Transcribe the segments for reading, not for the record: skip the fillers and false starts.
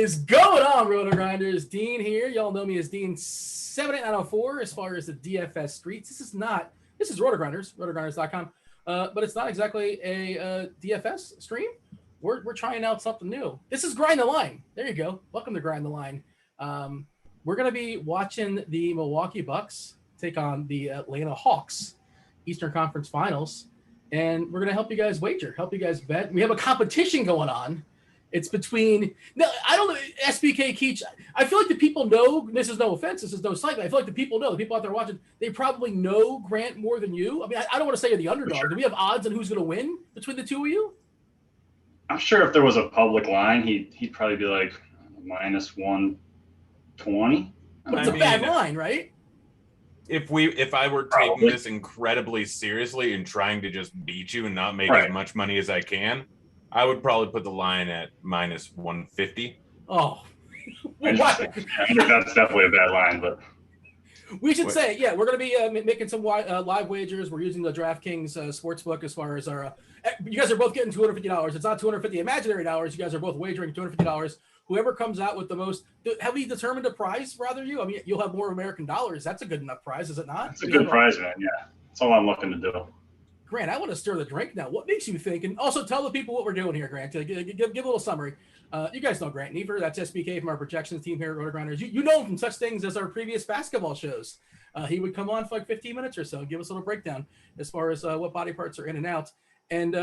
is going on, RotoGrinders? Dean here. Y'all know me as Dean78904 as far as the DFS streets. This is RotoGrinders, rotogrinders.com. But it's not exactly a DFS stream. we're trying out something new. This is Grind the Line. There you go. Welcome to Grind the Line. We're going to be watching the Milwaukee Bucks take on the Atlanta Hawks Eastern Conference Finals, and we're going to help you guys wager, help you guys bet. We have a competition going on. It's between I don't know, SBK Keach. I feel like the people know. This is no offense. This is no slight. I feel like the people know. The people out there watching, they probably know Grant more than you. I mean, I don't want to say you're the underdog. Sure. Do we have odds on who's going to win between the two of you? I'm sure if there was a public line, he'd probably be like minus 120. But it's a bad line, right? If I were taking this incredibly seriously and trying to just beat you and not make as much money as I can, I would probably put the line at minus 150. Oh, that's definitely a bad line, but we should say, we're going to be making some live wagers. We're using the DraftKings sportsbook as far as our. You guys are both getting $250. It's not $250 imaginary dollars. You guys are both wagering $250. Whoever comes out with the most. Have we determined a prize? Rather, you? I mean, you'll have more American dollars. That's a good enough prize, is it not? It's a good prize, man. Yeah, that's all I'm looking to do. Grant, I want to stir the drink now. What makes you think? And also tell the people what we're doing here, Grant. Give a little summary. You guys know Grant Neiffer. That's SBK from our projections team here at RotoGrinders. You know him from such things as our previous basketball shows. He would come on for like 15 minutes or so and give us a little breakdown as far as what body parts are in and out. And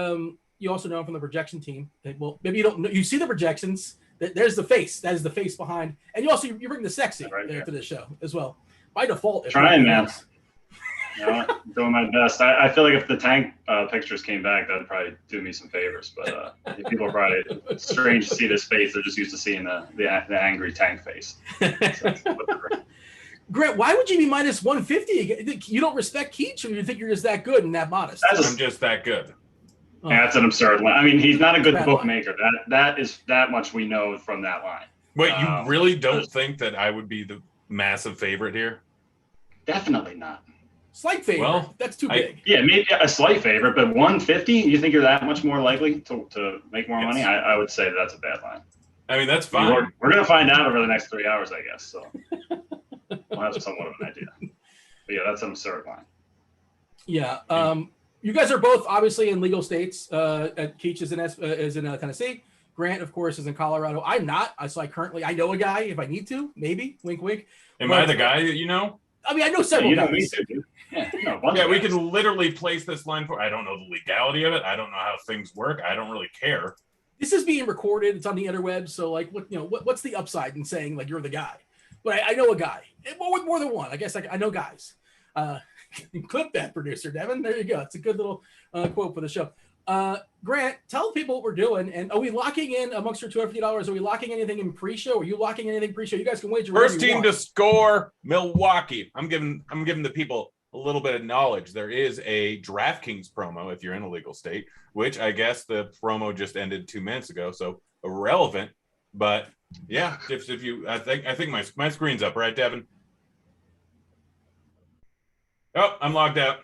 you also know him from the projection team. Well, maybe you don't know. You see the projections. There's the face. That is the face behind. And you bring the sexy to the show as well. By default. Trying, man. Doing my best. I feel like if the tank pictures came back, that'd probably do me some favors. But people are probably strange to see this face. They're just used to seeing the angry tank face. So, Grant, why would you be minus 150? You don't respect Keach, or you think you're just that good and that modest? I'm just that good. Oh. That's an absurd line. I mean, he's not a good bookmaker. That is that much we know from that line. Wait, you really don't think that I would be the massive favorite here? Definitely not. Slight favorite. Well, that's too big. Yeah, maybe a slight favorite, but 150. You think you're that much more likely to make more money? I would say that's a bad line. I mean, that's fine. We're gonna find out over the next 3 hours, I guess. So we'll have somewhat of an idea. But yeah, that's an absurd line. Yeah. You guys are both obviously in legal states. Keach is in Tennessee. Grant, of course, is in Colorado. I'm not. So I know a guy if I need to. Maybe. Wink, wink. Am I the guy that you know? I mean, I know several guys. We can literally place this line for. I don't know the legality of it. I don't know how things work. I don't really care. This is being recorded. It's on the interwebs. So, like, what's the upside in saying like you're the guy? But I know a guy. More than one. I guess I know guys. Clip that, producer Devin. There you go. It's a good little quote for the show. Grant, tell people what we're doing. And are we locking in amongst your $250? Are we locking anything in pre-show? Are you locking anything pre-show? You guys can wager. First team to score, Milwaukee. I'm giving the people a little bit of knowledge. There is a DraftKings promo if you're in a legal state, which I guess the promo just ended 2 minutes ago, so irrelevant. But yeah, if you, I think my screen's up, right, Devin? Oh, I'm logged out.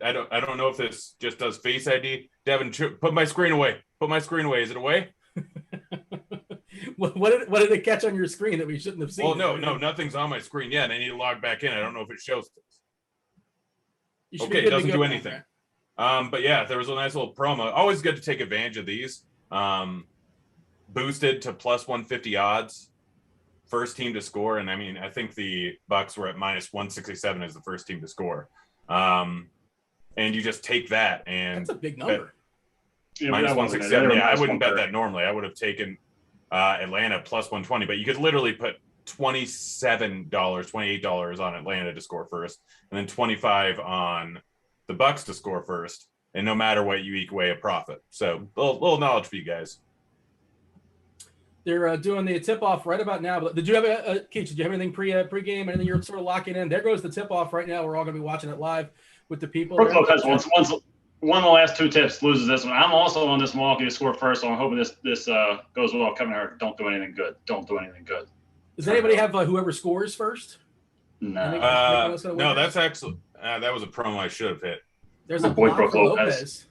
I don't know if this just does Face ID. Devin, put my screen away. Put my screen away. Is it away? What did it catch on your screen that we shouldn't have seen? Well, no, nothing's on my screen yet. I need to log back in. I don't know if it shows this. Okay, it doesn't do anything. But yeah, there was a nice little promo. Always good to take advantage of these. Boosted to plus 150 odds. First team to score, and I mean, I think the Bucks were at minus 167 as the first team to score. And you just take that, and that's a big number. Minus 167. Yeah, I wouldn't bet that normally. I would have taken Atlanta plus 120, but you could literally put $27, $28 on Atlanta to score first, and then 25 on the Bucks to score first. And no matter what, you eke away a profit. So little knowledge for you guys. They're doing the tip-off right about now. But did you have Keach, did you have anything pre-game? Anything you're sort of locking in? There goes the tip-off right now. We're all going to be watching it live with the people. Brook Lopez once one of the last two tips loses this one. I'm also on this Milwaukee to score first, so I'm hoping this goes well. Kevin Hart, don't do anything good. Don't do anything good. Does anybody have whoever scores first? No. No, that's actually that was a promo I should have hit. There's a block for Lopez.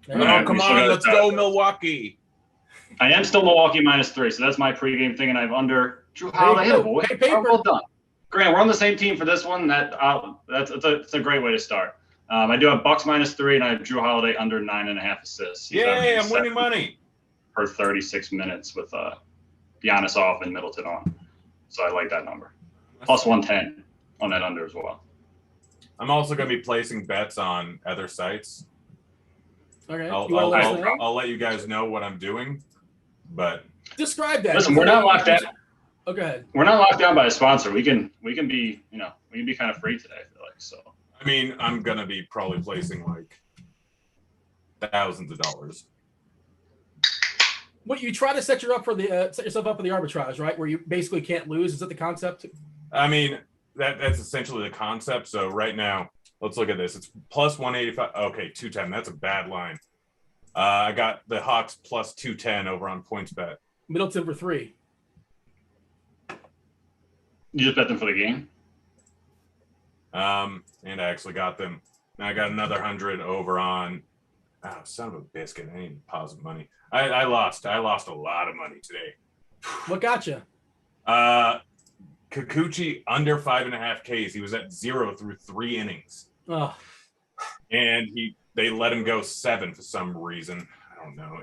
Come on, let's go Milwaukee. I am still Milwaukee -3, so that's my pregame thing, and I've under Drew Holiday. Well done, Grant. We're on the same team for this one. It's a great way to start. I do have Bucks -3, and I have Drew Holiday under 9.5 assists. Yay, I'm winning money. Per 36 minutes with Giannis off and Middleton on. So I like that number. Plus 110 on that under as well. I'm also going to be placing bets on other sites. Okay. I'll let you guys know what I'm doing, but describe that. Listen, we're not locked down. Oh, go ahead. We're not locked down by a sponsor. We can be, we can be kind of free today, I feel like. So I mean, I'm going to be probably placing like thousands of dollars. What you try to set yourself up for the arbitrage, right? Where you basically can't lose. Is that the concept? I mean, that's essentially the concept. So right now, let's look at this. It's plus 185. Okay, 210. That's a bad line. I got the Hawks plus 210 over on PointsBet. Middleton for 3. You just bet them for the game? And I actually got them. Now I got another 100 over on. Oh, son of a biscuit! I need positive money. I lost a lot of money today. What got you? Kikuchi under 5.5 Ks. He was at 0 through 3 innings. Oh. And they let him go 7 for some reason. I don't know.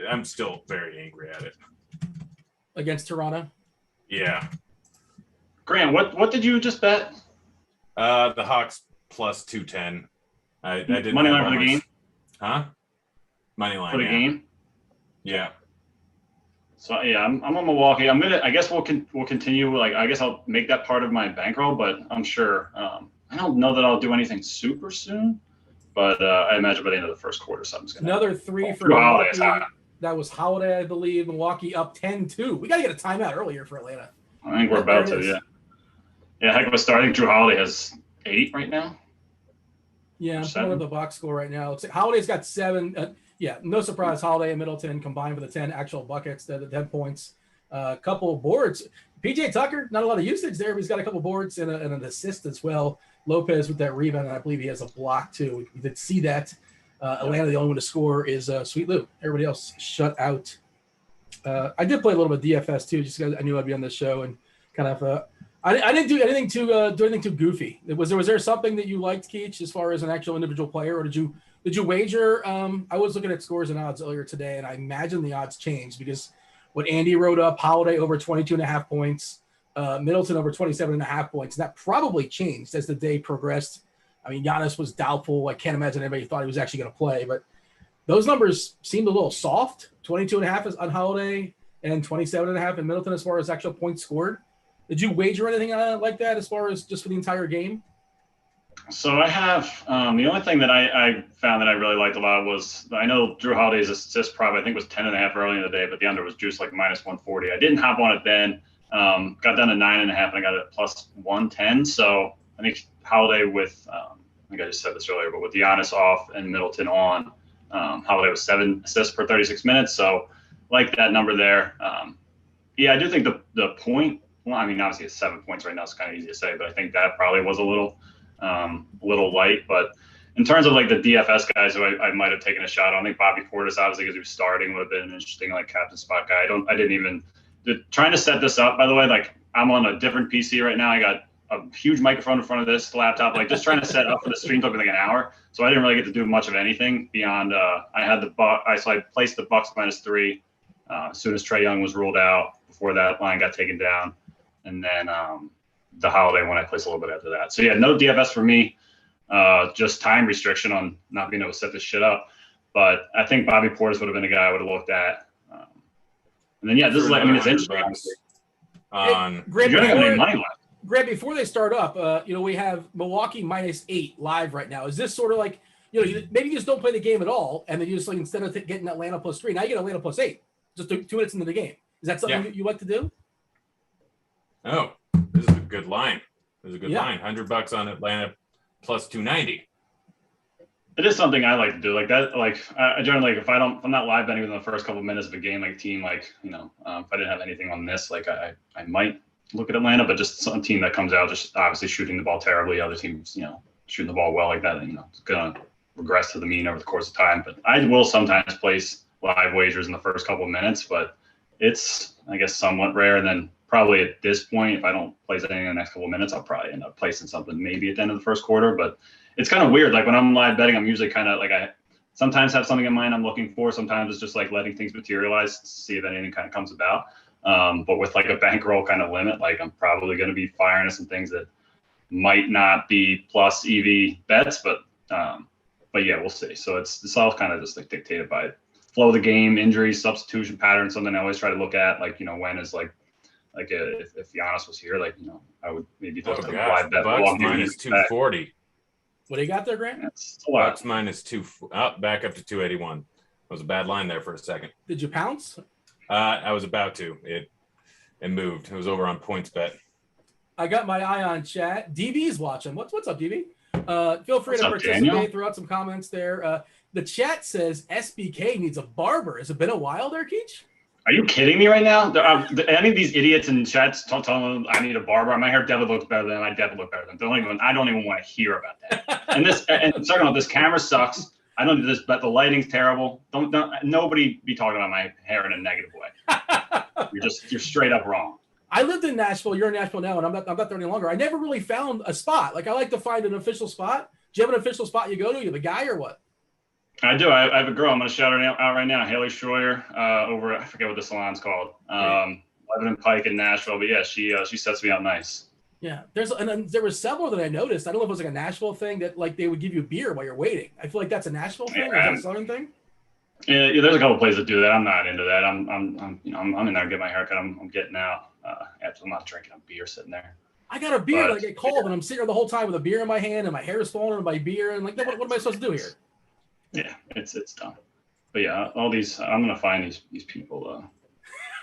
I'm still very angry at it. Against Toronto? Yeah. Grant, what did you just bet? The Hawks plus 210. I didn't money line for the game? Huh? Money line for the game? Yeah. So yeah, I'm on Milwaukee. I guess we'll continue. Like, I guess I'll make that part of my bankroll, but I'm sure. I don't know that I'll do anything super soon, but I imagine by the end of the first quarter, something's gonna another happen. 3 for Milwaukee. That was Holiday, I believe. Milwaukee up 10-2. We got to get a timeout earlier for Atlanta. I think we're about to. Yeah. Yeah, heck of a start. I think Drew Holiday has 8 right now. Yeah, I'm pulling up the box score right now. Looks like Holiday's got 7. Yeah, no surprise. Holiday and Middleton combined for the 10 actual buckets, the 10 points. A couple of boards. PJ Tucker, not a lot of usage there, but he's got a couple boards and an assist as well. Lopez with that rebound, and I believe he has a block too. We did see that. Atlanta, the only one to score is Sweet Lou. Everybody else shut out. I did play a little bit of DFS too, just because I knew I'd be on this show and kind of. I didn't do anything too goofy. Was there something that you liked, Keach, as far as an actual individual player, or did you wager? I was looking at scores and odds earlier today, and I imagine the odds changed because what Andy wrote up, Holiday over 22.5 points, Middleton over 27.5 points, and that probably changed as the day progressed. I mean, Giannis was doubtful. I can't imagine anybody thought he was actually going to play, but those numbers seemed a little soft. 22.5 is on Holiday and 27.5 in Middleton as far as actual points scored. Did you wager anything like that as far as just for the entire game? So I have the only thing that I found that I really liked a lot was I know Drew Holiday's assist prop I think was 10.5 early in the day, but the under was juiced like -140. I didn't hop on it then. Got down to 9.5 and I got it at plus 110. So I think Holiday with I think I just said this earlier, but with Giannis off and Middleton on, Holiday was 7 assists per 36 minutes. So like that number there. Yeah, I do think the point. Well, I mean, obviously it's 7 points right now. It's kind of easy to say, but I think that probably was a little light. But in terms of like the DFS guys who I might have taken a shot on, I think Bobby Portis, obviously, because he was starting, would have been an interesting like captain spot guy. Trying to set this up, by the way, like I'm on a different PC right now. I got a huge microphone in front of this laptop, like just trying to set up for the stream took me like an hour. So I didn't really get to do much of anything beyond I had I placed the Bucks -3 as soon as Trae Young was ruled out before that line got taken down. And then the Holiday one I placed a little bit after that. So yeah, no DFS for me. Just time restriction on not being able to set this shit up. But I think Bobby Portis would have been a guy I would have looked at. And then yeah, this is like it's interesting. Grant, before they start up, we have Milwaukee -8 live right now. Is this sort of like maybe you just don't play the game at all, and then you just like instead of getting Atlanta +3, now you get Atlanta +8, just 2 minutes into the game. Is that something you like to do? Oh, this is a good line. This is a good line. $100 on Atlanta plus 290. It is something I like to do. Like that, like I generally, like if I'm not live betting within the first couple of minutes of a game, like team, like if I didn't have anything on this, like I might look at Atlanta, but just some team that comes out just obviously shooting the ball terribly, other teams, shooting the ball well like that, it's gonna regress to the mean over the course of time. But I will sometimes place live wagers in the first couple of minutes, but it's I guess somewhat rare. And then probably at this point, if I don't place anything in the next couple of minutes, I'll probably end up placing something maybe at the end of the first quarter. But it's kind of weird. Like when I'm live betting, I'm usually kind of like I sometimes have something in mind I'm looking for. Sometimes it's just like letting things materialize to see if anything kind of comes about. But with like a bankroll kind of limit, like I'm probably going to be firing at some things that might not be plus EV bets, but yeah, we'll see. So it's all kind of just like dictated by flow of the game, injuries, substitution patterns. Something I always try to look at, like, you know, when is like if Giannis was here, like, you know, I would maybe just live bet. Bucks minus 240. What do you got there, Grant? That's a lot. Bucks minus 2, back up to 281. It was a bad line there for a second. Did you pounce? I was about to. It moved. It was over on points bet. I got my eye on chat. DB's watching. What's up, DB? Feel free to participate. Daniel? Throw out some comments there. The chat says SBK needs a barber. Has it been a while there, Keach? Are you kidding me right now? Any of these idiots in chats telling them I need a barber? My hair definitely looks better than them. I definitely look better than them. I don't even want to hear about that. And talking about this camera sucks. I don't do this, but the lighting's terrible. Don't nobody be talking about my hair in a negative way. You're straight up wrong. I lived in Nashville. You're in Nashville now, and I'm not there any longer. I never really found a spot. Like, I like to find an official spot. Do you have an official spot you go to? You the guy or what? I do. I have a girl. I'm going to shout her out right now. Haley Schroyer, over, I forget what the salon's called. Lebanon Pike in Nashville. But yeah, she sets me out nice. Yeah. There were several that I noticed. I don't know if it was like a Nashville thing that like they would give you beer while you're waiting. I feel like that's a Nashville thing. Yeah, or is that a Southern thing? Yeah, there's a couple places that do that. I'm not into that. I'm in there to get my haircut. I'm getting out. After I'm not drinking a beer sitting there. I got a beer, and I get cold, and I'm sitting there the whole time with a beer in my hand, and my hair is falling on my beer, and like, what am I supposed to do here? Yeah, it's dumb. But yeah, all these, I'm gonna find these people.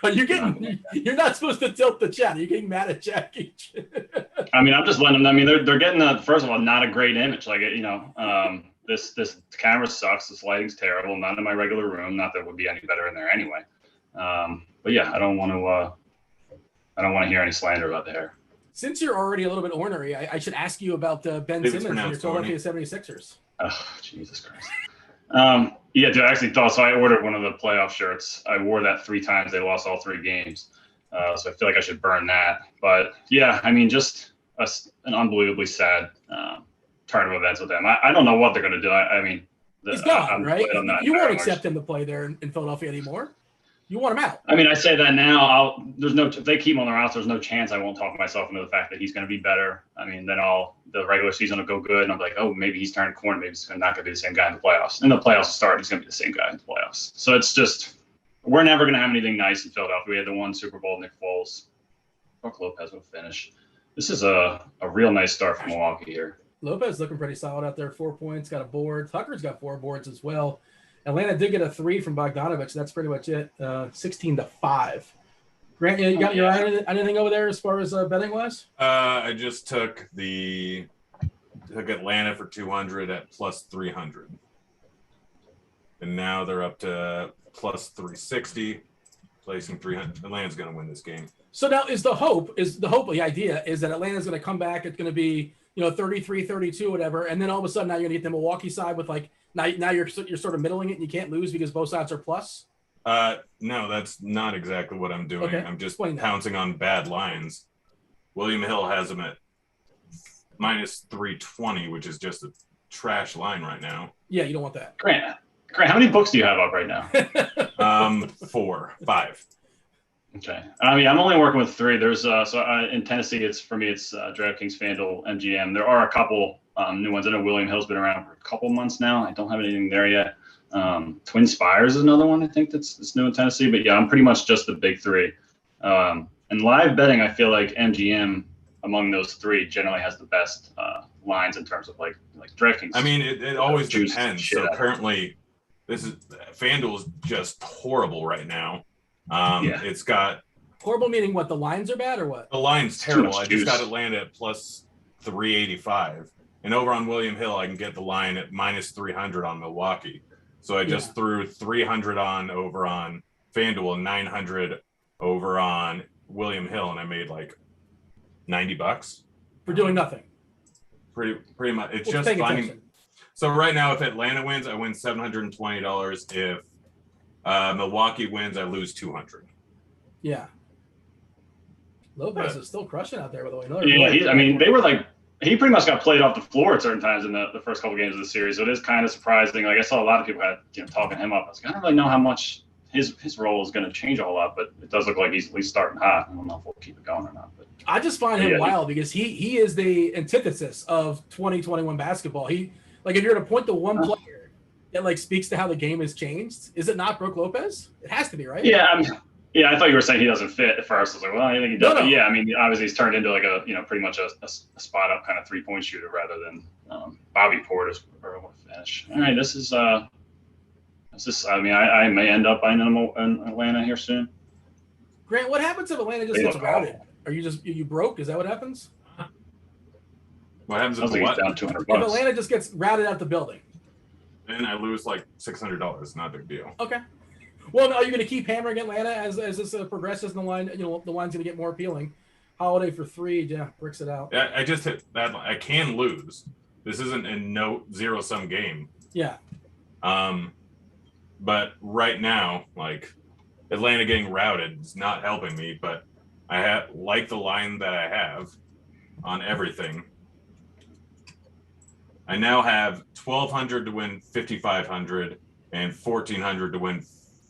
You're not supposed to tilt the chat. You're getting mad at Jackie. I mean, I'm just letting them. I mean, they're getting first of all, not a great image. Like, you know, this camera sucks. This lighting's terrible. Not in my regular room. Not that it would be any better in there anyway. But yeah, I don't want to hear any slander about the hair. Since you're already a little bit ornery, I should ask you about Ben Simmons and your Philadelphia 76ers. Oh, Jesus Christ. Yeah, dude, I actually thought so. I ordered one of the playoff shirts. I wore that 3 times. They lost all 3 games. So I feel like I should burn that. But yeah, I mean, just an unbelievably sad turn of events with them. I don't know what they're going to do. I mean, he's gone, right? You won't accept him to play there in Philadelphia anymore. You want him out. I mean, I say that now. If they keep him on the roster, there's no chance I won't talk myself into the fact that he's going to be better. I mean, then the regular season will go good, and I'm like, oh, maybe he's turning corner. Maybe he's not going to be the same guy in the playoffs. And the playoffs start, he's going to be the same guy in the playoffs. So it's just, we're never going to have anything nice in Philadelphia. We had the one Super Bowl, Nick Foles. Brook Lopez will finish. This is a real nice start for Milwaukee here. Lopez looking pretty solid out there. 4 points, got a board. Tucker's got 4 boards as well. Atlanta did get a 3 from Bogdanovich. That's pretty much it. 16-5. Grant, you got your eye on anything over there as far as betting wise? I just took Atlanta for 200 at plus 300, and now they're up to plus 360, placing 300. Atlanta's going to win this game. So now the idea is that Atlanta's going to come back. It's going to be 33-32, whatever, and then all of a sudden now you're going to get the Milwaukee side with like. Now you're sort of middling it and you can't lose because both sides are plus? No, that's not exactly what I'm doing. Okay. I'm just pouncing on bad lines. William Hill has them at minus 320, which is just a trash line right now. Yeah, you don't want that. Grant, how many books do you have up right now? 4, 5. Okay. I mean, I'm only working with 3. There's in Tennessee, it's DraftKings, FanDuel, MGM. There are a couple new ones. I know William Hill's been around for a couple months now. I don't have anything there yet. Twin Spires is another one I think that's new in Tennessee. But yeah, I'm pretty much just the big 3. And live betting, I feel like MGM among those 3 generally has the best lines in terms of like DraftKings. I mean, it always depends. So currently, FanDuel's just horrible right now. It's got horrible meaning what? The lines are bad or what? The line's terrible. I just got Atlanta at plus 385. And over on William Hill, I can get the line at minus 300 on Milwaukee. So I just threw 300 over on FanDuel and 900 over on William Hill, and I made like $90 for doing nothing. Pretty much. It's just finding. Attention. So right now, if Atlanta wins, I win $720. If Milwaukee wins, I lose $200. Yeah. Lopez is still crushing out there, by the way. I mean, they were like he pretty much got played off the floor at certain times in the first couple games of the series. So it is kind of surprising. Like I saw a lot of people had talking him up. I was like, I don't really know how much his role is going to change a whole lot, but it does look like he's at least starting hot. I don't know if we'll keep it going or not. But I just find him wild because he is the antithesis of 2021 basketball. He if you're to point to one player that speaks to how the game has changed, is it not Brook Lopez? It has to be, right? Yeah, yeah, I thought you were saying he doesn't fit at first. I was like, well, I think he does. No. Yeah, I mean, obviously he's turned into pretty much a spot up kind of 3-point shooter rather than Bobby Portis or finish. All right, this is. I may end up buying him in Atlanta here soon. Grant, what happens if Atlanta just gets routed? Are you broke? Is that what happens? What happens if down $200? If Atlanta just gets routed out the building, then I lose like $600. Not a big deal. Okay. Well, are you going to keep hammering Atlanta as this progresses in the line? The line's going to get more appealing. Holiday for 3, yeah, bricks it out. I just hit that. I can lose. This isn't a zero-sum game. Yeah. But right now, Atlanta getting routed is not helping me. But I like the line that I have on everything. I now have 1,200 to win 5,500 and 1,400 to win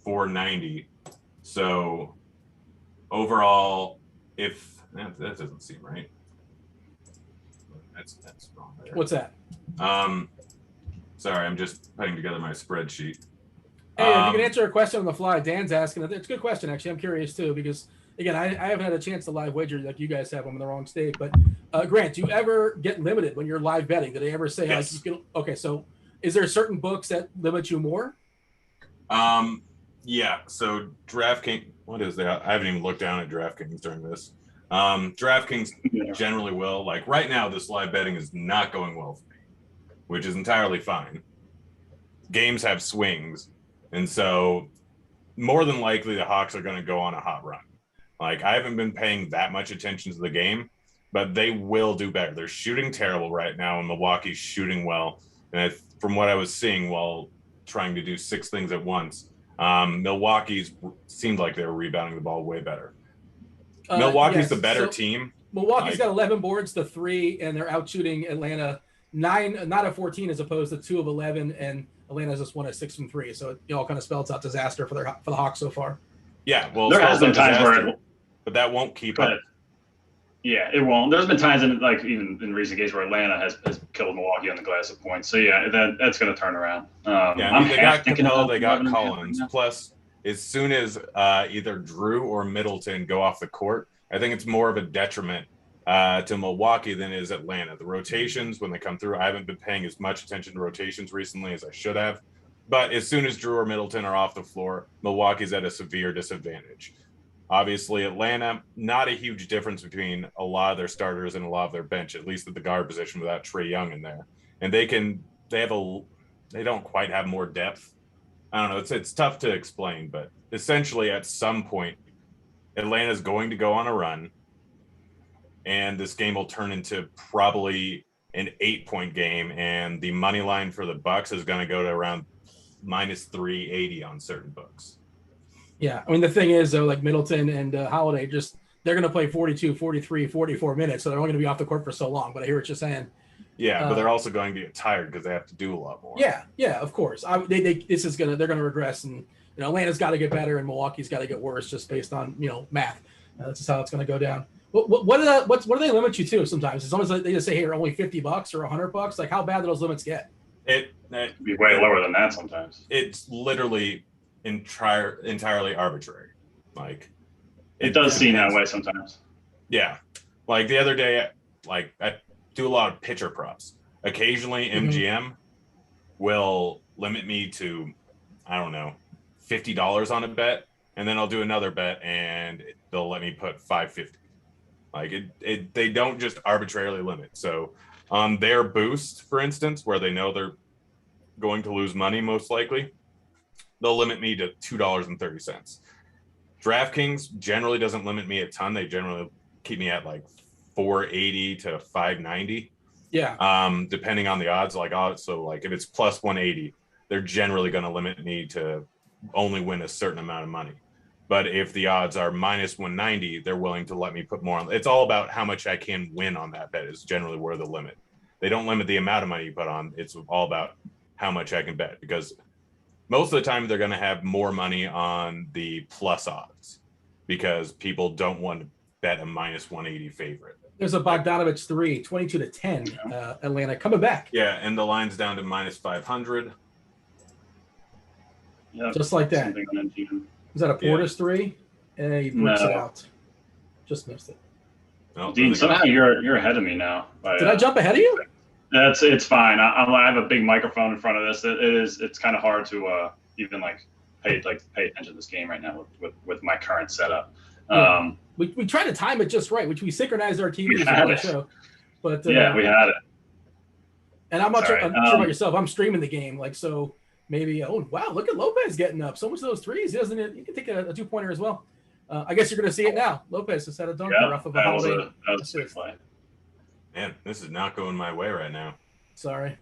490. So overall, if that doesn't seem right. That's wrong there. What's that? Sorry, I'm just putting together my spreadsheet. Hey, if you can answer a question on the fly, Dan's asking. It's a good question, actually. I'm curious too, because again, I haven't had a chance to live wager like you guys have. I'm in the wrong state. But Grant, do you ever get limited when you're live betting? Did they ever say yes. you can? Okay, so is there certain books that limit you more? Yeah. So DraftKings, what is that? I haven't even looked down at DraftKings during this. DraftKings generally will. Right now, this live betting is not going well for me, which is entirely fine. Games have swings, and so more than likely the Hawks are going to go on a hot run. I haven't been paying that much attention to the game, but they will do better. They're shooting terrible right now, and Milwaukee's shooting well. And from what I was seeing while trying to do 6 things at once, Milwaukee's seemed like they were rebounding the ball way better. Milwaukee's the better team. Milwaukee's got 11 boards to 3, and they're out shooting Atlanta 9, not at 14, as opposed to 2 of 11, and Atlanta's just 1 at 6 from 3. So it all kind of spells out disaster for the Hawks so far. Yeah, well, there has been times where, but that won't keep up. Yeah, it won't. There's been times even in recent games where Atlanta has killed Milwaukee on the glass of points. So yeah, that's going to turn around. They got Capella, they got Collins. Plus, as soon as either Drew or Middleton go off the court, I think it's more of a detriment to Milwaukee than it is Atlanta. The rotations, when they come through, I haven't been paying as much attention to rotations recently as I should have. But as soon as Drew or Middleton are off the floor, Milwaukee's at a severe disadvantage. Obviously, Atlanta, not a huge difference between a lot of their starters and a lot of their bench, at least at the guard position without Trae Young in there. And they don't quite have more depth. I don't know. It's tough to explain, but essentially at some point, Atlanta's going to go on a run, and this game will turn into probably an 8-point game, and the money line for the Bucks is going to go to around -380 on certain books. Yeah, I mean, the thing is, though, Middleton and Holiday, they're going to play 42, 43, 44 minutes, so they're only going to be off the court for so long. But I hear what you're saying. Yeah, but they're also going to get tired because they have to do a lot more. Yeah, of course. They're going to regress, and Atlanta's got to get better, and Milwaukee's got to get worse, just based on math. That's just how it's going to go down. What do they limit you to? Sometimes it's almost like they just say, "Hey, only $50 or $100." How bad do those limits get? It'd be way lower than that sometimes. It's literally entirely arbitrary. It does seem that way sometimes. Yeah, the other day, I do a lot of pitcher props. Occasionally, MGM will limit me to, I don't know, $50 on a bet, and then I'll do another bet and they'll let me put $550. They don't just arbitrarily limit. So on their boost, for instance, where they know they're going to lose money most likely, they'll limit me to $2.30. DraftKings generally doesn't limit me a ton. They generally keep me at $4.80 to $5.90. Yeah. Depending on the odds, if it's plus 180, they're generally going to limit me to only win a certain amount of money. But if the odds are minus 190, they're willing to let me put more on. It's all about how much I can win on that bet is generally where the limit. They don't limit the amount of money you put on. It's all about how much I can bet, because most of the time they're going to have more money on the plus odds because people don't want to bet a minus 180 favorite. There's a Bogdanovich 3, 22-10, Atlanta coming back. Yeah, and the line's down to minus 500. Yeah, just like that. Is that a Portis 3? And he bricks it out. Just missed it. No, Dean, somehow you're ahead of me now. Did I jump ahead of you? It's fine. I have a big microphone in front of this. It's kind of hard to even pay attention to this game right now with my current setup. Yeah. We tried to time it just right, which we synchronized our TVs on the show. But yeah, we had it. And I'm not sure about yourself. I'm streaming the game, so maybe. Oh wow, look at Lopez getting up. So much of those threes. He can take a 2-pointer as well. I guess you're going to see it now. Lopez has had a dunk off of a holiday. That was a big play. Man, this is not going my way right now. Sorry.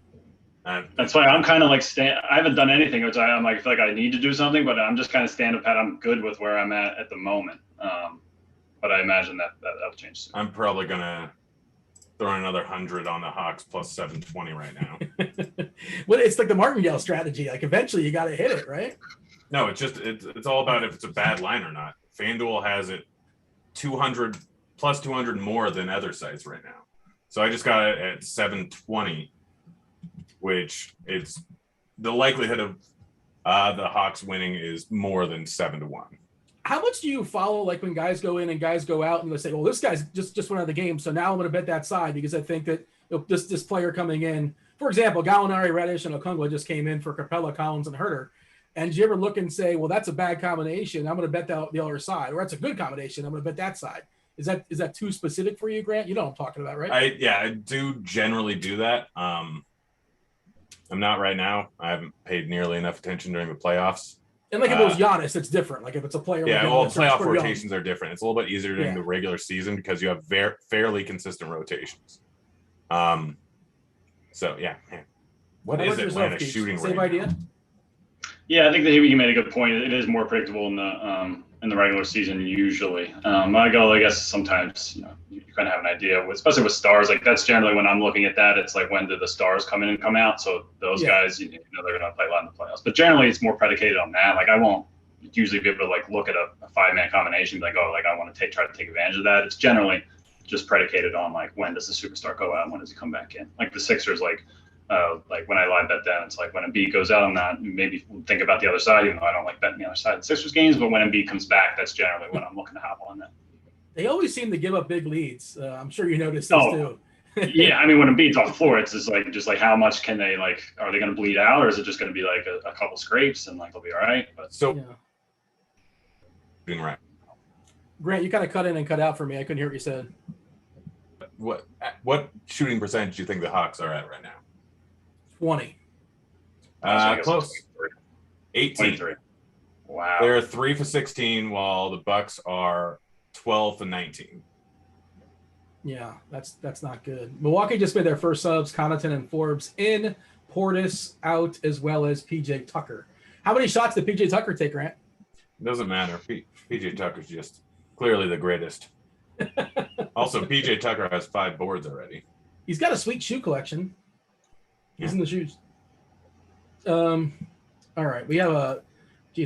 That's why I'm kind of I haven't done anything, which I feel like I need to do something, but I'm just kind of stand up pat. I'm good with where I'm at the moment. But I imagine that'll change soon. I'm probably going to throw another 100 on the Hawks plus 720 right now. Well, it's like the Martingale strategy. Eventually you got to hit it, right? No, it's all about if it's a bad line or not. FanDuel has it 200 plus 200 more than other sites right now. So I just got it at 720, which it's the likelihood of the Hawks winning is more than 7-1. How much do you follow when guys go in and guys go out and they say, well, this guy's just went out of the game, so now I'm going to bet that side because I think that this player coming in, for example, Gallinari, Reddish, and Okongwu just came in for Capella, Collins, and Herter. And do you ever look and say, well, that's a bad combination, I'm going to bet the other side, or that's a good combination, I'm going to bet that side? Is that too specific for you, Grant? You know what I'm talking about, right? I do generally do that. I'm not right now. I haven't paid nearly enough attention during the playoffs. And if it was Giannis, it's different. If it's a player. Yeah, well, playoff rotations are different. It's a little bit easier during the regular season because you have fairly consistent rotations. So, yeah, man. What is Atlanta shooting right idea? now? Yeah, I think that you made a good point. It is more predictable in the regular season usually. I guess sometimes you kind of have an idea, especially with stars. That's generally when I'm looking at that. It's when do the stars come in and come out? So those guys, they're going to play a lot in the playoffs. But generally, it's more predicated on that. I won't usually be able to look at a 5-man combination, I want to try to take advantage of that. It's generally just predicated on when does the superstar go out and when does he come back in? The Sixers, when I live bet them, it's when Embiid goes out, I'm not maybe think about the other side, even though I don't like betting the other side of the Sixers games. But when Embiid comes back, that's generally when I'm looking to hop on that. They always seem to give up big leads. I'm sure you noticed this too. Yeah, when Embiid's off the floor, it's just how much can they are they going to bleed out, or is it just going to be a couple scrapes and they'll be all right? But doing right. Grant, you kind of cut in and cut out for me. I couldn't hear what you said. What shooting percentage do you think the Hawks are at right now? 20. Close. 18. 23. Wow. They're 3 for 16, while the Bucks are 12 for 19. Yeah, that's not good. Milwaukee just made their first subs, Connaughton and Forbes in, Portis out, as well as PJ Tucker. How many shots did PJ Tucker take, Grant? It doesn't matter. PJ Tucker's just clearly the greatest. Also, PJ Tucker has 5 boards already. He's got a sweet shoe collection. He's in the shoes. All right. We have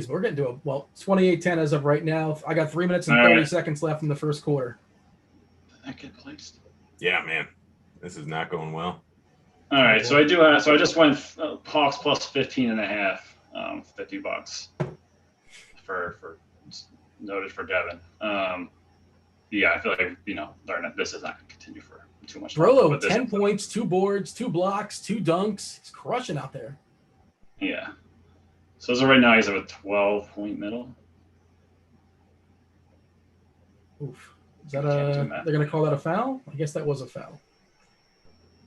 we're getting to it's 28-10 as of right now. I got 3 minutes and 30 seconds left in the first quarter. Did that get placed? Yeah, man. This is not going well. All right. So I just went Hawks plus 15.5, $50 for noted for Devin. Yeah, I feel this is not going to continue for too much. Brolo, 10 points, 2 boards, 2 blocks, 2 dunks. He's crushing out there. Yeah. So as of right now, he's at a 12-point middle. Oof. Is that they're going to call that a foul? I guess that was a foul.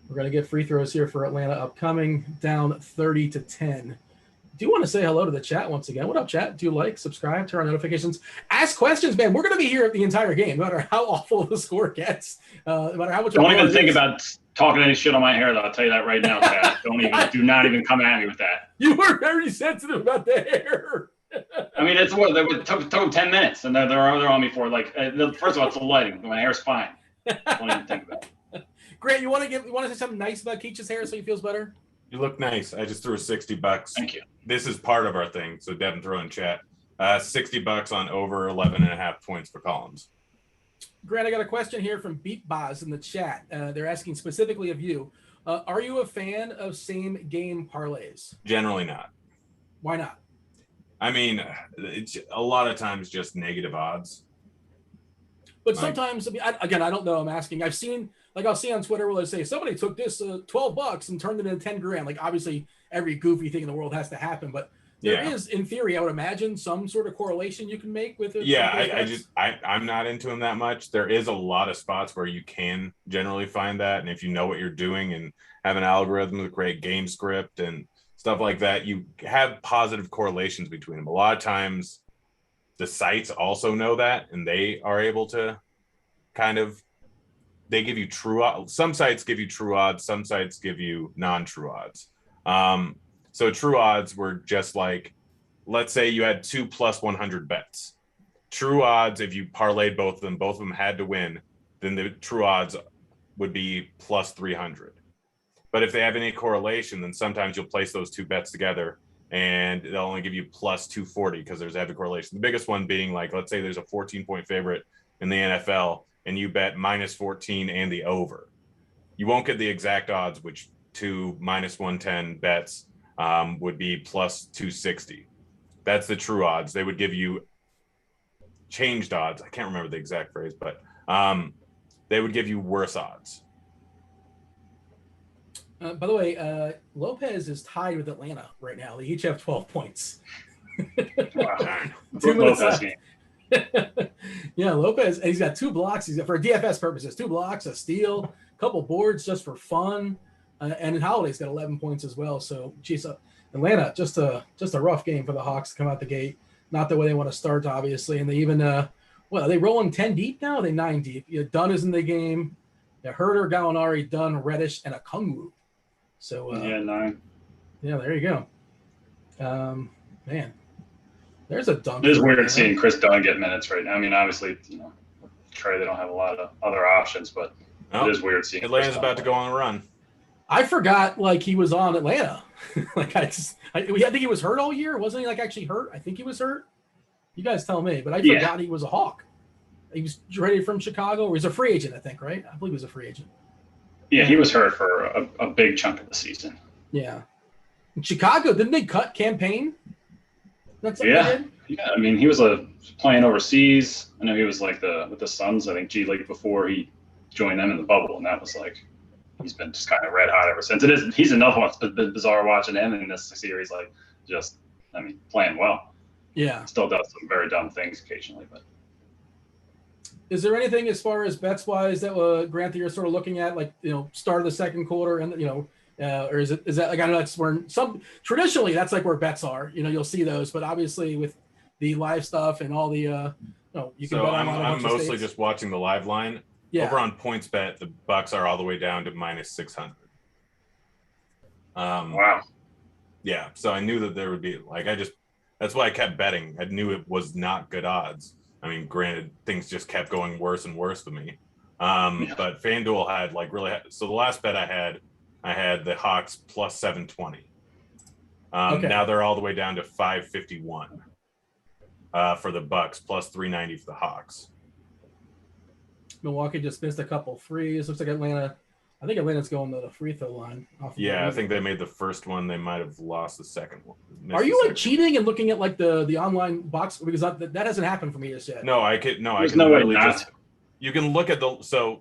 We're going to get free throws here for Atlanta upcoming, down 30-10. Do want to say hello to the chat once again. What up, chat? Do subscribe, turn on notifications, ask questions, man. We're going to be here the entire game, no matter how awful the score gets, no matter how much. Don't even think about talking any shit on my hair, though. I'll tell you that right now, Pat. Do not even come at me with that. You were very sensitive about the hair. I mean, it's what it took 10 minutes, and they're on me for like. First of all, it's the lighting. My hair's fine. Don't even think about it. Grant, you want to say something nice about Keach's hair so he feels better? You look nice. I just threw $60. Thank you. This is part of our thing. So Devin, throw in chat. $60 on over 11.5 points for Collins. Grant, I got a question here from Beatboz in the chat. They're asking specifically of you. Are you a fan of same game parlays? Generally not. Why not? I mean, it's a lot of times just negative odds. But sometimes, I mean, I don't know. I'm asking. I've seen, like, I'll see on Twitter where they say somebody took this $12 and turned it into 10 grand. Like, obviously, every goofy thing in the world has to happen, but there is, in theory, I would imagine, some sort of correlation you can make with it. Yeah, I'm not into them that much. There is a lot of spots where you can generally find that, and if you know what you're doing and have an algorithm to create game script and stuff like that, you have positive correlations between them. A lot of times the sites also know that, and they are able to they give you true odds. Some sites give you true odds, some sites give you non-true odds. So true odds were just like, let's say you had 2 plus 100 bets. True odds, if you parlayed both of them had to win, then the true odds would be plus 300. But if they have any correlation, then sometimes you'll place those two bets together and they'll only give you plus 240 because there's heavy correlation. The biggest one being, like, let's say there's a 14-point favorite in the NFL and you bet minus 14 and the over. You won't get the exact odds, which two minus 110 bets would be plus 260. That's the true odds. They would give you changed odds. I can't remember the exact phrase, but they would give you worse odds. By the way, Lopez is tied with Atlanta right now. They each have 12 points. Wow. 2 minutes Lopez left. Yeah, Lopez, and he's got 2 blocks. He's got, for DFS purposes, 2 blocks, a steal, a couple boards just for fun. And in Holiday's got 11 points as well. So, geez, Atlanta, just a rough game for the Hawks to come out the gate. Not the way they want to start, obviously. And they even, are they rolling 10 deep now? Are they 9 deep? Dunn is in the game. Herter, Gallinari, Dunn, Reddish, and a Kungwu. So 9. Yeah, there you go. Man, there's a dunk. It is weird seeing Chris Dunn get minutes right now. I mean, obviously, Trey, they don't have a lot of other options, but it is weird seeing Atlanta's about to go on a run. I forgot, like, he was on Atlanta. Like, I think he was hurt all year. Wasn't he, like, actually hurt? I think he was hurt. You guys tell me, but I forgot he was a Hawk. He was traded from Chicago, or he's a free agent, I think, right? I believe he was a free agent. Yeah, he was hurt for a big chunk of the season. Yeah. In Chicago, didn't they cut Campaign? That's yeah. I mean, he was playing overseas. I know he was like with the Suns, I think, G League before he joined them in the bubble, and that was like, he's been just kind of red hot ever since. He's another one. It's been bizarre watching him in this series, like, just, I mean, playing well. Yeah. Still does some very dumb things occasionally, but. Is there anything as far as bets wise that Grant, that you're sort of looking at, like, start of the second quarter, and or is that like, I know that's where traditionally that's like where bets are. You'll see those, but obviously with the live stuff and all the you can. So bet on I'm mostly just watching the live line. Yeah. Over on PointsBet, the Bucks are all the way down to minus 600. Wow. Yeah, so I knew that there would be that's why I kept betting. I knew it was not good odds. I mean, granted, things just kept going worse and worse to me. But FanDuel had so the last bet I had the Hawks plus 720. Now they're all the way down to 551 for the Bucks, plus 390 for the Hawks. Milwaukee just missed a couple threes. Looks like Atlanta's going to the free throw line. I think they made the first one. They might have lost the second one. Are you cheating and looking at like the online box, because that hasn't happened for me just yet? No, I can literally just. You can look at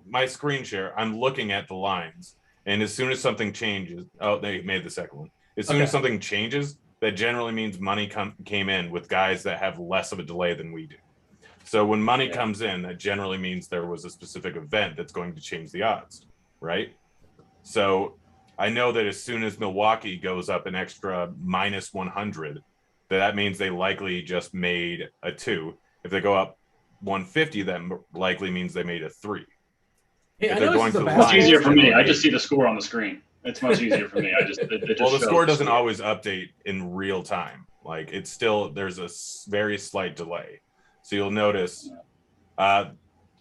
my screen share. I'm looking at the lines, and as soon as something changes, they made the second one. As soon as something changes, that generally means money came in with guys that have less of a delay than we do. So when money comes in, that generally means there was a specific event that's going to change the odds, right? So I know that as soon as Milwaukee goes up an extra minus 100, that means they likely just made a 2. If they go up 150, that likely means they made a 3. Hey, it's easier for me. I just see the score on the screen. It's much easier for me. The score doesn't always update in real time. Like it's still, there's a very slight delay. So you'll notice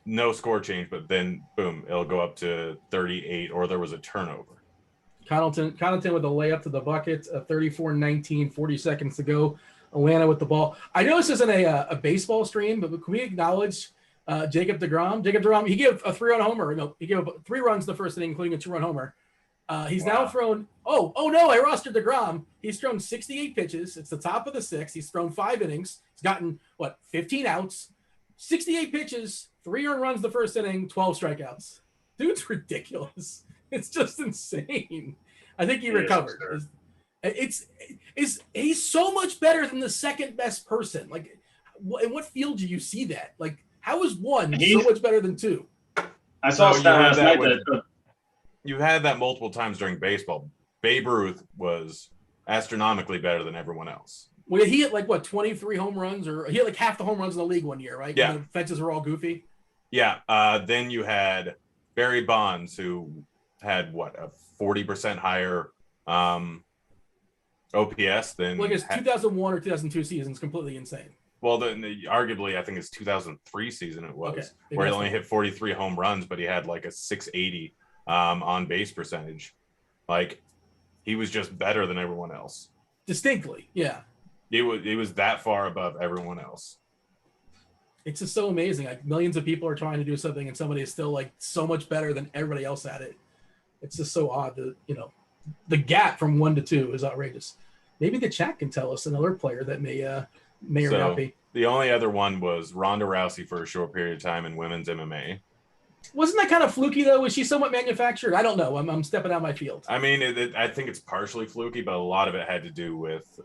no score change, but then boom, it'll go up to 38, or there was a turnover. Connaughton with a layup to the bucket, 34-19, 40 seconds to go. Atlanta with the ball. I know this isn't a baseball stream, but can we acknowledge Jacob deGrom? Jacob deGrom, he gave a 3-run homer. No, he gave 3 runs the first inning, including a 2-run homer. He's now thrown. Oh no! I rostered deGrom. He's thrown 68 pitches. It's the top of the 6th. He's thrown 5 innings. He's gotten 15 outs, 68 pitches, 3 earned runs the first inning, 12 strikeouts. Dude's ridiculous. It's just insane. I think he recovered. He's so much better than the second best person. Like, in what field do you see that? Like, how is 1 so much better than 2? I saw stat last night that you had that multiple times during baseball. Babe Ruth was astronomically better than everyone else. Well, he hit 23 home runs, or he hit half the home runs in the league one year, right? Yeah. The fences were all goofy. Yeah. Then you had Barry Bonds, who had a 40% higher OPS than his 2001 or 2002 season is completely insane. Well, arguably, I think his 2003 season it was, where he only hit 43 home runs, but he had a 680 on base percentage. Like, he was just better than everyone else. Distinctly, yeah. He was that far above everyone else. It's just so amazing. Like, millions of people are trying to do something, and somebody is still so much better than everybody else at it. It's just so odd that, the gap from 1 to 2 is outrageous. Maybe the chat can tell us another player that may or not be. The only other one was Ronda Rousey for a short period of time in women's MMA. Wasn't that kind of fluky, though? Was she somewhat manufactured? I don't know. I'm stepping out my field. I mean, I think it's partially fluky, but a lot of it had to do with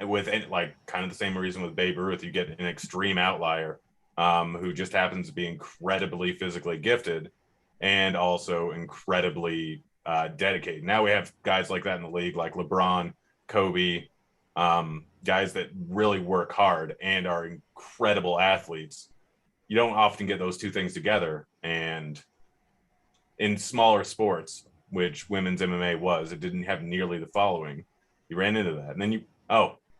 kind of the same reason with Babe Ruth. You get an extreme outlier who just happens to be incredibly physically gifted and also incredibly dedicated. Now we have guys like that in the league, like LeBron, Kobe, guys that really work hard and are incredible athletes. You don't often get those two things together. And in smaller sports, which women's MMA was, it didn't have nearly the following. You ran into that. And then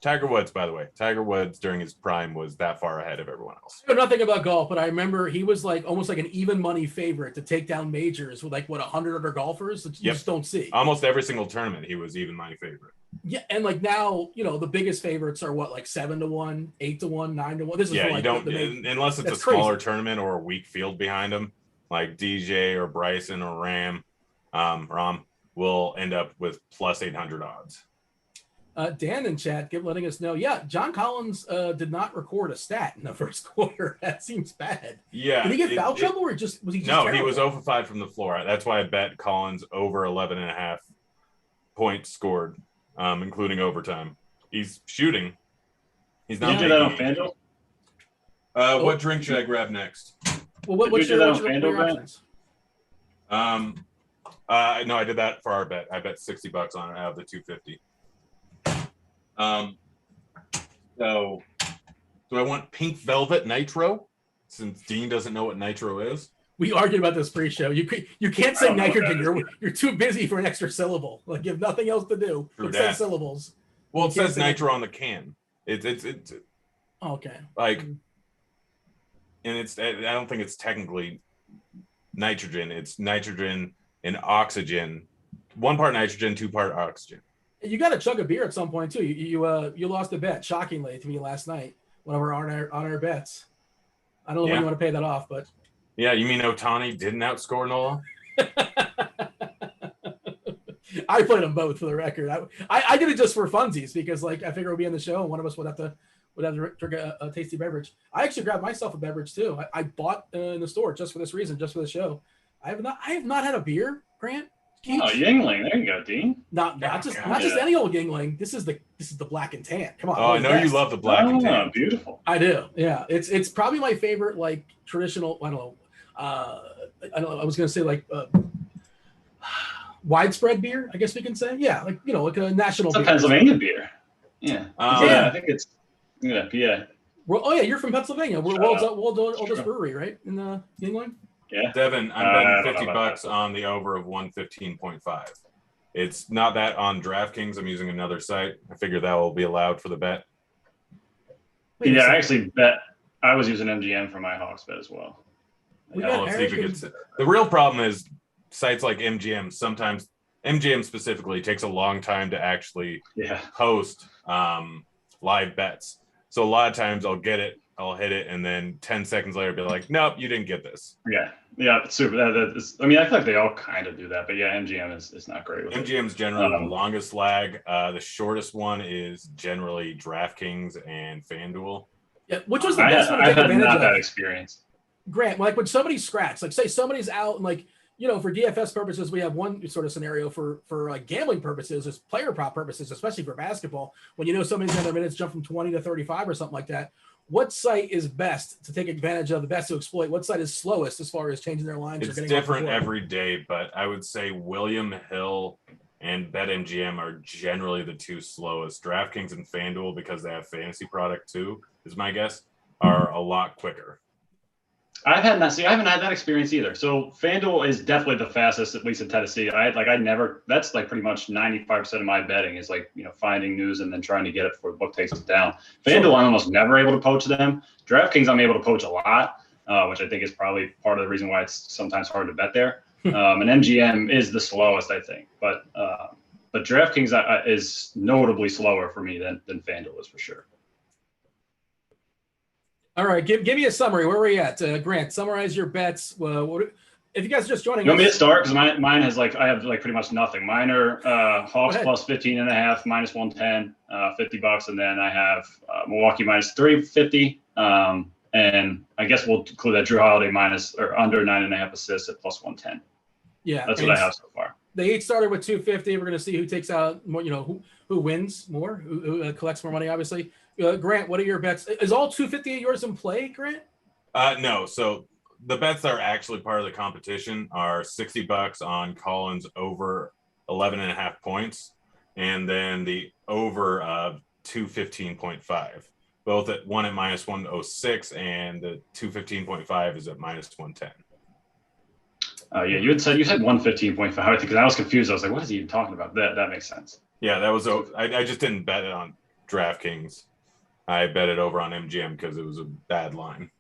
Tiger Woods, by the way. Tiger Woods during his prime was that far ahead of everyone else. I know nothing about golf, but I remember he was almost like an even money favorite to take down majors with 100 other golfers that you just don't see. Almost every single tournament, he was even money favorite. Yeah, and now, the biggest favorites are 7-1, 8-1, 9-1. This is you don't unless it's a smaller tournament or a weak field behind them, like DJ or Bryson or Ram will end up with plus 800 odds. Dan in chat letting us know, John Collins did not record a stat in the first quarter. That seems bad. Yeah. Did he get foul trouble, or was he just No, terrible? he was 0 for 5 from the floor. That's why I bet Collins over 11.5 points scored, including overtime. He's shooting. He's not. Did you do that on FanDuel? What drink should I grab next? Well, what's your options? No, I did that for our bet. I bet $60 on it out of the 250. So do I want Pink Velvet Nitro, since Dean doesn't know what nitro is? We argued about this pre-show. You can't say nitrogen. You're too busy for an extra syllable. You have nothing else to do but say syllables. Well, it says nitro on the can. It's okay. And I don't think it's technically nitrogen. It's nitrogen and oxygen. 1 part nitrogen, 2 part oxygen. You got to chug a beer at some point too. You lost a bet shockingly to me last night. One of our on our bets. I don't know when you want to pay that off, but yeah, you mean Ohtani didn't outscore Nola? I played them both for the record. I did it just for funsies because I figured it would be on the show and one of us would have to drink a tasty beverage. I actually grabbed myself a beverage too. I bought in the store just for this reason, just for the show. I have not had a beer, Grant. Oh, Yingling. There you go, Dean. Not just any old Yingling. This is the black and tan. Come on. Oh, I know you love the black and tan. Beautiful. I do. Yeah. It's probably my favorite traditional, I don't know. I was gonna say widespread beer, I guess we can say. Yeah, like a national beer. It's a Pennsylvania beer. Yeah. I think it's yeah. Well, you're from Pennsylvania. We're world's oldest brewery, right? In England. Yeah. Devin, I'm betting $50 on the over of 115.5. It's not that on DraftKings. I'm using another site. I figure that will be allowed for the bet. Yeah, I actually bet. I was using MGM for my Hawks bet as well. The real problem is sites like MGM. Sometimes MGM specifically takes a long time to actually post live bets. So a lot of times I'll get it, I'll hit it, and then 10 seconds later be like, nope, you didn't get this. Yeah, it's super. I mean, I feel like they all kind of do that, but yeah, MGM is not great with MGM's generally the longest lag. The shortest one is generally DraftKings and FanDuel. Yeah, which was the best one to take advantage of? That experience. Grant, like when somebody's scratched, like say somebody's out and like, for DFS purposes, we have one sort of scenario for like gambling purposes, as player prop purposes, especially for basketball, when somebody's in their minutes jump from 20 to 35 or something like that. What site is best to take advantage of, the best to exploit? What site is slowest as far as changing their lines? It's different every day, but I would say William Hill and BetMGM are generally the two slowest. DraftKings and FanDuel, because they have fantasy product too, is my guess, are a lot quicker. I haven't had that experience either. So FanDuel is definitely the fastest, at least in Tennessee. That's like pretty much 95% of my betting is like, finding news and then trying to get it before the book takes it down. FanDuel, I'm almost never able to poach them. DraftKings, I'm able to poach a lot, which I think is probably part of the reason why it's sometimes hard to bet there. And MGM is the slowest, I think. But DraftKings is notably slower for me than FanDuel is for sure. All right, give me a summary. Where are we at? Grant, summarize your bets. If you guys are just joining you want me to start? Because mine has I have pretty much nothing. Mine are Hawks plus 15.5, minus 110, $50. And then I have Milwaukee minus 350. And I guess we'll include that Drew Holiday minus or under 9.5 assists at plus 110. Yeah. That's what I have so far. They each started with 250. We're going to see who takes out more, who wins more, who collects more money, obviously. Grant, what are your bets? Is all 250 of yours in play, Grant? No. So the bets that are actually part of the competition are $60 on Collins over 11.5 points, and then the over 215.5 both at one at minus 106, and the 215.5 is at minus 110. You said 115.5 because I was confused. I was like, what is he even talking about? That makes sense. Yeah, that was I just didn't bet it on DraftKings. I bet it over on MGM because it was a bad line.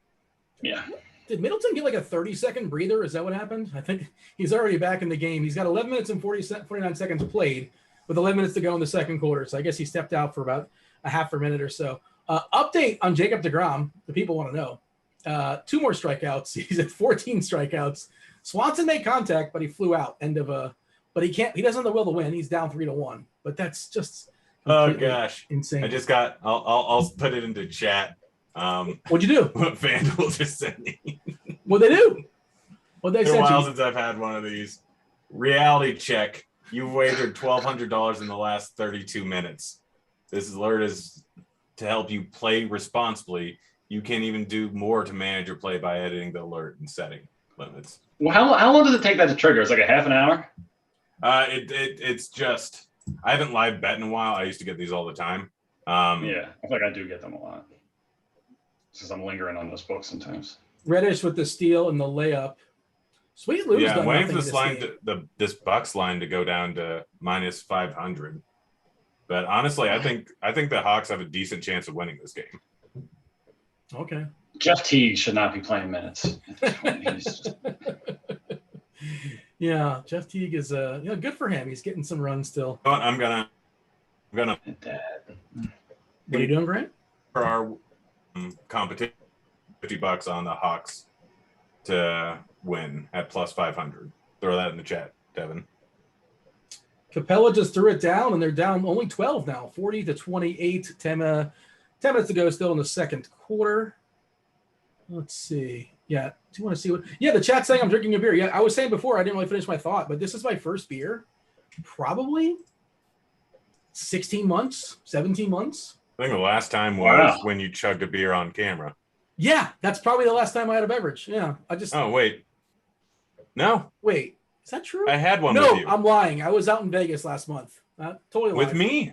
Yeah. Did Middleton get like a 30-second breather? Is that what happened? I think he's already back in the game. He's got 11 minutes and 49 seconds played with 11 minutes to go in the second quarter. So I guess he stepped out for about a half a minute or so. Update on Jacob deGrom. The people want to know. 2 more strikeouts. He's at 14 strikeouts. Swanson made contact, but he flew out. But he can't. He doesn't have the will to win. He's down 3-1. But that's just oh gosh, insane. I just got. I'll put it into chat. What'd you do? What FanDuel just sent me. What'd they do? What'd they send you? It's been a while you? since I've had one of these. Reality check. You've wagered $1,200 in the last 32 minutes. This alert is to help you play responsibly. You can even do more to manage your play by editing the alert and setting limits. Well, how long does it take that to trigger? It's like a half an hour? It's just, I haven't live bet in a while. I used to get these all the time. Yeah, I feel like I do get them a lot. Since I'm lingering on those books sometimes. Reddish with the steal and the layup. Sweet Lou's yeah, I'm waiting for this line this Bucks line to go down to minus 500. But honestly, I think the Hawks have a decent chance of winning this game. Okay. Jeff Teague should not be playing minutes. Yeah, Jeff Teague is good for him. He's getting some runs still. But I'm gonna. What are you doing, Grant? For our competition, $50 on the Hawks to win at plus 500. Throw that in the chat, Devin. Capella just threw it down, and they're down only 12 now, 40-28. 10 minutes to go, still in the second quarter. Let's see. Yeah, do you want to see what? Yeah, the chat's saying I'm drinking a beer. Yeah, I was saying before I didn't really finish my thought, but this is my first beer, probably 16 months, 17 months. I think the last time was when you chugged a beer on camera. Yeah, that's probably the last time I had a beverage. Yeah, I just. Oh wait, no. Wait, is that true? I had one. No, with you. I'm lying. I was out in Vegas last month. Totally lying. With me.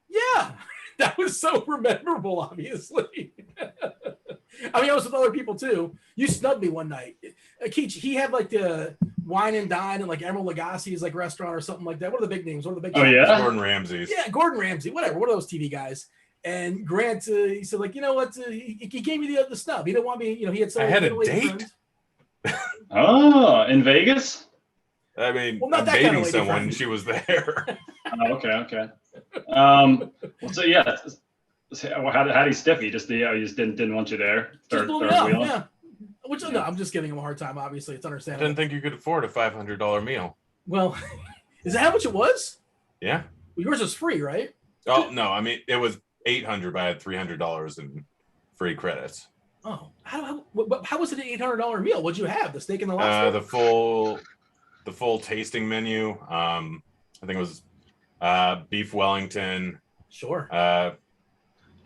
Yeah, that was so memorable. Obviously. I mean, I was with other people too. You snubbed me one night. Keach, he had like the wine and dine at like Emerald Lagasse's like restaurant or something like that. What are the big names? What are the big? Oh yeah, Gordon Ramsay's. Yeah, Gordon Ramsay. Whatever. What are those TV guys? And Grant, he said, like, you know what? He gave me the snub. He didn't want me. You know, he had. I had a date. Oh, in Vegas. I mean, well, not I'm that dating kind of lady someone. friend. She was there. Oh, okay. Well, so yeah. How did he stiff you? He just didn't want you there. Just blew me up. Yeah. Which no, I'm just giving him a hard time. Obviously, it's I understandable. didn't think you could afford a $500 meal. Well, is that how much it was? Yeah. Well, yours was free, right? Oh no, I mean it was $800, but I had $300 in free credits. Oh, how was it an $800 meal? What'd you have? The steak and the lobster? The full tasting menu. I think it was beef Wellington. Sure. How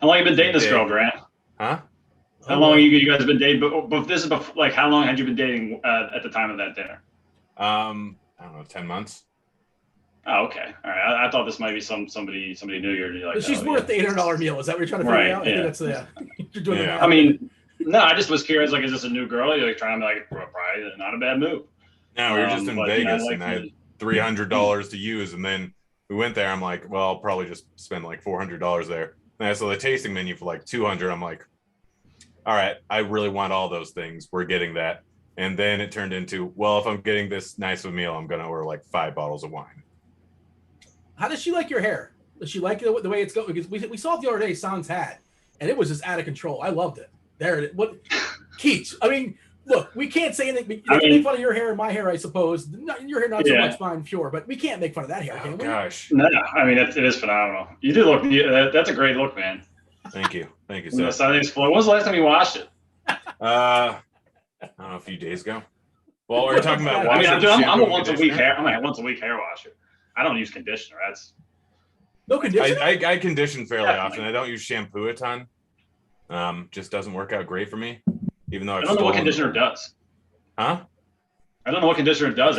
long have you been dating this girl, Grant? Huh? How long you guys been dating? But this is like how long had you been dating at the time of that dinner? I don't know, 10 months. Oh, okay. All right. I thought this might be somebody new. You're like, but she's worth the $800 meal. Is that what you're trying to figure out? Yeah. I think that's you're doing I mean, no, I just was curious. Like, is this a new girl? You're like trying to like probably not a bad move. No, we were just in Vegas, and I had $300 to use, and then we went there. I'm like, well, I'll probably just spend like $400 there. And I saw the tasting menu for like $200. I'm like, all right, I really want all those things. We're getting that. And then it turned into, well, if I'm getting this nice of a meal, I'm gonna order like 5 bottles of wine. How does she like your hair? Does she like the way it's going? Because we saw it the other day, Sans hat, and it was just out of control. I loved it. There, what, Keats? I mean, look, we can't say anything. You can make fun of your hair and my hair, I suppose. Your hair not so much, fine, pure, but we can't make fun of that hair, can we? Gosh. No, I mean it is phenomenal. You do look. That's a great look, man. Thank you, sir. When was the last time you washed it? I don't know, a few days ago. Well, we're talking about. I mean, I'm a once a week hair washer. I don't use conditioner. That's no conditioner. I condition fairly often. I don't use shampoo a ton. Just doesn't work out great for me. Even though I don't know what conditioner does. Huh? I don't know what conditioner does.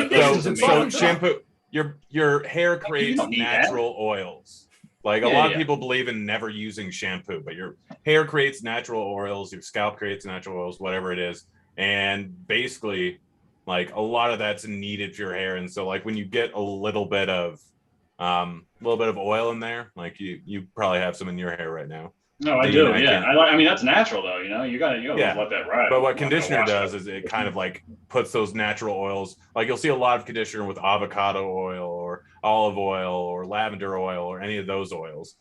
So shampoo, your hair creates natural oils. Like a lot of people believe in never using shampoo, but your hair creates natural oils, your scalp creates natural oils, whatever it is. And basically, like a lot of that's needed for your hair. And so like when you get a little bit of oil in there, like you probably have some in your hair right now. No, I do. I mean, that's natural though. You gotta let that ride. But what conditioner does is it kind of like puts those natural oils. Like you'll see a lot of conditioner with avocado oil or olive oil or lavender oil or any of those oils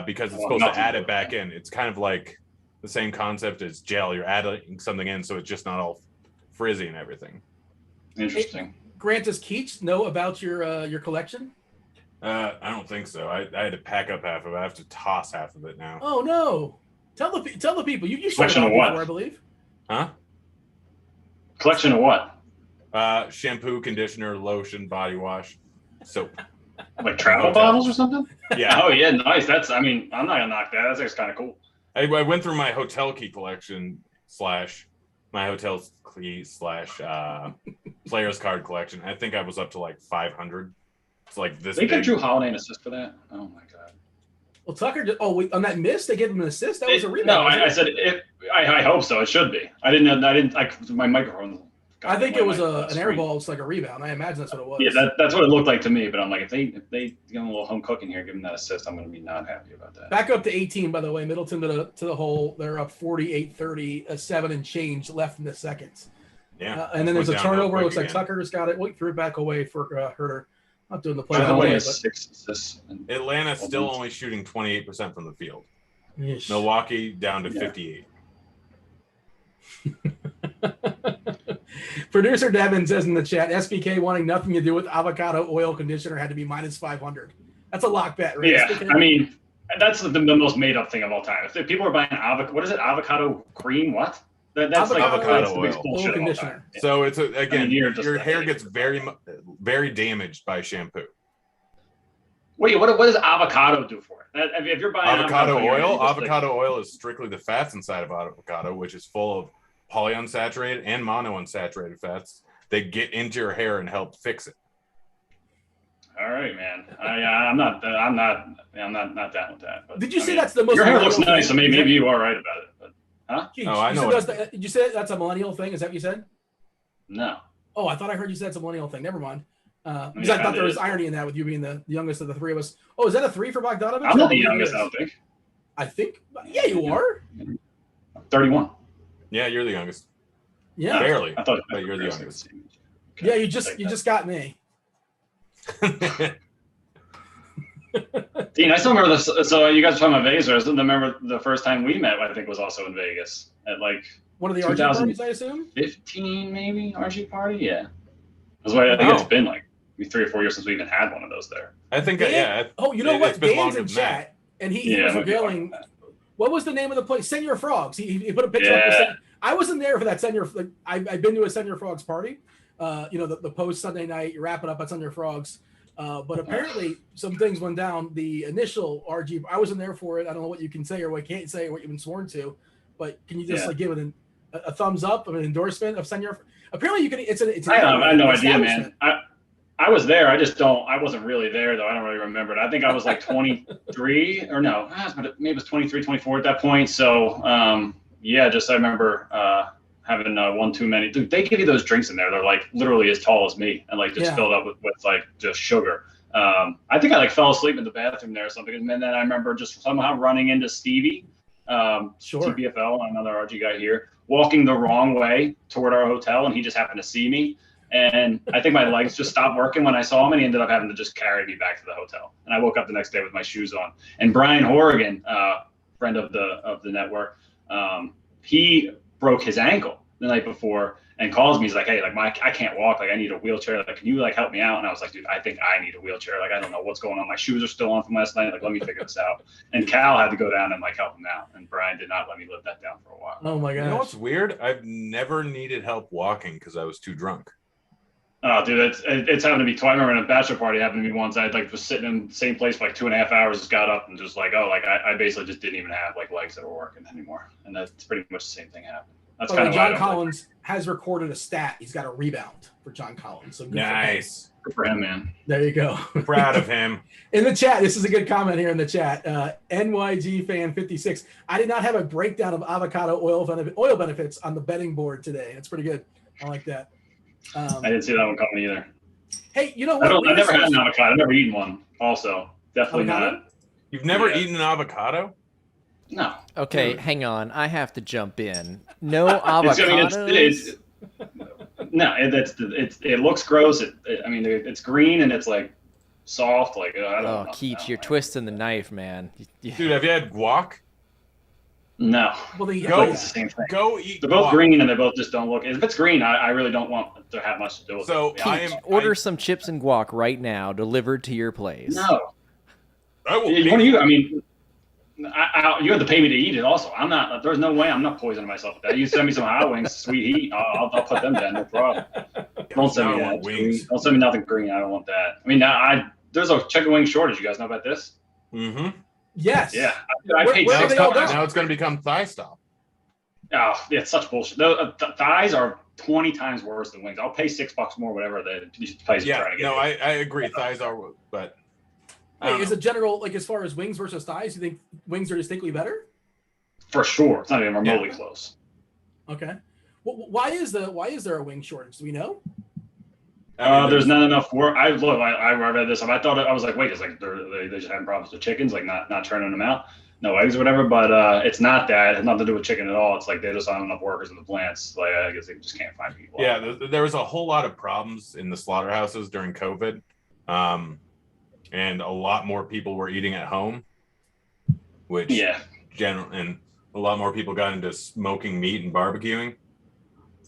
because it's supposed to add it back in. It's kind of like the same concept as gel. You're adding something in so it's just not all frizzy and everything. Interesting. Grant, does Keats know about your collection? I don't think so. I had to pack up half of it. I have to toss half of it now. Oh no! Tell the people. You collection of what? Before, I believe. Huh? Collection of what? Shampoo, conditioner, lotion, body wash, soap. Like travel bottles or something? Yeah. Oh yeah, nice. I'm not gonna knock that. That's kind of cool. I went through my hotel key collection / my hotel key / player's card collection. I think I was up to like 500. It's like this. They gave Drew Holiday an assist for that. Oh my god. Well, Tucker. On that miss, they gave him an assist. That was a rebound. No, I said it. I hope so. It should be. I didn't. My microphone. I think it was an air ball. It's like a rebound. I imagine that's what it was. Yeah, that's what it looked like to me. But I'm like, if they give him a little home cooking here, give him that assist, I'm going to be not happy about that. Back up to 18, by the way. Middleton to the hole. They're up 48-30, 7 and change left in the second. Yeah. And then there's a turnover. Looks like Tucker's got it. Threw it back away for Herter. Not doing the play. By the way, Atlanta's still only shooting 28% from the field. Yeesh. Milwaukee down to 58. Producer Devin says in the chat, SBK wanting nothing to do with avocado oil conditioner had to be minus 500. That's a lock bet, right? Yeah, SBK? I mean, that's the most made up thing of all time. If people are buying avocado cream, what? That's avocado oil conditioner. So it's your hair gets very, very damaged by shampoo. Wait, what does avocado do for it? If you're buying avocado oil is strictly the fats inside of avocado, which is full of polyunsaturated and monounsaturated fats. They get into your hair and help fix it. All right, man. I'm not down with that. But, did you say that's the most? Your hair looks nice, so maybe you are right about it. But, huh? Jeez, I know. Did you say that's a millennial thing? Is that what you said? No. Oh, I thought I heard you said it's a millennial thing. Never mind. Because I thought there was irony in that with you being the youngest of the three of us. Oh, is that a 3 for Bogdanovich? I'm not the youngest, I don't think. I think. Yeah, you are. 31. Yeah, you're the youngest. Yeah, barely. I thought, but you're the youngest. Okay. Yeah, you just got me. Dean, I still remember this. So you guys were talking about Vegas. I still remember the first time we met. I think was also in Vegas at like one of the RG parties, I assume. 15 maybe RG party. Yeah, that's why I think it's been like 3 or 4 years since we even had one of those there. I think. Oh, you know what? Dan's in chat, and he was revealing. What was the name of the place? Senor Frogs. He put a picture up. I wasn't there for that Senor. I've been to a Senor Frogs party. The post Sunday night. You wrap it up at Senor Frogs. But apparently some things went down. The initial RG, I wasn't there for it. I don't know what you can say or what you can't say or what you've been sworn to. But can you just give it a thumbs up of an endorsement of Senor? Apparently you can. It's I have no idea, man. I was there. I wasn't really there though. I don't really remember it. I think I was like 23 or no, maybe it was 23, 24 at that point. So I remember having one too many. Dude, they give you those drinks in there. They're like literally as tall as me and like just filled up with like just sugar. I think I like fell asleep in the bathroom there or something. And then I remember just somehow running into Stevie, TPFL, another RG guy here, walking the wrong way toward our hotel. And he just happened to see me. And I think my legs just stopped working when I saw him, and he ended up having to just carry me back to the hotel. And I woke up the next day with my shoes on. And Brian Horrigan, friend of the network, he broke his ankle the night before and calls me. He's like, hey, like I can't walk. Like I need a wheelchair. Like, can you like help me out? And I was like, dude, I think I need a wheelchair. Like, I don't know what's going on. My shoes are still on from last night. Like, let me figure this out. And Cal had to go down and like help him out. And Brian did not let me live that down for a while. Oh my gosh. You know what's weird? I've never needed help walking because I was too drunk. Oh, dude, it's happened to me twice. I remember in a bachelor party happened to me once. I like was sitting in the same place for like 2.5 hours, just got up and just like, I basically just didn't even have like legs that were working anymore. And that's pretty much the same thing happened. That's kind of John Collins has recorded a stat. He's got a rebound for John Collins. So nice. Good for him, man. There you go. Proud of him. In the chat, this is a good comment here in the chat. NYG fan 56. I did not have a breakdown of avocado oil benefits on the betting board today. That's pretty good. I like that. I didn't see that one coming either. Hey, you know what? I've never had an avocado. I've never eaten one. Also, definitely not. You've never eaten an avocado? No. Okay, hang on. I have to jump in. No avocados. It looks gross. It's green and it's like soft. Like I don't know. Keach, you're twisting the knife, man. Dude, have you had guac? No. Well, it's the same thing. Go eat. They're both green and they both just don't look. If it's green, I really don't want to have much to do with it. So order some chips and guac right now, delivered to your place. No. You have to pay me to eat it. Also, I'm not. There's no way I'm not poisoning myself with that. You send me some hot wings, sweet heat. I'll put them down. No problem. Don't send me that. Wings. Don't send me nothing green. I don't want that. I mean, there's a chicken wing shortage. You guys know about this? Mm-hmm. Yes. Yeah. Now it's going to become thigh style. Oh, yeah, it's such bullshit. Thighs are 20 times worse than wings. I'll pay $6 more, whatever these places are trying to get. No, I agree. Thighs are, but. Is it general, like as far as wings versus thighs, you think wings are distinctly better? For sure. It's not even remotely close. Okay. Well, why is there a wing shortage? Do we know? There's not enough work. I read this. I thought I was like, wait, it's like they just having problems with chickens, like not turning them out, no eggs or whatever. But it's not that. It has nothing to do with chicken at all. It's like they just don't have enough workers in the plants. Like I guess they just can't find people. Yeah, there was a whole lot of problems in the slaughterhouses during COVID, and a lot more people were eating at home, which and a lot more people got into smoking meat and barbecuing.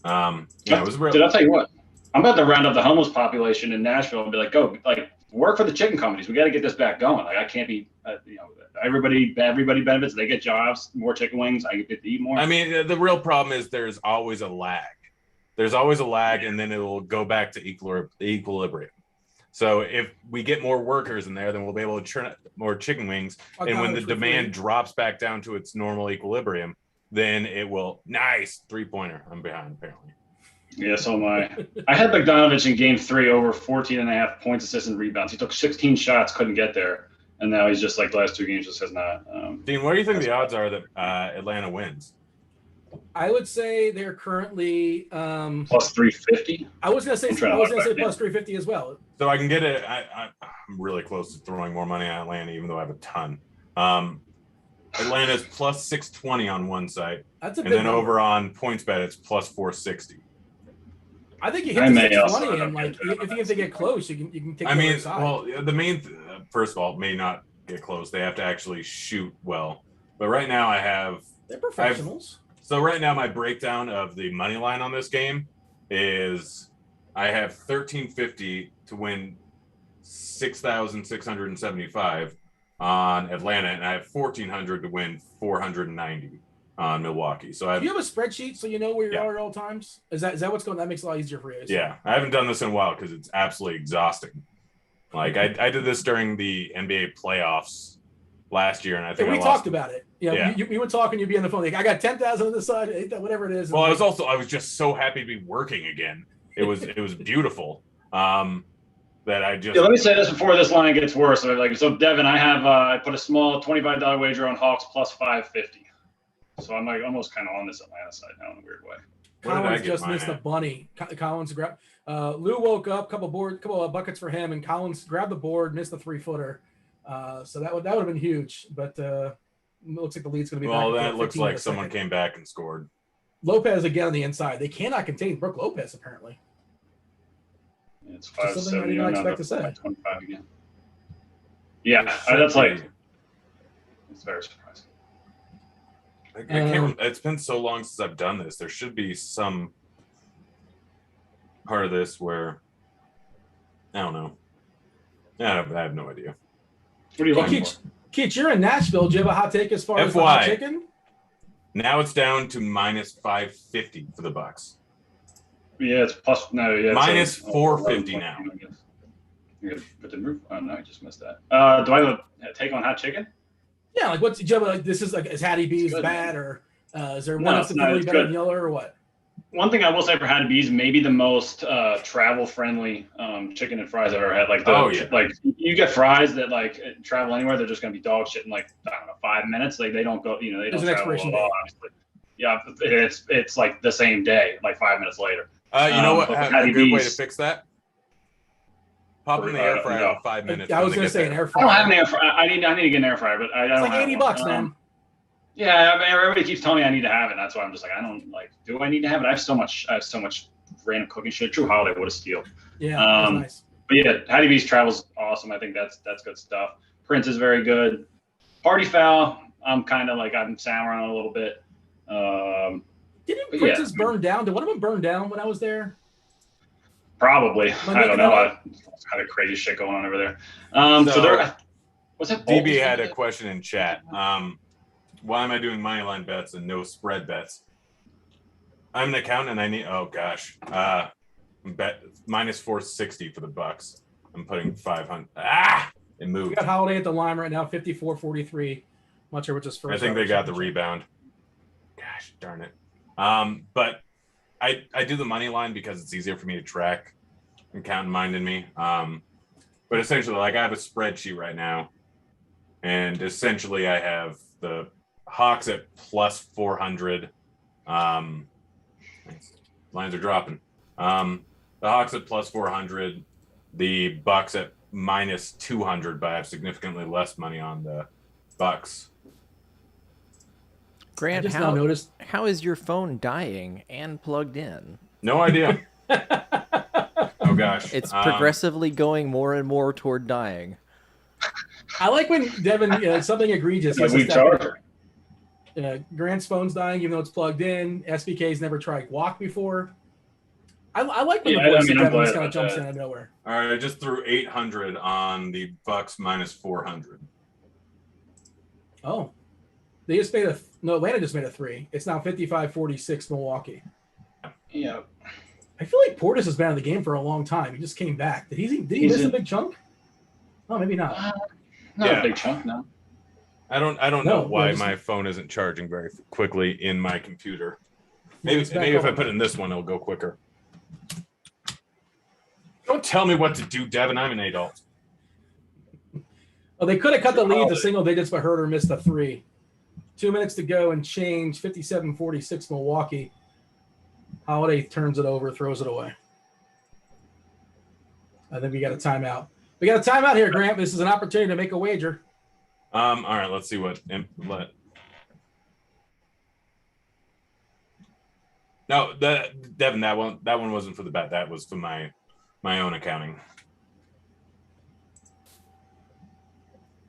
It was real. Did I tell you what? I'm about to round up the homeless population in Nashville and be like, go, like, work for the chicken companies. We got to get this back going. Like, I can't be, everybody benefits. They get jobs, more chicken wings. I get to eat more. I mean, the real problem is there's always a lag. There's always a lag, and then it will go back to equilibrium. So if we get more workers in there, then we'll be able to churn out more chicken wings. And when the demand drops back down to its normal equilibrium, then it will. Nice 3-pointer. I'm behind, apparently. Yeah, so am I. I had Bogdanovich in game 3 over 14.5 points, assists, and rebounds. He took 16 shots, couldn't get there. And now he's just like the last 2 games just has not. Dean, what do you think the odds are that Atlanta wins? I would say they're currently plus 350. I was gonna say plus 350 as well. So I can get it. I'm really close to throwing more money on Atlanta, even though I have a ton. Atlanta's plus 620 on one site. That's a and big then number. Over on PointsBet, it's plus 460. I think you hit the 620 and like if they get close, you can take. Well, the main first of all, may not get close. They have to actually shoot well. But right now they're professionals. So right now my breakdown of the money line on this game is I have 1350 to win 6,675 on Atlanta, and I have 1,400 to win 490 on Milwaukee. So do you have a spreadsheet so you know where you are at all times? Is that what's going? That makes it a lot easier for you. Yeah, I haven't done this in a while because it's absolutely exhausting. Like I did this during the NBA playoffs last year, and I think we talked about it. Yeah. You would talk and you'd be on the phone like, I got 10,000 on this side, whatever it is. Well, I was just so happy to be working again. It was beautiful. That I just let me say this before this line gets worse. So Devin, I put a small $25 wager on Hawks plus 550. So I'm like almost kind of on this Atlanta side now in a weird way. Collins just missed a bunny. Collins grabbed. Lou woke up, couple of buckets for him, and Collins grabbed the board, missed the 3-footer. So that would have been huge, but it looks like the lead's going to be. Well, that looks like someone came back and scored. Lopez again on the inside. They cannot contain Brooke Lopez apparently. It's 570. I did not expect to say. 25 again. Yeah, that's like it's very surprising. I can't. It's been so long since I've done this. There should be some part of this where I don't know. I have no idea. What are you looking for? Keith, you're in Nashville. Do you have a hot take as far as the hot chicken? Now it's down to minus 550 for the Bucks. Yeah, it's plus minus 450 now. You're good. But the roof. Oh no, I just missed that. Do I have a take on hot chicken? Yeah, like what's this is like is Hattie B's bad or is there one that's significantly better than the other or what? One thing I will say for Hattie B's, maybe the most travel friendly chicken and fries I've ever had. Like like you get fries that like travel anywhere, they're just gonna be dog shit in like I don't know 5 minutes. Like they don't go, they don't travel at all. Obviously, yeah, it's like the same day, like 5 minutes later. You know what? A good way to fix that. Pop in the air fryer in 5 minutes. I was going to say an air fryer. I don't have an air fryer. I need to get an air fryer, but I don't. It's like $80, man. Yeah, I mean, everybody keeps telling me I need to have it. That's why I'm just like, I don't like. Do I need to have it? I have so much random cooking shit. True Holiday, what a steal. Yeah, that's nice. But yeah, Hattie B's travel's awesome. I think that's good stuff. Prince is very good. Party Foul, I'm kind of like I'm souring on a little bit. Didn't Prince's burn down? Did one of them burn down when I was there? Probably. I don't know. It's kind of crazy shit going on over there. So there. What's that? DB had a question in chat. Why am I doing money line bets and no spread bets? I'm an accountant and I need. Oh gosh. Bet minus 460 for the Bucks. I'm putting 500. It moved. We got Holiday at the line right now, 54-43. I'm not sure what this first. I think they got the rebound. Gosh darn it. But I do the money line because it's easier for me to track and count mind in me. But essentially, like I have a spreadsheet right now, and essentially I have the Hawks at plus 400. Lines are dropping. The Hawks at plus 400, the Bucks at minus 200, but I have significantly less money on the Bucks. Grant, how is your phone dying and plugged in? No idea. Oh gosh, it's progressively going more and more toward dying. I like when Devin something egregious. Grant's phone's dying even though it's plugged in. SBK's never tried guac before. I like when the voice of Devin just kind of jumps in out of nowhere. All right, I just threw 800 on the Bucks minus 400. Oh, they just made Atlanta just made a 3. It's now 55-46 Milwaukee. Yeah. I feel like Portis has been out of the game for a long time. He just came back. Did he miss a big chunk? Oh, maybe not. Not a big chunk, no. I don't know why my phone isn't charging very quickly in my computer. Maybe if I put it in this one, it'll go quicker. Don't tell me what to do, Devin. I'm an adult. Well, they could have cut the lead to single digits, but Herter missed a 3. 2 minutes to go and change. 57-46 Milwaukee. Holiday turns it over, throws it away. I think we got a timeout. We got a timeout here, Grant. This is an opportunity to make a wager. All right, let's see what. No, Devin, that one wasn't for the bet. That was for my own accounting.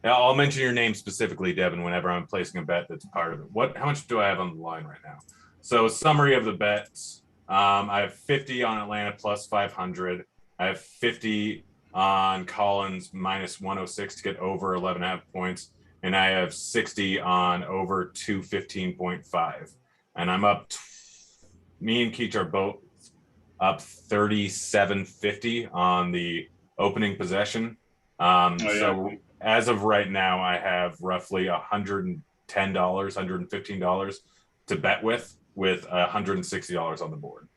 Yeah, I'll mention your name specifically, Devin, whenever I'm placing a bet that's part of it. How much do I have on the line right now? So, summary of the bets. I have 50 on Atlanta plus 500. I have 50 on Collins minus 106 to get over 11.5 points. And I have 60 on over 215.5. And I'm up. Me and Keach are both up 37.50 on the opening possession. So as of right now, I have roughly $110, $115 to bet with $160 on the board.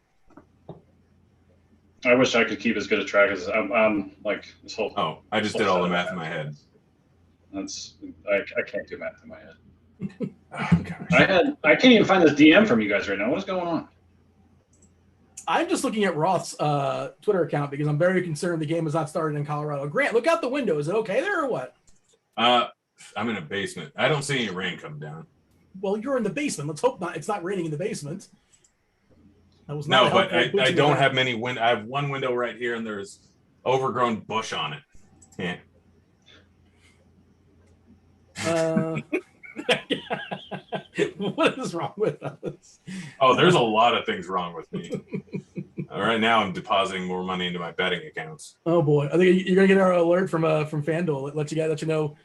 I wish I could keep as good a track as I'm like this whole. Oh, I just did all the math in my head. I can't do math in my head. Oh, gosh. I can't even find this DM from you guys right now. What's going on? I'm just looking at Roth's Twitter account because I'm very concerned the game has not started in Colorado. Grant, look out the window. Is it okay there or what? I'm in a basement. I don't see any rain coming down. Well, you're in the basement. Let's hope not. It's not raining in the basement. No, but I don't have many windows. I have one window right here, and there's overgrown bush on it. Yeah. What is wrong with us? Oh, there's a lot of things wrong with me. Right now, I'm depositing more money into my betting accounts. Oh boy, I think you're gonna get our alert from FanDuel. Let you know.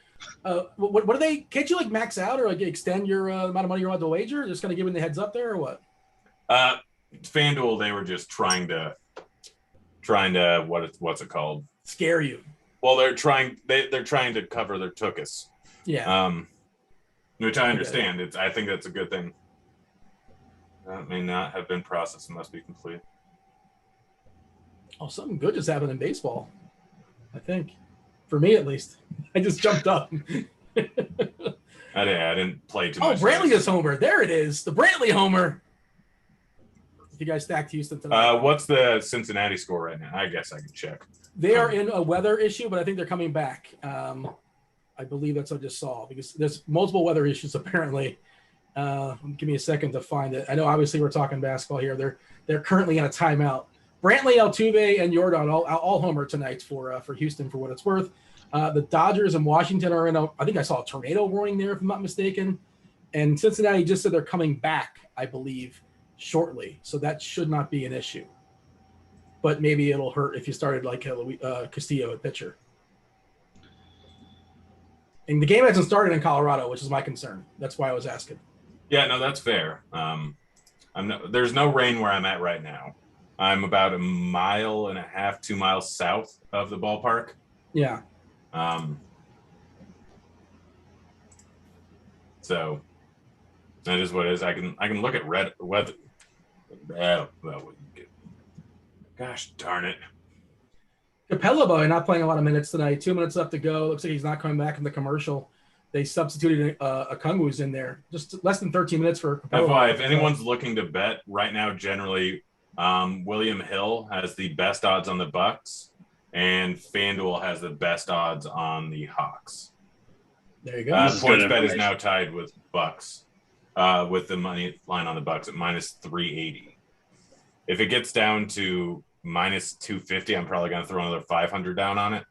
What do they? Can't you like max out or like extend your amount of money you're allowed to wager? Just kind of giving the heads up there, or what? FanDuel, they were just trying to what's it called? Scare you. Well, they're trying to cover their tuchus. Yeah. Which I understand. I think that's a good thing. That may not have been processed and must be complete. Oh, something good just happened in baseball. I think, for me at least. I just jumped up. I didn't play too much. Oh, Brantley is homer. There it is. The Brantley homer. You guys stacked Houston tonight. What's the Cincinnati score right now? I guess I can check. They are in a weather issue, but I think they're coming back. I believe that's what I just saw because there's multiple weather issues apparently. Give me a second to find it. I know obviously we're talking basketball here. They're currently in a timeout. Brantley, Altuve, and Jordan all homer tonight for Houston for what it's worth. The Dodgers and Washington are in I think I saw a tornado warning there if I'm not mistaken. And Cincinnati just said they're coming back, I believe, shortly. So that should not be an issue. But maybe it'll hurt if you started like Castillo at pitcher. And the game hasn't started in Colorado, which is my concern. That's why I was asking. Yeah, no, that's fair. There's no rain where I'm at right now. I'm about 1.5 miles, 2 miles south of the ballpark. Yeah. So that is what it is. I can look at red weather. Gosh darn it. Capella boy not playing a lot of minutes tonight. 2 minutes left to go. Looks like he's not coming back from the commercial. They substituted a Kungu's in there. Just less than 13 minutes for Capella. FYI, if anyone's looking to bet right now, generally William Hill has the best odds on the Bucks, and FanDuel has the best odds on the Hawks. There you go. Points bet is now tied with Bucks, with the money line on the Bucks at minus 380. If it gets down to minus 250, I'm probably going to throw another 500 down on it.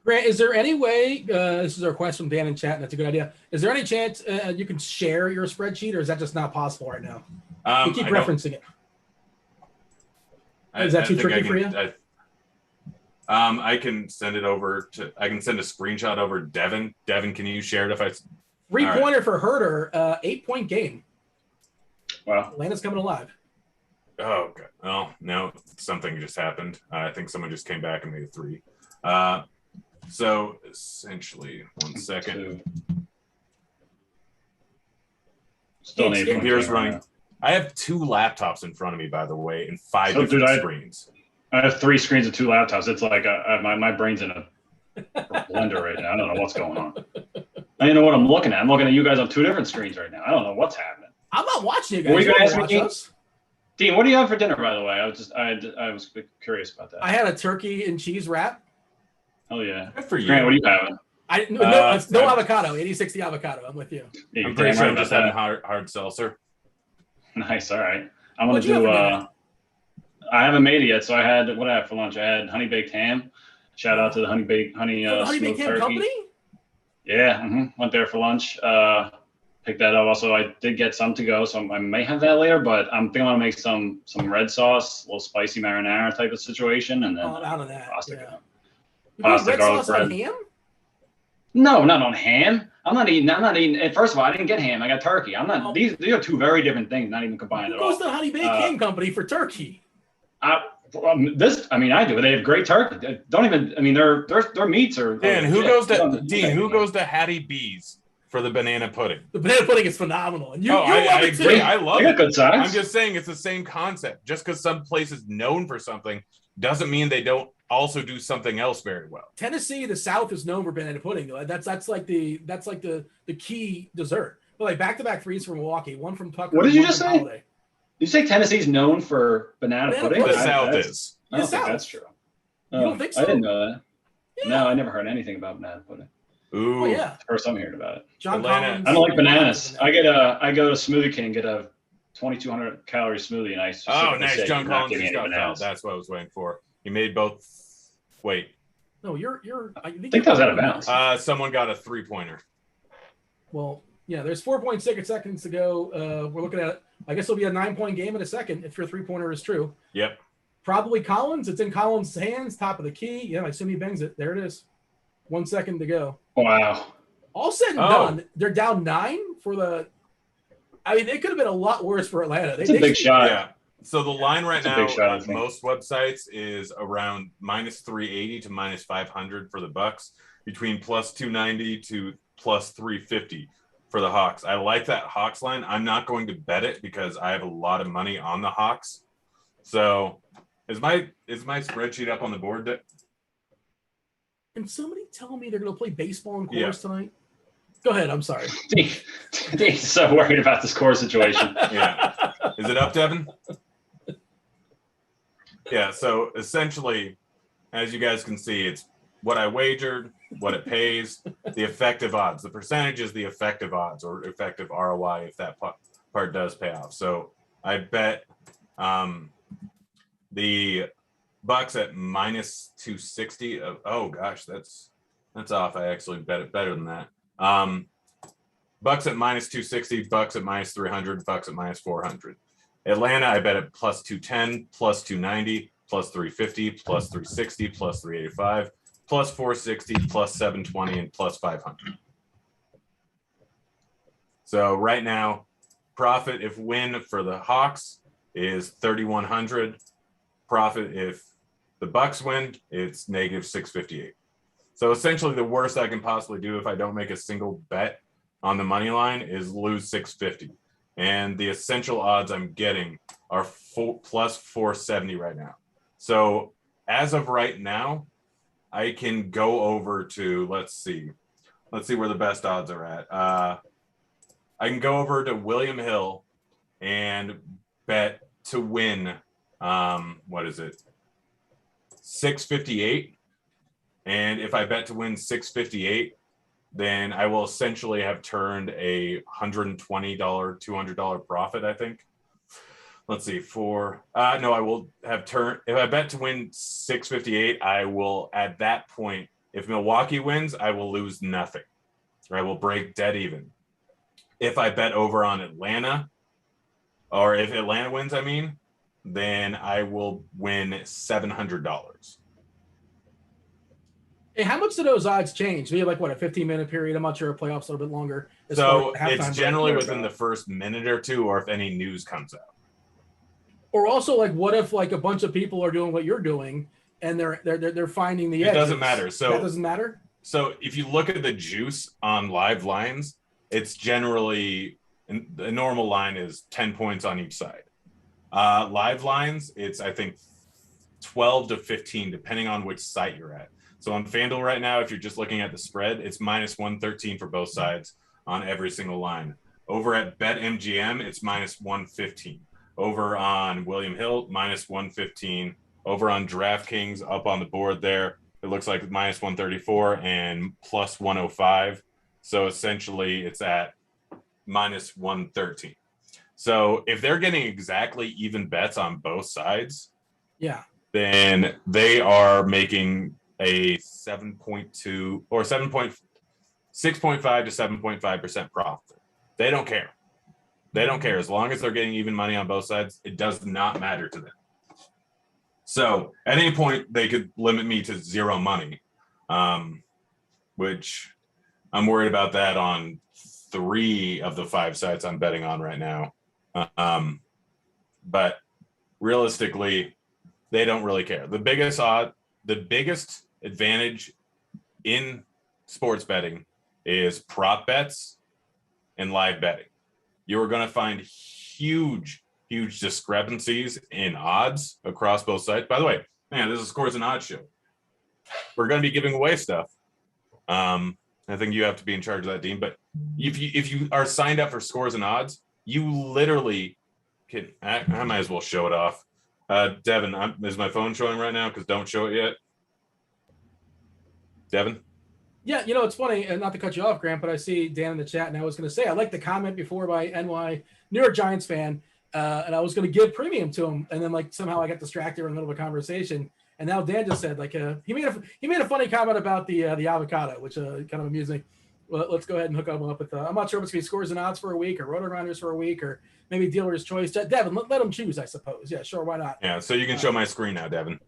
Grant, is there any way, this is a request from Dan in chat, and that's a good idea. Is there any chance you can share your spreadsheet, or is that just not possible right now? You keep referencing it. Is that too tricky for you? I can send it over I can send a screenshot over Devin. Devin, can you share it if I... 3-pointer for Herder, 8-point game. Wow. Atlanta's coming alive. Oh, God. Oh, no, something just happened. I think someone just came back and made a 3. So essentially, 1 second. Still computer's running. I have 2 laptops in front of me, by the way, and 5 different screens. I have 3 screens and 2 laptops. It's like my brain's in a blender right now. I don't know what's going on. I don't know what I'm looking at. I'm looking at you guys on two different screens right now. I don't know what's happening. I'm not watching you guys. What were you You gonna don't ask me? watch us. Dean, what do you have for dinner, by the way? I was curious about that. I had a turkey and cheese wrap. Oh yeah. Good for you. Grant, what are you having? No avocado. 80-60 avocado. I'm with you. Yeah, I'm pretty sure I'm just having that. hard seltzer. Nice. All right. I'm gonna What'd you have do. for dinner? I haven't made it yet, so I had what I had for lunch. I had honey baked ham. Shout out to the honey From the honey smoked baked ham turkey. company. Yeah. Went there for lunch. Picked that up. Also, I did get some to go, so I may have that later. But I'm thinking I want to make some red sauce, a little spicy marinara type of situation, and then Out of that. pasta. Yeah. You Pasta, red garlic sauce on bread. ham? No, not on ham. I'm not eating. First of all, I didn't get ham. I got turkey. I'm not. Oh. These are two very different things. Not even combined Who at all. goes to the honey baked ham company for turkey? I do. They have great turkey. Don't even. I mean, their meats are. Dan, who legit. goes to Hattie B's for the banana pudding? The banana pudding is phenomenal, and I agree. I love it. Good size. I'm just saying it's the same concept. Just because some place is known for something doesn't mean they don't also do something else very well. Tennessee, the South is known for banana pudding. That's like the key dessert. But like back-to-back threes from Milwaukee, one from Tucker. What did you just from say? Holiday. Did you say Tennessee's known for banana pudding? The South is. I don't The think South. that's true. You don't think so? I didn't know that. Yeah. No, I never heard anything about banana pudding. Ooh. Oh yeah. First I'm hearing about it. John Atlanta. Collins. I don't like bananas. I go to Smoothie King, get a 2,200 calorie smoothie, and I Oh, nice. say, John "You're not Collins giving me just any got fouled. bananas." That's what I was waiting for. He made both. Wait. No, you're. I think that was out of bounds. Someone got a 3-pointer. Well, yeah. There's 4.6 seconds to go. We're looking at. I guess it'll be a 9-point game in a second if your 3-pointer is true. Yep. Probably Collins. It's in Collins' hands, top of the key. Yeah, I assume he bangs it. There it is. 1 second to go. Wow. All said and done, they're down 9 for the. I mean, it could have been a lot worse for Atlanta. It's a big shot. Yeah. So the line right now shot, on most websites is around -380 to -500 for the Bucks, between +290 to +350 for the Hawks. I like that Hawks line. I'm not going to bet it because I have a lot of money on the Hawks. So is my spreadsheet up on the board? And somebody tell me they're going to play baseball in Coors tonight? Go ahead. I'm sorry. Dean's so worried about this core situation. Yeah. Is it up, Devin? Yeah. So essentially, as you guys can see, it's what I wagered, what it pays, the effective odds. The percentage is the effective odds or effective ROI if that part does pay off. So I bet the Bucks at -260. Oh gosh, that's off. I actually bet it better than that. Bucks at -260, Bucks at -300, Bucks at -400. Atlanta, I bet at +210, +290, +350, +360, +385, +460, +720, and +500. So right now, profit if win for the Hawks is 3,100. Profit if the Bucks win, it's -658. So essentially, the worst I can possibly do if I don't make a single bet on the money line is lose 650. And the essential odds I'm getting are +470 right now. So as of right now, I can go over to, let's see where the best odds are at. I can go over to William Hill and bet to win, 658. And if I bet to win 658, then I will essentially have turned a $120, $200 profit, I think. Let's see, I will have turned, if I bet to win 658, I will, at that point, if Milwaukee wins, I will lose nothing, or I will break dead even. If I bet over on Atlanta, or if Atlanta wins, then I will win $700. Hey, how much do those odds change? Maybe like what, a 15-minute period? I'm not sure. A playoffs a little bit longer. So it's generally within the first minute or two, or if any news comes out. Or also, like, what if like a bunch of people are doing what you're doing and they're finding the edges? It doesn't matter. So that doesn't matter. So if you look at the juice on live lines, it's generally the normal line is 10 points on each side. Live lines, it's I think 12 to 15, depending on which site you're at. So on FanDuel right now, if you're just looking at the spread, it's minus 113 for both sides on every single line. Over at BetMGM, it's minus 115. Over on William Hill, minus 115. Over on DraftKings, up on the board there, it looks like minus 134 and plus 105. So essentially, it's at minus 113. So if they're getting exactly even bets on both sides, then they are making a 7.2 or 6.5 to 7.5% profit. They don't care. They don't care. As long as they're getting even money on both sides, it does not matter to them. So at any point, they could limit me to zero money, which I'm worried about that on 3 of the 5 sites I'm betting on right now. But realistically, they don't really care. The biggest advantage in sports betting is prop bets and live betting. You are going to find huge discrepancies in odds across both sites. By the way, man, this is Scores and Odds show. We're going to be giving away stuff. I think you have to be in charge of that, Dean. But if you are signed up for Scores and Odds, you literally can. I might as well show it off. Devin, is my phone showing right now? Because don't show it yet. Devin? Yeah, it's funny, and not to cut you off, Grant, but I see Dan in the chat, and I was going to say, I like the comment before by NY, New York Giants fan, and I was going to give premium to him, and then somehow I got distracted in the middle of a conversation, and now Dan just said he made a funny comment about the avocado, which kind of amused me. Well, let's go ahead and hook him up with. I'm not sure if it's going to be Scores and Odds for a week or RotoGrinders for a week or maybe Dealer's Choice. Devin, let him choose, I suppose. Yeah, sure, why not? Yeah, so you can show my screen now, Devin.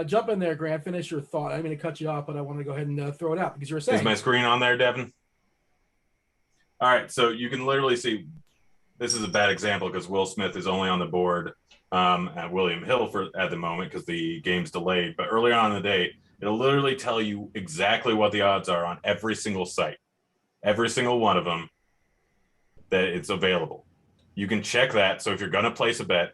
Jump in there, Grant. Finish your thought. I didn't mean to cut you off, but I want to go ahead and throw it out because you were saying. Is my screen on there, Devin? All right, so you can literally see. This is a bad example because Will Smith is only on the board at William Hill at the moment because the game's delayed. But earlier on in the day, it'll literally tell you exactly what the odds are on every single site, every single one of them that it's available. You can check that. So if you're going to place a bet,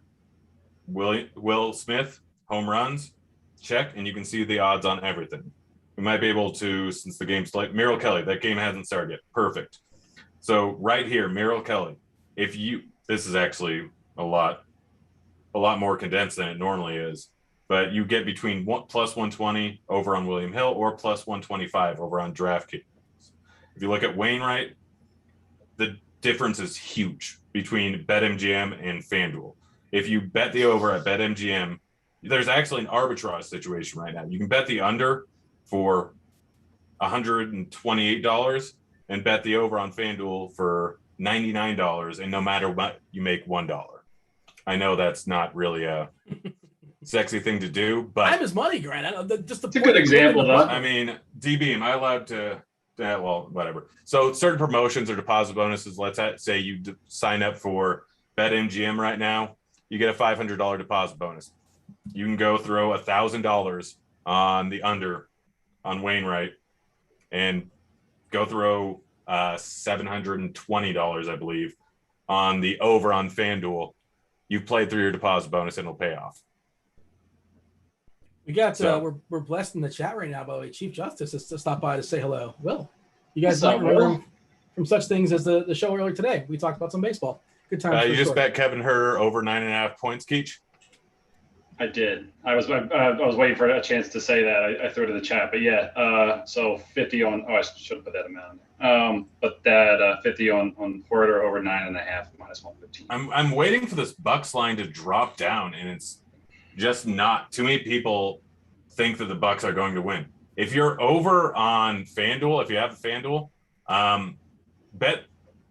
Will Smith, home runs, check, and you can see the odds on everything. We might be able to, since the game's late, Merrill Kelly, that game hasn't started yet. Perfect. So right here, Merrill Kelly, this is actually a lot more condensed than it normally is, but you get between plus 120 over on William Hill or plus 125 over on DraftKings. If you look at Wainwright, the difference is huge between BetMGM and FanDuel. If you bet the over at BetMGM, there's actually an arbitrage situation right now. You can bet the under for $128 and bet the over on FanDuel for $99, and no matter what, you make $1. I know that's not really a sexy thing to do, but time is money, Grant. Just it's a good example, though. I mean, DB, am I allowed to? Well, whatever. So certain promotions or deposit bonuses. Let's say you sign up for BetMGM right now, you get a $500 deposit bonus. You can go throw $1,000 on the under on Wainwright and go throw $720, I believe, on the over on FanDuel. You've played through your deposit bonus and it'll pay off. We got we're blessed in the chat right now by the way. Chief Justice has stopped by to say hello. Will, you guys might remember from such things as the show earlier today. We talked about some baseball. Good time. You just bet Kevin Herter over 9.5 points, Keach? I did. I was waiting for a chance to say that. I threw it in the chat, but yeah. So 50 on. Oh, I should have put that amount. But that 50 on Herter over 9.5 minus 115. I'm waiting for this Bucks line to drop down, and it's just not. Too many people think that the Bucks are going to win. If you're over on FanDuel, if you have a FanDuel, bet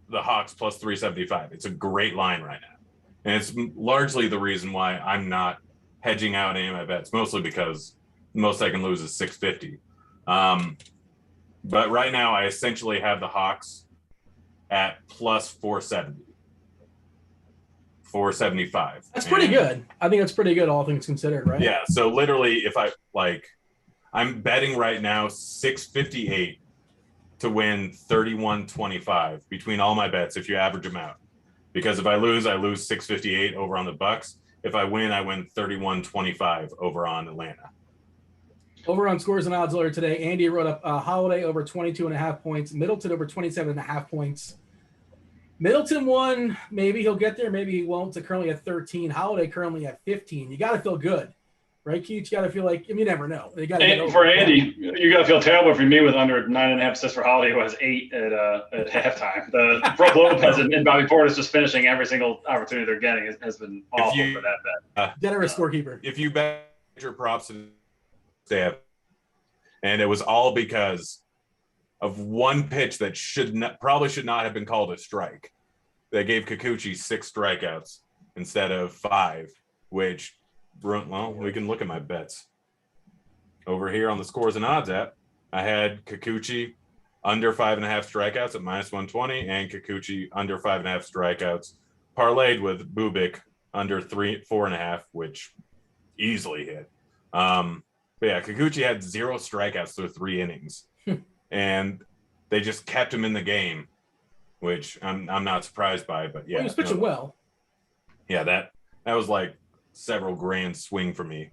the Hawks plus 375. It's a great line right now, and it's largely the reason why I'm not hedging out any of my bets, mostly because the most I can lose is 650. But right now, I essentially have the Hawks at plus 470. 475. That's pretty good. I think that's pretty good, all things considered, right? Yeah. So literally, if I'm betting right now 658 to win 31.25 between all my bets if you average them out. Because if I lose 658 over on the Bucks. If I win 31.25 over on Atlanta. Over on Scores and Odds earlier today, Andy wrote up Holiday over 22.5 points, Middleton over 27.5 points. Middleton won. Maybe he'll get there. Maybe he won't. So currently at 13. Holiday currently at 15. You got to feel good, right, Keith? You got to feel like, you never know. You got to for Andy, you got to feel terrible for me with under 9.5 assists for Holiday, who has 8 at halftime. The Brook Lopez and Bobby Portis just finishing every single opportunity they're getting has been awful for that bet. Generous scorekeeper. If you bet your props to stay, and it was all because of one pitch that probably should not have been called a strike. They gave Kikuchi 6 strikeouts instead of 5, which, well, we can look at my bets. Over here on the Scores and Odds app, I had Kikuchi under 5.5 strikeouts at -120 and Kikuchi under 5.5 strikeouts parlayed with Bubik under 4.5, which easily hit. But yeah, Kikuchi had 0 strikeouts through 3 innings. And they just kept him in the game, which I'm not surprised by. But yeah, he was pitching well. Yeah, that was like several grand swing for me.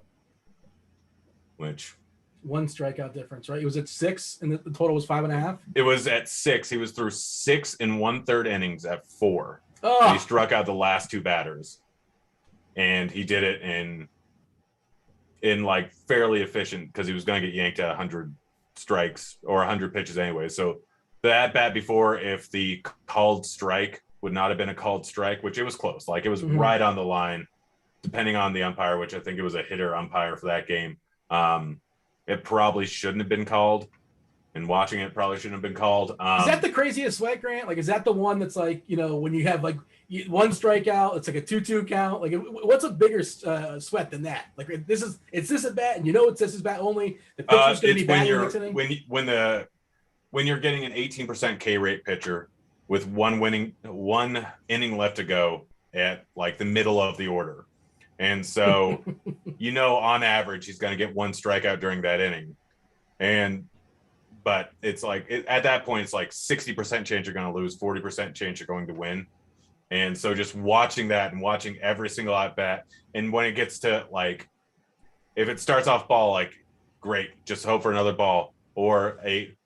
Which 1 strikeout difference, right? It was at 6, and the total was 5.5. It was at 6. He was through 6 1/3 innings at 4. Oh. And he struck out the last 2 batters, and he did it in like fairly efficient because he was going to get yanked at 100 strikes or 100 pitches anyway. So that bat before, if the called strike would not have been a called strike, which it was close, like it was right on the line, depending on the umpire, which I think it was a hitter umpire for that game. It probably shouldn't have been called, and watching it probably shouldn't have been called. Is that the craziest sweat, Grant? Like, is that the one that's like, when you have like 1 strikeout, it's like a 2-2 count? Like, what's a bigger sweat than that? Like, it's this at bat, and it's this at bat only. The pitcher's going to be batting next inning. When you're getting an 18% K rate pitcher with one inning left to go at like the middle of the order, and so on average he's going to get 1 strikeout during that inning, but it's like at that point it's like 60% chance you're going to lose, 40% chance you're going to win. And so just watching that and watching every single at bat, and when it gets to like, if it starts off ball, like great, just hope for another ball, or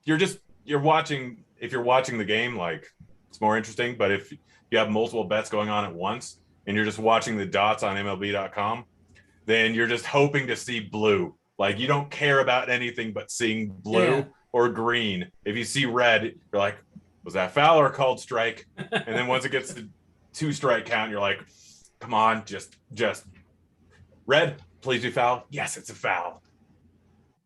you're watching. If you're watching the game, like it's more interesting. But if you have multiple bets going on at once and you're just watching the dots on MLB.com, then you're just hoping to see blue. Like you don't care about anything but seeing blue or green. If you see red, you're like, was that foul or a called strike? And then once it gets to 2 strike count, you're like, come on, just red, please be foul. Yes, it's a foul.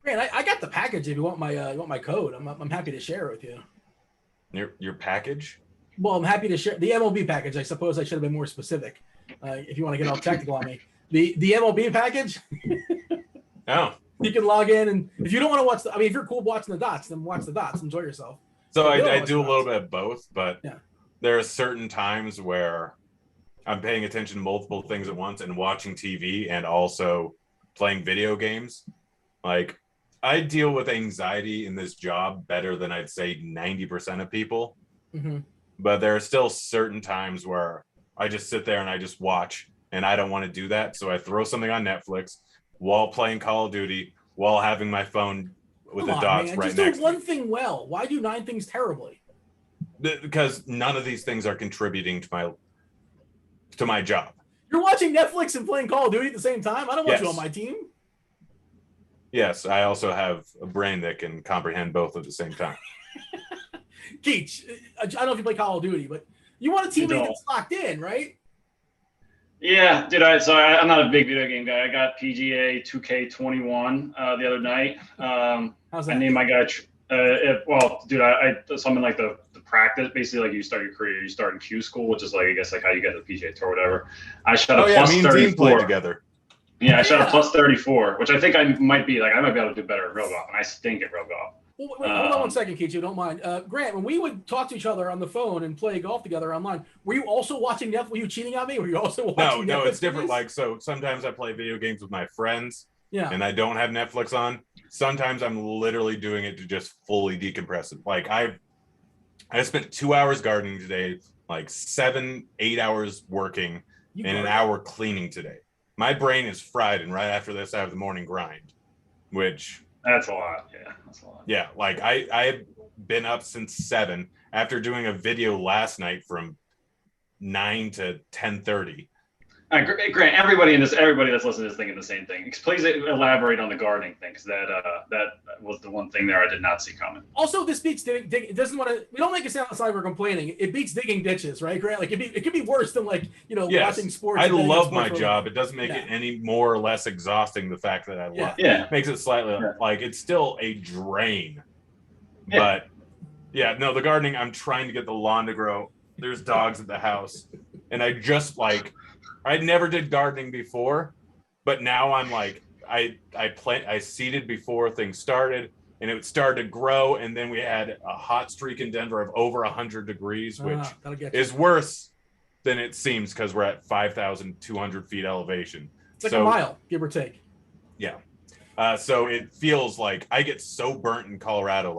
Grant, I got the package. If you want my code, I'm happy to share it with you. Your package? Well, I'm happy to share the MLB package. I suppose I should have been more specific. If you want to get all technical on me, the MLB package. Oh, you can log in, and if you don't want to watch if you're cool watching the dots, then watch the dots. Enjoy yourself. So I do a little bit of both, but there are certain times where I'm paying attention to multiple things at once and watching TV and also playing video games. Like I deal with anxiety in this job better than I'd say 90% of people. Mm-hmm. But there are still certain times where I just sit there and I just watch, and I don't want to do that. So I throw something on Netflix while playing Call of Duty, while having my phone with the dots right next to me. Just do one thing well. Why do 9 things terribly? Because none of these things are contributing to my job. You're watching Netflix and playing Call of Duty at the same time? I don't want you on my team. Yes, I also have a brain that can comprehend both at the same time. Keach, I don't know if you play Call of Duty, but you want a teammate that's locked in, right? Yeah, dude. I'm not a big video game guy. I got PGA 2K21 the other night. How's that? I named my guy. So I'm in like the practice. Basically, like you start your career, you start in Q school, which is like I guess like how you get the PGA Tour, or whatever. I shot a plus 34 together. Yeah, I shot a plus 34, which I think I might be able to do better at real golf, and I stink at real golf. Well, wait, hold on 1 second, Keith, you don't mind. Grant, when we would talk to each other on the phone and play golf together online, were you also watching Netflix? Were you cheating on me? Were you also watching Netflix? No, it's different. Like, so sometimes I play video games with my friends, and I don't have Netflix on. Sometimes I'm literally doing it to just fully decompress it. Like, I spent 2 hours gardening today, like 7-8 hours working, and an hour cleaning today. My brain is fried, and right after this, I have the morning grind, which That's a lot. Yeah, that's a lot. Yeah, like I've been up since 7 after doing a video last night from 9 to 10:30. Grant, everybody that's listening is thinking the same thing. Please elaborate on the gardening thing, because that was the one thing there I did not see coming. Also, this beats digging. It doesn't want to. We don't make it sound like we're complaining. It beats digging ditches, right, Grant? Like it could be worse than watching sports. I love my job. It doesn't make it any more or less exhausting. The fact that I love it makes it slightly like it's still a drain. Yeah. But the gardening. I'm trying to get the lawn to grow. There's dogs at the house, and I just I never did gardening before, but now I'm I seeded before things started, and it started to grow, and then we had a hot streak in Denver of over 100 degrees, which is worse than it seems because we're at 5,200 feet elevation. It's like a mile, give or take. Yeah. So it feels like I get so burnt in Colorado,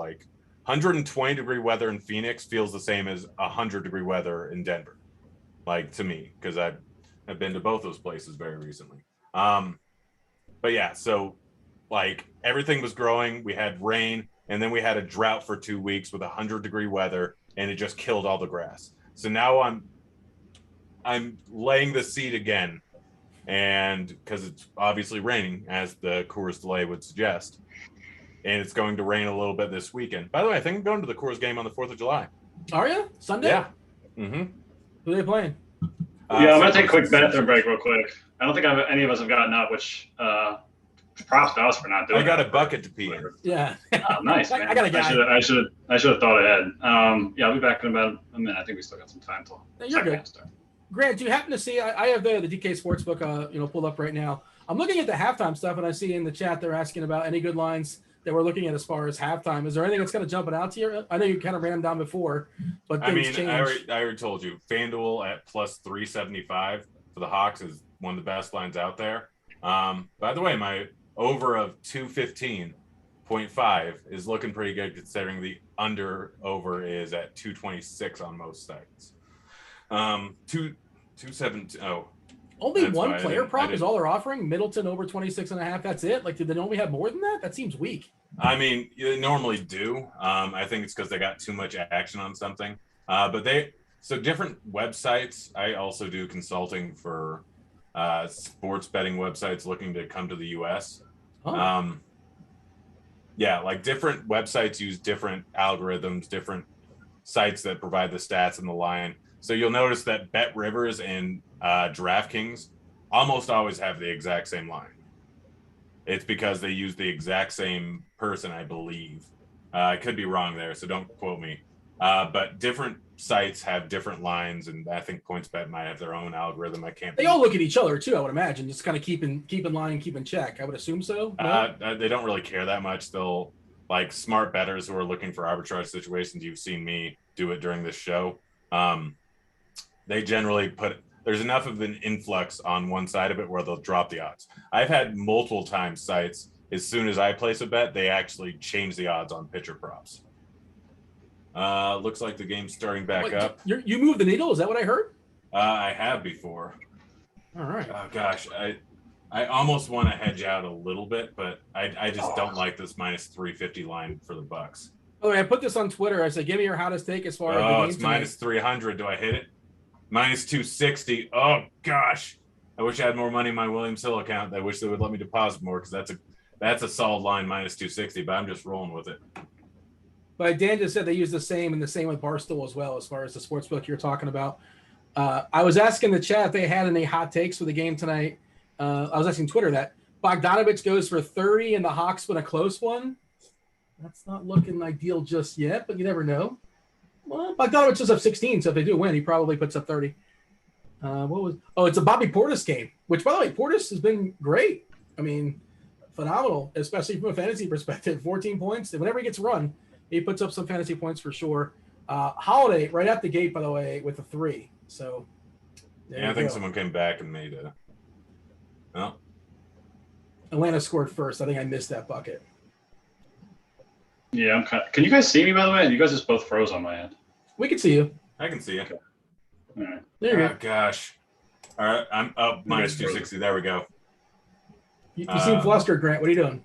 120-degree weather in Phoenix feels the same as 100-degree weather in Denver, to me, because I've been to both those places very recently. But yeah, so everything was growing. We had rain, and then we had a drought for 2 weeks with 100-degree weather, and it just killed all the grass. So now I'm laying the seed again, and because it's obviously raining, as the Coors delay would suggest, and it's going to rain a little bit this weekend. By the way, I think I'm going to the Coors game on the 4th of July. Are you? Sunday? Yeah. Mm-hmm. Who are they playing? I'm going to take a quick banter break real quick. I don't think any of us have gotten up, which props to us for not doing it. I got a bucket to pee in. Yeah. Oh, nice, man. I got a guy. I should have thought ahead. I'll be back in about a minute. I think we still got some time till you're good. Grant, do you happen to see, I have the DK Sportsbook pulled up right now. I'm looking at the halftime stuff, and I see in the chat they're asking about any good lines that we're looking at as far as halftime. Is there anything that's kind of jumping out to you? I know you kind of ran them down before, but things change. I already told you, FanDuel at plus 375 for the Hawks is one of the best lines out there. By the way, my over of 215.5 is looking pretty good considering the over is at 226 on most sites. 270. Only one player prop is all they're offering. Middleton over 26.5. That's it. Did they normally have more than that? That seems weak. I mean, they normally do. I think it's because they got too much action on something. So different websites. I also do consulting for sports betting websites looking to come to the U.S. Oh. Different websites use different algorithms, different sites that provide the stats and the line. So you'll notice that Bet Rivers and DraftKings almost always have the exact same line. It's because they use the exact same person, I believe. I could be wrong there, so don't quote me. But different sites have different lines, and I think PointsBet might have their own algorithm. They all look at each other too, I would imagine, just kind of keep in line, keep in check. I would assume so. No? They don't really care that much. They'll smart bettors who are looking for arbitrage situations. You've seen me do it during this show. They generally there's enough of an influx on one side of it where they'll drop the odds. I've had multiple times sites, as soon as I place a bet, they actually change the odds on pitcher props. Looks like the game's starting back up. You moved the needle? Is that what I heard? I have before. All right. Oh, gosh. I almost want to hedge out a little bit, but I just don't like this minus 350 line for the Bucks. Oh, I put this on Twitter. I said, give me your hottest take as far as the game it's minus 300. Do I hit it? Minus 260. Oh, gosh. I wish I had more money in my Williams Hill account. I wish they would let me deposit more because that's a solid line, minus 260, but I'm just rolling with it. But Dan just said they use the same with Barstool as well, as far as the sportsbook you're talking about. I was asking the chat if they had any hot takes for the game tonight. I was asking Twitter that. Bogdanovich goes for 30 and the Hawks win a close one. That's not looking ideal just yet, but you never know. Well, Bogdanovich is up 16, so if they do win, he probably puts up 30. It's a Bobby Portis game, which, by the way, Portis has been great. I mean, phenomenal, especially from a fantasy perspective. 14 points. Whenever he gets run, he puts up some fantasy points for sure. Holiday, right at the gate, by the way, with a 3. So, I think someone came back and made a. Well, Atlanta scored first. I think I missed that bucket. Yeah, can you guys see me, by the way? You guys just both froze on my end. We can see you. I can see you. Okay. All right. There you go. Gosh. All right, I'm up minus 260. There we go. You seem flustered, Grant. What are you doing?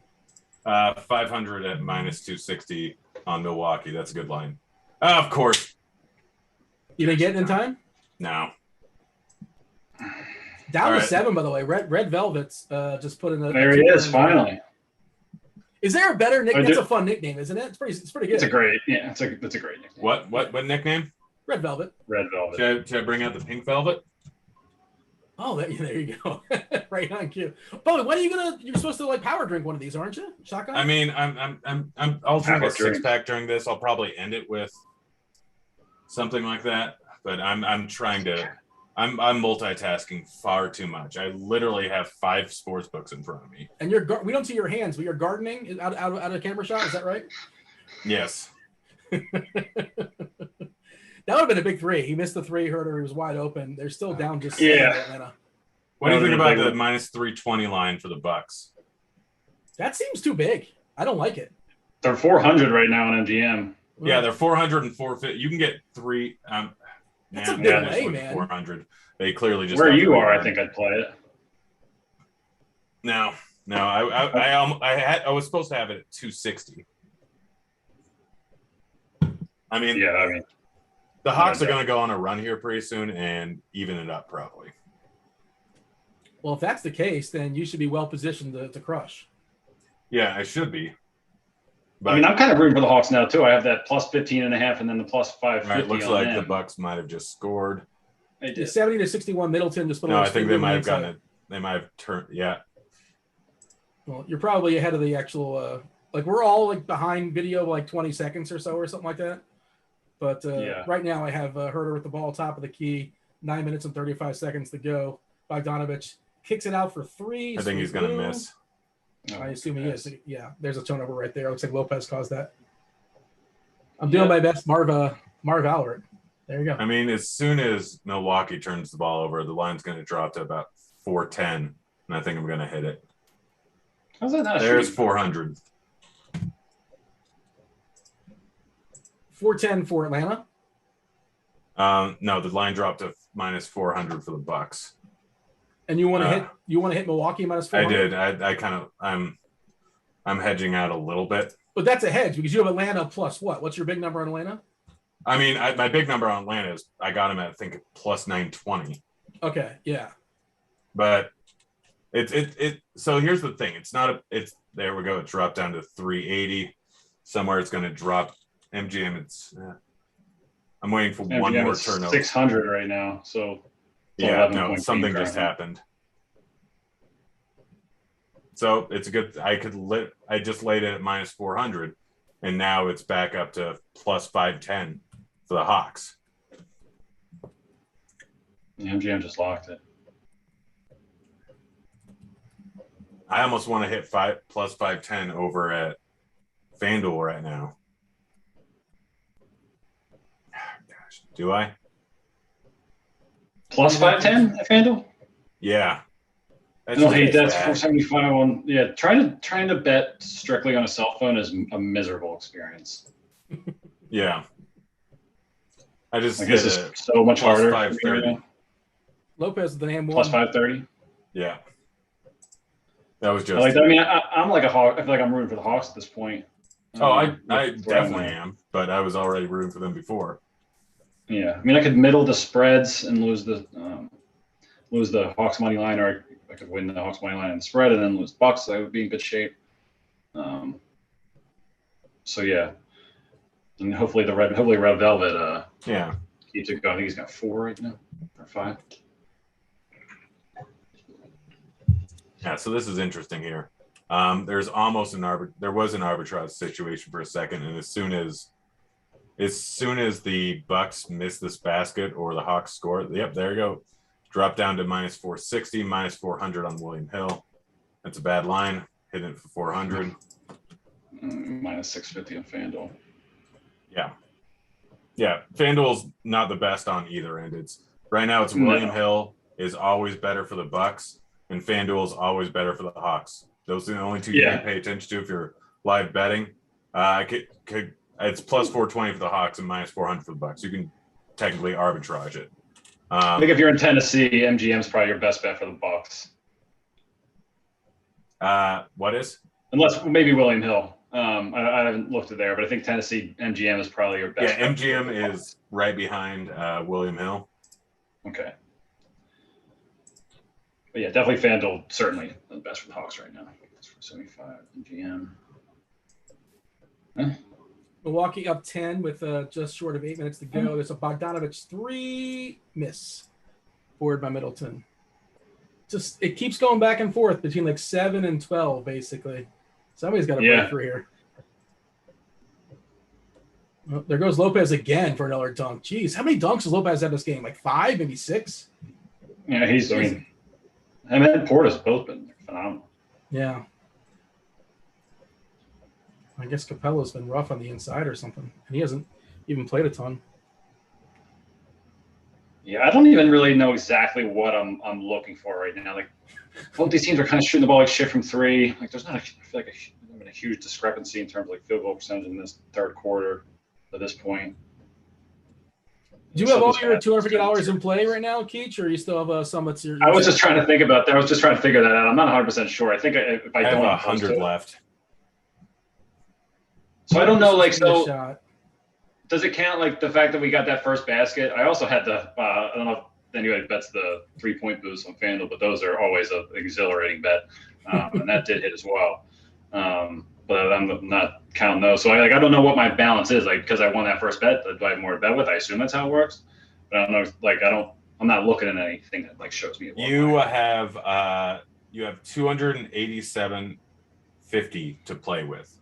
500 at minus 260 on Milwaukee. That's a good line. Of course. You didn't get it in time? No. Down to 7, by the way. Red Velvet's just put in a. There he is, finally. Is there a better nickname? That's a fun nickname, isn't it? It's pretty good. It's a great nickname. What nickname? Red Velvet. Red Velvet. Should I bring out the pink velvet? Oh, there you go. Right on cue. But when are you're supposed to like power drink one of these, aren't you? Shotgun? I mean, I'll drink a 6-pack during this. I'll probably end it with something like that. But I'm multitasking far too much. I literally have 5 sports books in front of me. And we don't see your hands, but you're gardening out of camera shot. Is that right? Yes. That would have been a big 3. He missed the 3-herder. He was wide open. They're still down just Atlanta. What do you think about the minus 320 line for the Bucks? That seems too big. I don't like it. They're 400 right now on MGM. Yeah, they're 400 and 450. You can get 3. That's a big lay, man. 400. They clearly just where you are. I think I'd play it. No. I was supposed to have it at 260. I mean, the Hawks are going to go on a run here pretty soon and even it up probably. Well, if that's the case, then you should be well positioned to crush. Yeah, I should be. But, I mean, I'm kind of rooting for the Hawks now too. I have that plus 15.5 and then the plus 550. Right, looks like the Bucks might have just scored. They did. 70-61 Middleton just put No, I think they might have gotten it. They might have turned. Yeah. Well, you're probably ahead of the actual. Like we're all like behind video like 20 seconds or so or something like that. But right now I have Herder with the ball top of the key. 9 minutes and 35 seconds to go. Bogdanovich kicks it out for 3. I think he's going to miss. I assume he is. Yeah, there's a turnover right there. Looks like Lopez caused that. I'm doing my best, Marv Albert. There you go. I mean, as soon as Milwaukee turns the ball over, the line's going to drop to about 410, and I think I'm going to hit it. How's that not? There's 400. 410 for Atlanta. No, the line dropped to minus 400 for the Bucks. And you want to hit? You want to hit Milwaukee minus 400? I did. I kind of. I'm hedging out a little bit. But that's a hedge because you have Atlanta plus what? What's your big number on Atlanta? I mean, my big number on Atlanta is I got him at I think plus 920. Okay, yeah. But so here's the thing. It's there we go. It dropped down to 380. Somewhere it's going to drop. MGM. I'm waiting for MGM one more turnover. 600 right now. So yeah, no, something just happened. So it's a good. I just laid it at minus 400, and now it's back up to plus 510 for the Hawks. MGM just locked it. I almost want to hit plus 510 over at FanDuel right now. Gosh, do I? Plus 510 at FanDuel? Yeah. I don't hate that. 475 on. Yeah, trying to bet strictly on a cell phone is a miserable experience. Yeah. I guess it's so much harder. 530. Lopez, the name plus 530. Yeah. That was just. I'm like a Hawk. I feel like I'm rooting for the Hawks at this point. I definitely am, but I was already rooting for them before. Yeah, I mean, I could middle the spreads and lose the Hawks money line, or I could win the Hawks money line and spread, and then lose Bucks. I would be in good shape. So yeah, and hopefully Red Velvet keeps it going. I think he's got 4 right now, or 5. Yeah, so this is interesting here. There's almost there was an arbitrage situation for a second, and as soon as the Bucks miss this basket or the Hawks score, yep, there you go. Drop down to minus 460, minus 400 on William Hill. That's a bad line. Hit it for 400. Minus 650 on FanDuel. Yeah, FanDuel's not the best on either end. Right now it's William Hill is always better for the Bucks, and FanDuel is always better for the Hawks. Those are the only two you can pay attention to if you're live betting. It's plus 420 for the Hawks and minus 400 for the Bucks. You can technically arbitrage it. I think if you're in Tennessee, MGM's probably your best bet for the Bucks. What is? Unless maybe William Hill. I haven't looked at there, but I think Tennessee MGM is probably your best. Yeah, MGM is right behind William Hill. Okay. But yeah, definitely FanDuel, certainly the best for the Hawks right now. 75 MGM. Milwaukee up 10 with just short of 8 minutes to go. There's a Bogdanovich 3 miss forward by Middleton. Just it keeps going back and forth between like 7 and 12, basically. Somebody's got to break through here. Oh, there goes Lopez again for another dunk. Jeez, how many dunks does Lopez have this game? Like 5, maybe 6? Yeah, he's. I mean, him and Portis both been phenomenal. Yeah. I guess Capella's been rough on the inside or something, and he hasn't even played a ton. Yeah, I don't even really know exactly what I'm looking for right now. Like, both these teams are kind of shooting the ball like shit from 3. Like, there's not. I feel like there's been a huge discrepancy in terms of like field goal percentage in this third quarter at this point. Do you have all your $250 in play right now, Keach, or you still have some that's your? I was just trying to think about that. I was just trying to figure that out. I'm not 100% sure. I think if I don't have 100 left. So I don't know, like, so does it count, like, the fact that we got that first basket? I also had the, I don't know if anybody bets the 3-point boost on FanDuel, but those are always an exhilarating bet, and that did hit as well. But I'm not counting those. So I don't know what my balance is, like, because I won that first bet. Do I have more to bet with? I assume that's how it works. But I don't know, like, I'm not looking at anything that, like, shows me. You have 287.50 to play with.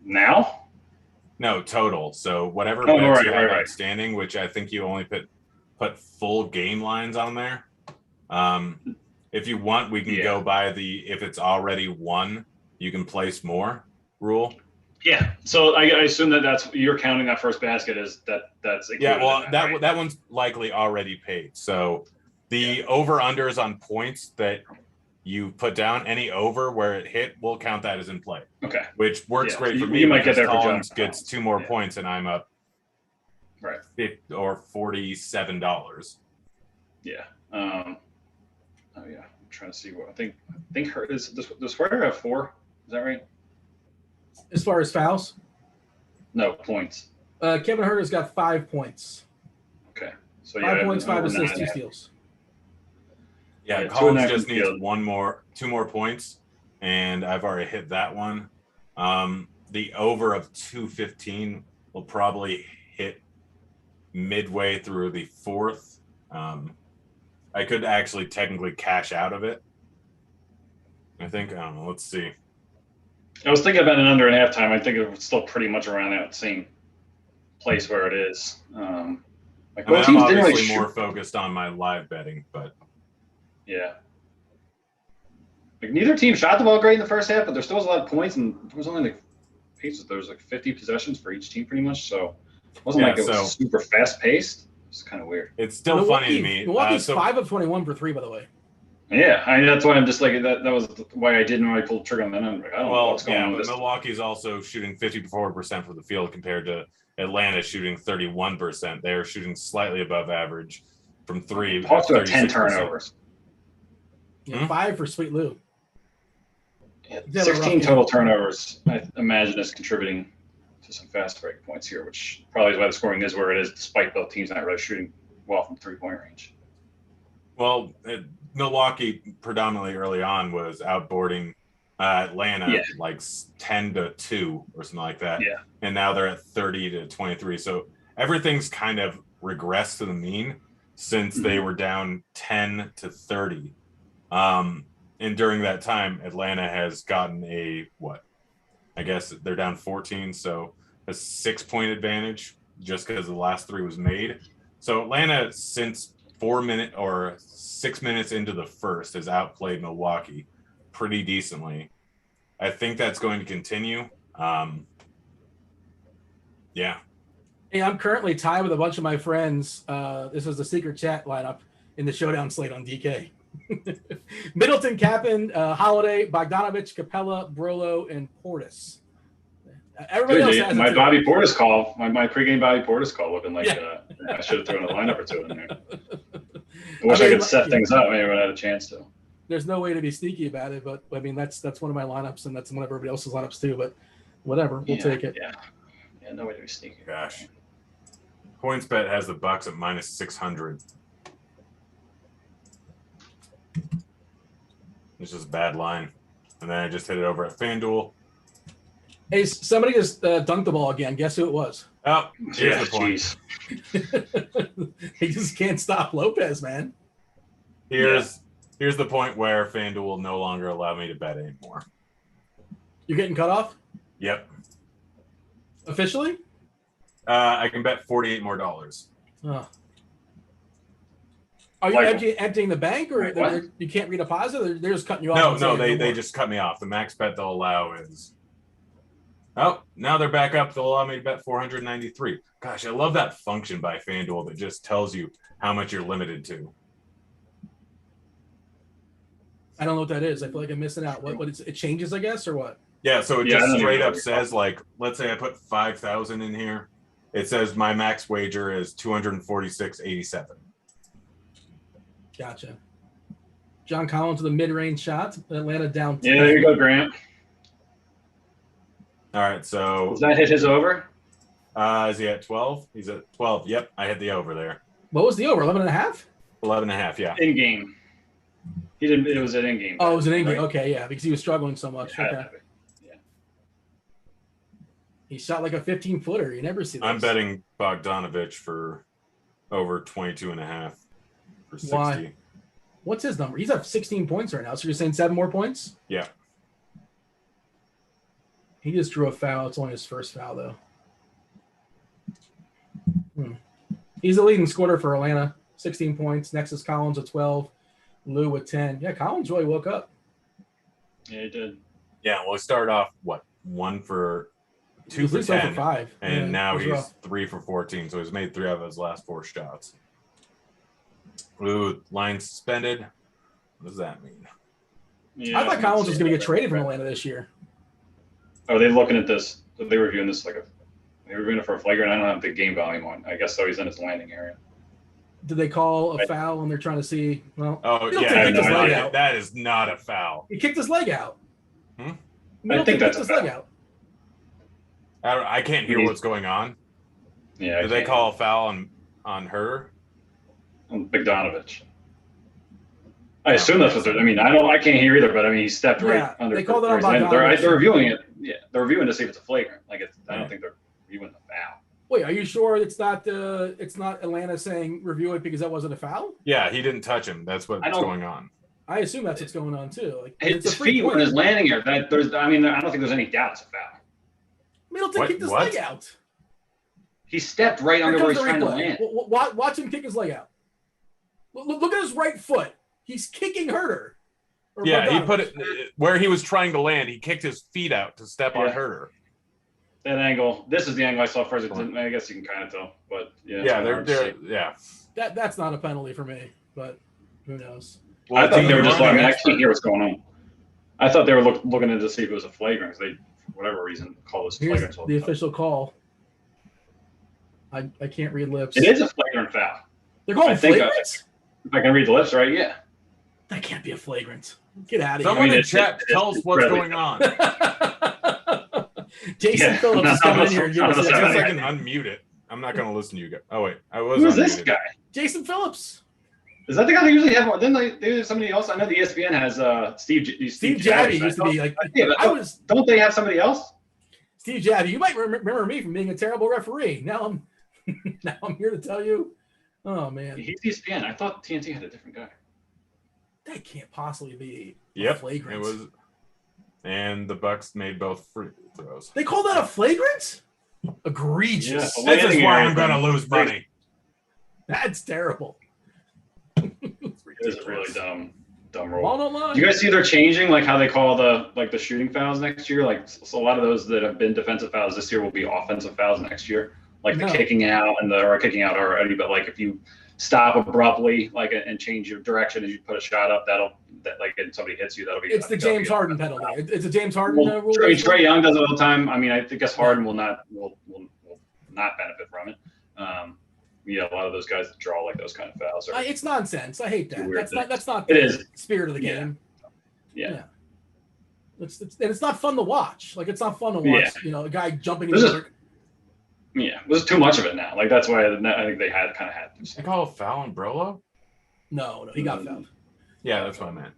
Now? No, total. So whatever bets you have outstanding, which I think you only put full game lines on there. If you want, we can go by the if it's already won, you can place more rule. Yeah. So I assume that's you're counting that first basket as that's well that one's likely already paid. So the over unders on points that you put down, any over where it hit, we'll count that as in play. Okay. Which works great for me. You might get there for Collins gets 2 more points and I'm up $50 or $47. Yeah. I'm trying to see what I think her does Herter have 4? Is that right? As far as fouls? No, points. Kevin Herter's got 5 points. Okay. So 5 points, 5 assists, 2 steals. Yeah, Collins just needs 2 more points, and I've already hit that one. The over of 215 will probably hit midway through the 4th. I could actually technically cash out of it. I think, I don't know, let's see. I was thinking about an under and halftime. I think it's still pretty much around that same place where it is. I'm obviously more focused on my live betting, but yeah. Like neither team shot the ball great in the first half, but there still was a lot of points, and there was only there was like 50 possessions for each team pretty much. So it wasn't it was super fast paced. It's kind of weird. It's still funny to me. Milwaukee's 5 of 21 for 3, by the way. Yeah, that's why I'm just like that was why I didn't really pull the trigger on that number. I don't know what's going on with this. Milwaukee's also shooting 54% from the field compared to Atlanta shooting 31%. They're shooting slightly above average from 3. Also 10 turnovers. Yeah, 5 for Sweet Lou. Yeah, 16 total turnovers, I imagine, is contributing to some fast break points here, which probably is why the scoring is where it is, despite both teams not really shooting well from 3-point range. Well, Milwaukee predominantly early on was outboarding Atlanta like 10-2 or something like that. Yeah. And now they're at 30-23. So everything's kind of regressed to the mean since they were down 10-30. And during that time, Atlanta has gotten I guess they're down 14, so a 6-point advantage just because the last 3 was made. So Atlanta, since 6 minutes into the first, has outplayed Milwaukee pretty decently. I think that's going to continue. Yeah. Hey, I'm currently tied with a bunch of my friends. This is the secret chat lineup in the Showdown slate on DK. Middleton, Kappen, Holiday, Bogdanovich, Capella, Brolo, and Portis. Everybody else has my Bobby Portis call. My pregame Bobby Portis call looking like I should have thrown a lineup or 2 in there. I wish I could set things up. Maybe when I had a chance to. there's no way to be sneaky about it. But I mean, that's one of my lineups, and that's one of everybody else's lineups too. But whatever, we'll take it. Yeah, no way to be sneaky. Gosh. PointsBet has the Bucks at -600. It's just a bad line. And then I just hit it over at FanDuel. Hey, somebody just dunked the ball again. Guess who it was? Oh, here's the point. He just can't stop Lopez, man. Here's the point where FanDuel will no longer allow me to bet anymore. You're getting cut off? Yep. Officially? I can bet $48 more. Oh. Are you emptying the bank, or you can't redeposit, or they're just cutting you off? No, they just cut me off. The max bet they'll allow is. Oh, now they're back up. They'll allow me to bet 493. Gosh, I love that function by FanDuel that just tells you how much you're limited to. I don't know what that is. I feel like I'm missing out. What it changes, I guess, or what? Yeah, so it just straight up says, like, let's say I put 5,000 in here. It says my max wager is 246.87. Gotcha. John Collins with a mid-range shot. Atlanta down 10. Yeah, there you go, Grant. All right, so does that hit his over? Is he at 12? He's at 12. Yep, I hit the over there. What was the over? 11.5? 11.5, yeah. In game. He didn't. It was an in game. Oh, it was an in game. Right? Okay, yeah, because he was struggling so much. Yeah, okay. Yeah. He shot like a 15-footer. You never see that. I'm betting Bogdanovich for over 22.5 for 60. Why? What's his number? He's up 16 points right now. So you're saying 7 more points? Yeah. He just drew a foul. It's only his first foul, though. He's the leading scorer for Atlanta. 16 points. Next is Collins with 12. Lou with 10. Yeah, Collins really woke up. Yeah, he did. Yeah, well, he started off, 2 for 10. 0 for 5. And now he's 3 for 14. So he's made 3 out of his last 4 shots. Lou, line suspended. What does that mean? Yeah, I thought Collins was going to get traded from Atlanta this year. Are they looking at this? Are they reviewing this they're reviewing it for a flagrant? I don't have the game volume on. I guess so. He's in his landing area. Did they call a foul and they're trying to see? Well, yeah, that is not a foul. He kicked his leg out. I think that's a foul. I can't hear what's going on. Yeah. Did they call a foul on her? On Bogdanovich. I assume that's what they're. I mean, I can't hear either, but I mean, he stepped right under. They called it on Bogdanovich. They're reviewing it. Yeah, they're reviewing to see if it's a flagrant. I don't think they're reviewing the foul. Wait, are you sure it's not Atlanta saying review it because that wasn't a foul? Yeah, he didn't touch him. That's what's going on. I assume that's what's going on too. Like, his feet were in his landing area. I don't think there's any doubt it's a foul. Middleton kicked his leg out. He stepped right under where he's trying to land. Watch him kick his leg out. Look at his right foot. He's kicking Herter. Yeah, he put it where he was trying to land. He kicked his feet out to step on Herter. That angle. This is the angle I saw first. I guess you can kind of tell, but yeah. That's not a penalty for me, but who knows? Well, I thought they were just looking. I can't hear what's going on. I thought they were looking in to see if it was a flagrant. They, for whatever reason, call this flagrant. The official call. I can't read lips. It is a flagrant foul. They're calling flagrant? If I can read the lips right, yeah. That can't be a flagrant. Get out of here. Someone in chat tell us what's going on. Jason Phillips is coming in here. I guess I can unmute it. I'm not going to listen to you guys. Oh, wait. I was Who's this guy? Jason Phillips. Is that the guy they usually have? Didn't they have somebody else? I know the ESPN has Steve Jabby used to be like. Don't they have somebody else? Steve Jabby. You might remember me from being a terrible referee. Now I'm here to tell you. Oh, man. He's ESPN. I thought TNT had a different guy. That can't possibly be flagrant. It was. And the Bucks made both free throws. They called that a flagrant? Egregious. Yeah, this is why I'm going to lose money. That's terrible. It's a really dumb rule. Ball Do you guys see they're changing like how they call the shooting fouls next year? Like so a lot of those that have been defensive fouls this year will be offensive fouls next year. Like the kicking out or kicking out already, but like if you stop abruptly and change your direction as you put a shot up, and somebody hits you, that'll be. It's the James Harden penalty. It's a James Harden rule. Trae Young does it all the time. I mean, I guess Harden will not benefit from it. a lot of those guys that draw like those kind of fouls. It's nonsense. I hate that. That's not it the is. spirit of the game. Yeah. It's not fun to watch. Like, it's not fun to watch, a guy jumping in the there's too much of it now. Like, that's why I think they had to. They call a foul on Brolo? No, he got fouled. Yeah, that's what I meant.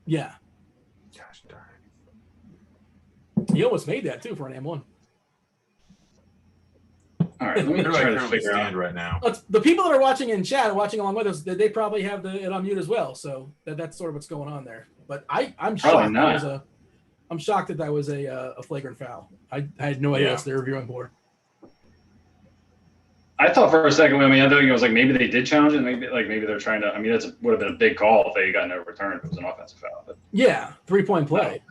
Yeah. Gosh darn it. He almost made that, too, for an M1. All right, let me try to figure out right now. The people that are watching in chat, watching along with us, they probably have it on mute as well. So that's sort of what's going on there. But I'm shocked. I'm shocked that was a flagrant foul. I had no idea what they were reviewing for. I thought for a second, I thought it was like maybe they did challenge it. Maybe they're trying to. I mean, would have been a big call if they got no return if it was an offensive foul. But, 3-point play.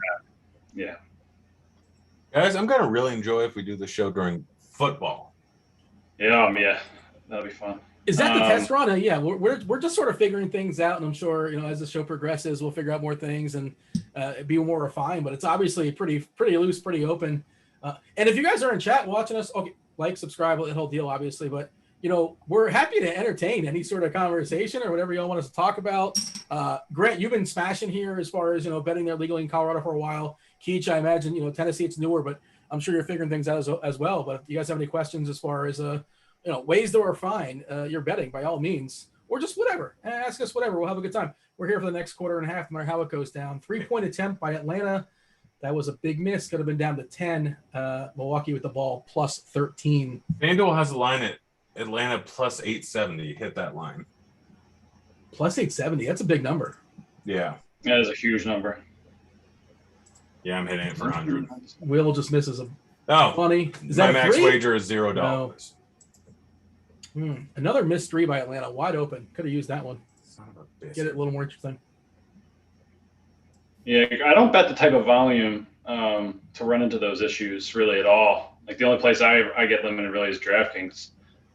Yeah. Guys, I'm going to really enjoy if we do the show during football. Yeah, that'll be fun. Is that the test run? Yeah, we're just sort of figuring things out, and I'm sure as the show progresses, we'll figure out more things and be more refined. But it's obviously pretty loose, pretty open. And if you guys are in chat watching us, okay, like, subscribe, that whole deal, obviously. But we're happy to entertain any sort of conversation or whatever y'all want us to talk about. Grant, you've been smashing here as far as betting there legally in Colorado for a while. Keach, I imagine Tennessee, it's newer, but I'm sure you're figuring things out as well. But if you guys have any questions as far as ways to refine your betting, by all means, or just whatever, ask us whatever. We'll have a good time. We're here for the next quarter and a half, no matter how it goes down. 3-point attempt by Atlanta. That was a big miss. Could have been down to 10. Milwaukee with the ball plus 13. FanDuel has a line at Atlanta plus 870. Hit that line. Plus 870. That's a big number. Yeah. That is a huge number. Yeah, I'm hitting it for 100. Will just misses a funny. Is that my max wager is $0. No. Another missed 3 by Atlanta. Wide open. Could have used that one. Son of a bitch. Get it a little more interesting. Yeah, I don't bet the type of volume to run into those issues really at all. Like, the only place I get limited really is DraftKings.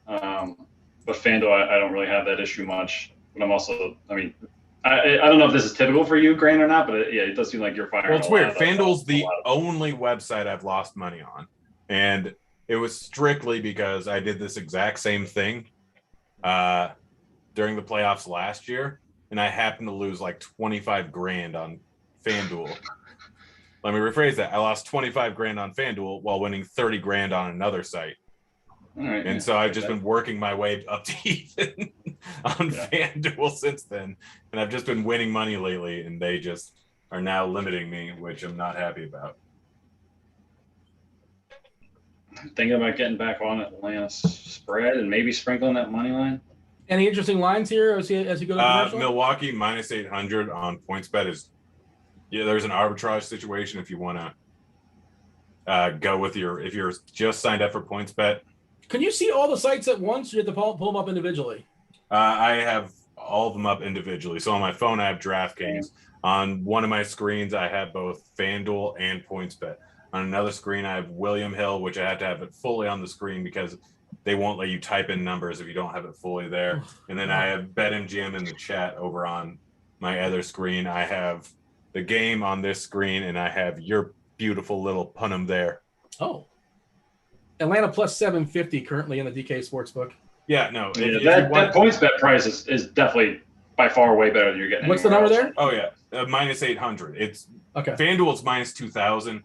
But FanDuel, I don't really have that issue much. But I'm also, I don't know if this is typical for you, Grant, or not, but it does seem like you're firing. Well, it's weird. FanDuel's the only website I've lost money on. And it was strictly because I did this exact same thing during the playoffs last year. And I happened to lose like 25 grand on FanDuel. Let me rephrase that. I lost 25 grand on FanDuel while winning 30 grand on another site. All right, and so I've just been working my way up to even on FanDuel since then. And I've just been winning money lately, and they just are now limiting me, which I'm not happy about. I'm thinking about getting back on Atlanta spread and maybe sprinkling that money line. Any interesting lines here as you go to the Milwaukee minus 800 on PointsBet is there's an arbitrage situation if you want to go with if you're just signed up for PointsBet. Can you see all the sites at once, or you have to pull them up individually? I have all of them up individually. So on my phone, I have DraftKings. On one of my screens, I have both FanDuel and PointsBet. On another screen, I have William Hill, which I have to have it fully on the screen because they won't let you type in numbers if you don't have it fully there. And then I have BetMGM in the chat over on my other screen. I have the game on this screen, and I have your beautiful little Punham there. Oh. Atlanta plus 750 currently in the DK Sportsbook. Yeah, no. That PointsBet price is definitely by far way better than you're getting. What's the number there? Oh, yeah. Minus 800. It's okay. FanDuel's minus 2,000.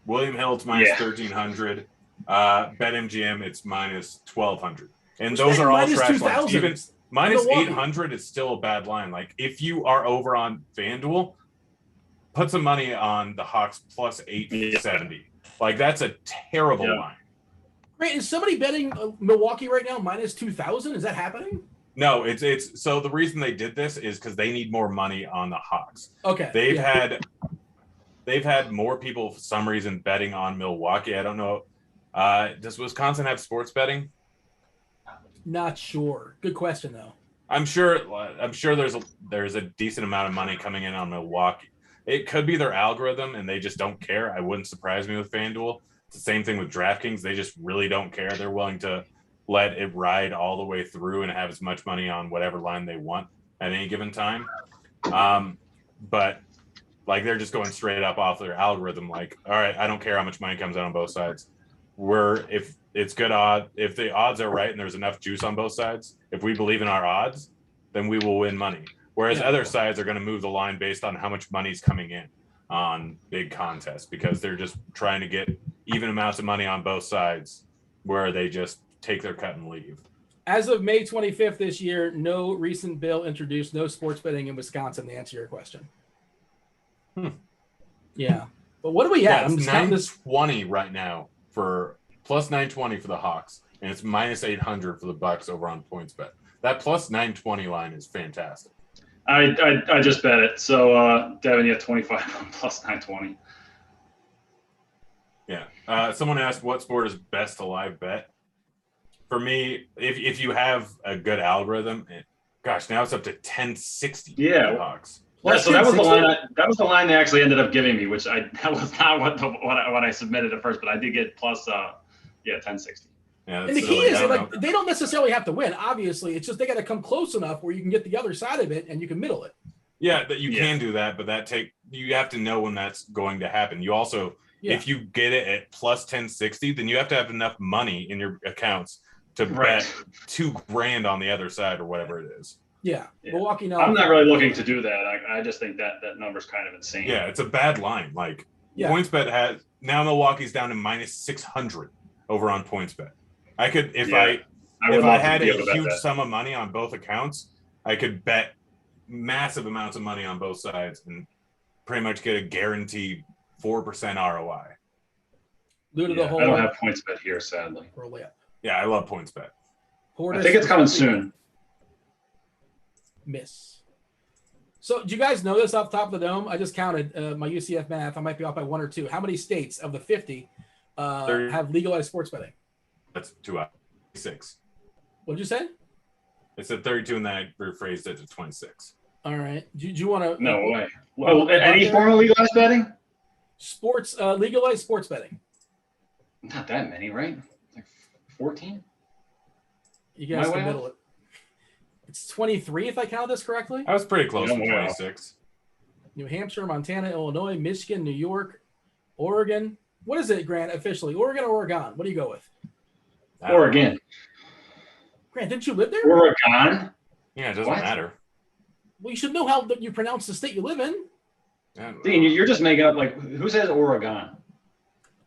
William Hill's minus 1,300. BetMGM, it's minus 1,200. And those are all trash lines. Even minus 800 is still a bad line. Like, if you are over on FanDuel, put some money on the Hawks plus 870. Like, that's a terrible line. Great. Is somebody betting Milwaukee right now minus 2,000? Is that happening? No, it's so the reason they did this is because they need more money on the Hawks. Okay. They've had more people for some reason betting on Milwaukee. I don't know. Does Wisconsin have sports betting? Not sure. Good question though. I'm sure there's a decent amount of money coming in on Milwaukee. It could be their algorithm and they just don't care. I wouldn't surprise me with FanDuel. It's the same thing with DraftKings. They just really don't care. They're willing to let it ride all the way through and have as much money on whatever line they want at any given time. But like they're just going straight up off their algorithm. Like, all right, I don't care how much money comes out on both sides. if it's good odd, if the odds are right and there's enough juice on both sides, if we believe in our odds, then we will win money. Whereas other sides are going to move the line based on how much money's coming in on big contests, because they're just trying to get even amounts of money on both sides where they just take their cut and leave. As of May 25th this year, no recent bill introduced no sports betting in Wisconsin, to answer your question. Yeah. But what do we have? Yeah, it's 920 right now for plus 920 for the Hawks, and it's minus 800 for the Bucks over on PointsBet. That plus 920 line is fantastic. I just bet it. So, Devin, you have 25 on plus 920. Yeah. Someone asked what sport is best to live bet. For me, if you have a good algorithm, gosh, now it's up to 1060. Yeah. For the Hawks. Yeah, so that was the line. That was the line they actually ended up giving me, which that was not what I submitted at first, but I did get plus 1060. Yeah, and the key is they don't necessarily have to win. Obviously, it's just they got to come close enough where you can get the other side of it and you can middle it. Yeah, that you can do that, but you have to know when that's going to happen. You also, if you get it at plus 1060, then you have to have enough money in your accounts to bet $2,000 on the other side or whatever it is. Yeah. Milwaukee. I'm not really looking to do that. I just think that number's kind of insane. Yeah, it's a bad line. Like PointsBet has now Milwaukee's down to minus 600 over on PointsBet. I could if I had a huge sum of money on both accounts, I could bet massive amounts of money on both sides and pretty much get a guaranteed 4% ROI. I don't have PointsBet here, sadly. Yeah, I love PointsBet. I think it's coming soon. Miss. So do you guys know this off the top of the dome? I just counted my UCF math. I might be off by 1 or 2. How many states of the 50 have legalized sports betting? That's 2 out of 6. What did you say? It said 32 and then I rephrased it to 26. All right. Do you want to? No way. Well, any form of legalized betting? Legalized sports betting. Not that many, right? Like 14? You guys can middle it. It's 23 if I count this correctly. I was pretty close to 26. New Hampshire, Montana, Illinois, Michigan, New York, Oregon. What is it, Grant, officially? Oregon or Oregon? What do you go with? Oregon. Grant, didn't you live there? Oregon? Yeah, it doesn't matter. Well, you should know how you pronounce the state you live in. Dean, you're just making up, like, who says Oregon?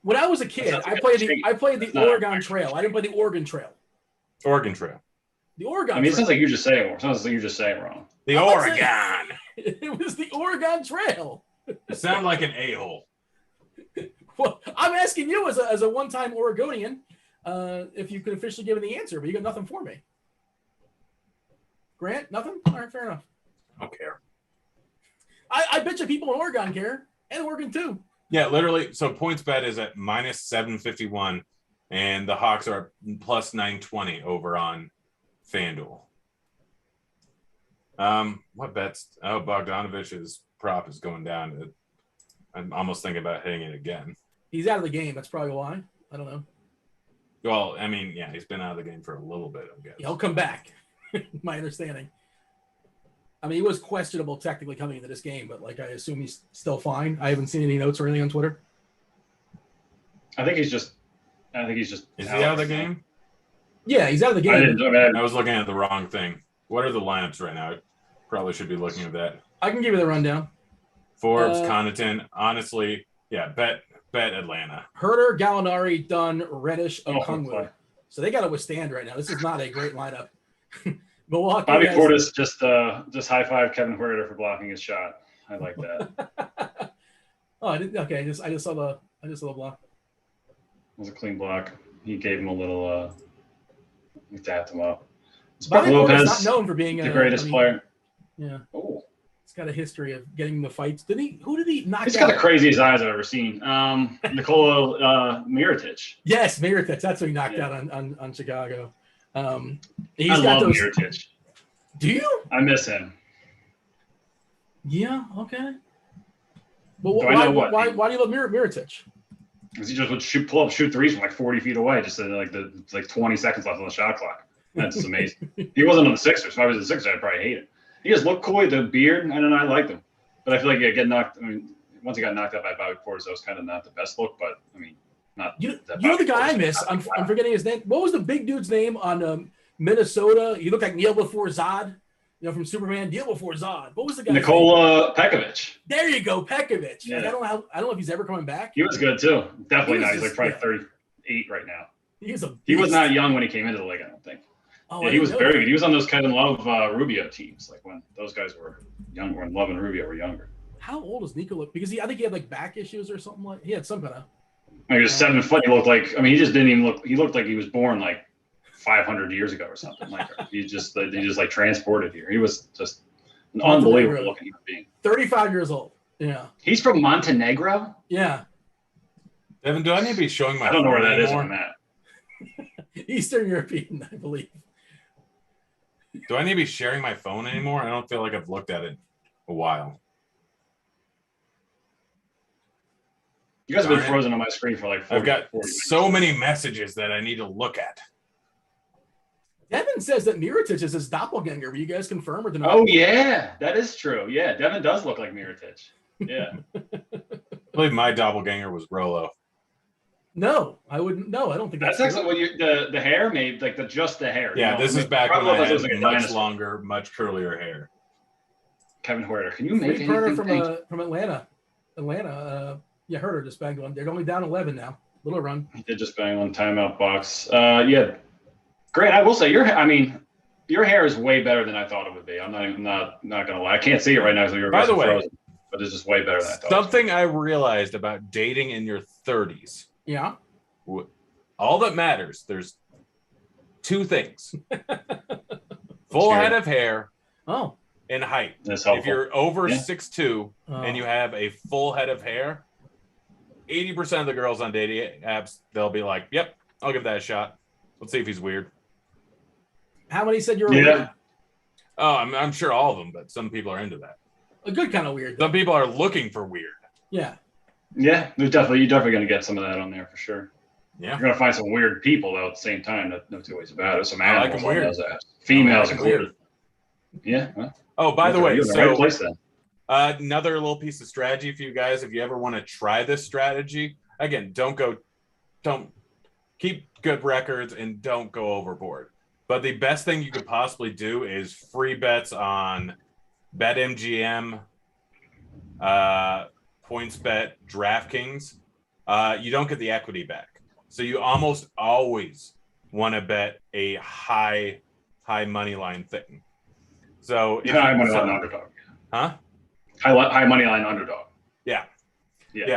When I was a kid, I played the Oregon Trail. I didn't play the Oregon Trail. Oregon Trail. The Oregon. I mean, it sounds like you're just saying. It sounds like you're just saying wrong. The Oregon. It was the Oregon Trail. You sound like an a-hole. Well, I'm asking you as a one-time Oregonian if you could officially give me the answer, but you got nothing for me. Grant, nothing. All right, fair enough. I don't care. I bet you people in Oregon care, and Oregon too. Yeah, literally. So PointsBet is at minus 751, and the Hawks are plus 920 over on FanDuel. What bets? Oh, Bogdanovich's prop is going down. I'm almost thinking about hitting it again. He's out of the game. That's probably why. I don't know. Well, I mean, yeah, he's been out of the game for a little bit, I guess. He'll come back. My understanding. I mean, he was questionable technically coming into this game, but like I assume he's still fine. I haven't seen any notes or anything on Twitter. I think he's just. Is he out of the game? Yeah, he's out of the game. I was looking at the wrong thing. What are the lineups right now? I probably should be looking at that. I can give you the rundown. Forbes, Connaughton. Honestly, yeah, bet Atlanta. Herter, Gallinari, Dunn, Reddish, Okungwu. So they got to withstand right now. This is not a great lineup. Milwaukee. Bobby Portis just high five Kevin Huerter for blocking his shot. I like that. Oh, I didn't. Okay, I just saw the block. It was a clean block. He gave him a little. He tapped him up. Bobby Portis not known for being the greatest player. Yeah. Oh. He's got a history of getting in the fights. Who did he knock out? He's got the craziest eyes I've ever seen. Nikola Mirotic. Yes, Mirotic. That's what he knocked out on Chicago. I love Mirotic. Do you? I miss him. Yeah. Okay. But why do you love Mirotic? Because he just would pull up, shoot threes from like 40 feet away, just like 20 seconds left on the shot clock. That's just amazing. He wasn't on the Sixers. If I was the Sixers, I'd probably hate it. He just looked cool with the beard. I don't know. I liked him, but I feel like getting knocked. I mean, once he got knocked out by Bobby Portis, that was kind of not the best look. But I mean, not. You know the guy I miss. I'm forgetting his name. What was the big dude's name on Minnesota? He looked like Neil before Zod. You know, from Superman, Deal Before Zod. What was the guy? Nikola Pekovic. There you go, Pekovic. Yeah. Like, I don't know if he's ever coming back. He was good too. Definitely not. He's like probably 38 right now. He was not young when he came into the league, I don't think. Oh, yeah, he was very good. He was on those Kevin Love Rubio teams, like when those guys were young, when Love and Rubio were younger. How old is Nikola? Because I think he had like back issues or something like. He had some kind of. He was 7 foot. He looked like. I mean, he just didn't even look. He looked like he was born like 500 years ago or something. Like he just like transported here. He was just an unbelievable looking human being. 35 years old. Yeah. He's from Montenegro. Yeah. Evan, do I need to be showing my? I don't know where that anymore? is on that. Eastern European, I believe. Do I need to be sharing my phone anymore? I don't feel like I've looked at it a while. You guys have been frozen on my screen for like 40, I've got 40 so many messages that I need to look at. Devin says that Mirotic is his doppelganger. Will you guys confirm or deny? Oh, yeah. That is true. Yeah, Devin does look like Mirotic. Yeah. I believe my doppelganger was Rolo. No, I wouldn't. No, I don't think that's actually what you the hair made, like just the hair. Yeah, this is back when I had much longer, much curlier hair. Kevin Huerter, can you make anything? From Atlanta. Yeah, Herter just banged one. They're only down 11 now. Little run. He did just bang one timeout box. Yeah, Grant, I will say your hair is way better than I thought it would be. I'm not gonna lie. I can't see it right now because you're frozen, but it's just way better than I thought. Something I realized about dating in your 30s. Yeah. All that matters. There's two things: full head of hair. Oh. And height. If you're over 6'2" and you have a full head of hair, 80% of the girls on dating apps, they'll be like, "Yep, I'll give that a shot. Let's see if he's weird." How many said you're weird? Oh, I'm sure all of them, but some people are into that. A good kind of weird. Some people are looking for weird. Yeah. Yeah, you're definitely going to get some of that on there for sure. Yeah. You're going to find some weird people though at the same time. No two ways about it. Some animals like weird. Females included. Yeah. Well, oh, by the way, so another little piece of strategy for you guys. If you ever want to try this strategy, again, don't keep good records and don't go overboard. But the best thing you could possibly do is free bets on BetMGM, PointsBet, DraftKings. You don't get the equity back. So you almost always want to bet a high money line thing. So high money line underdog. Huh? High money line underdog. Yeah.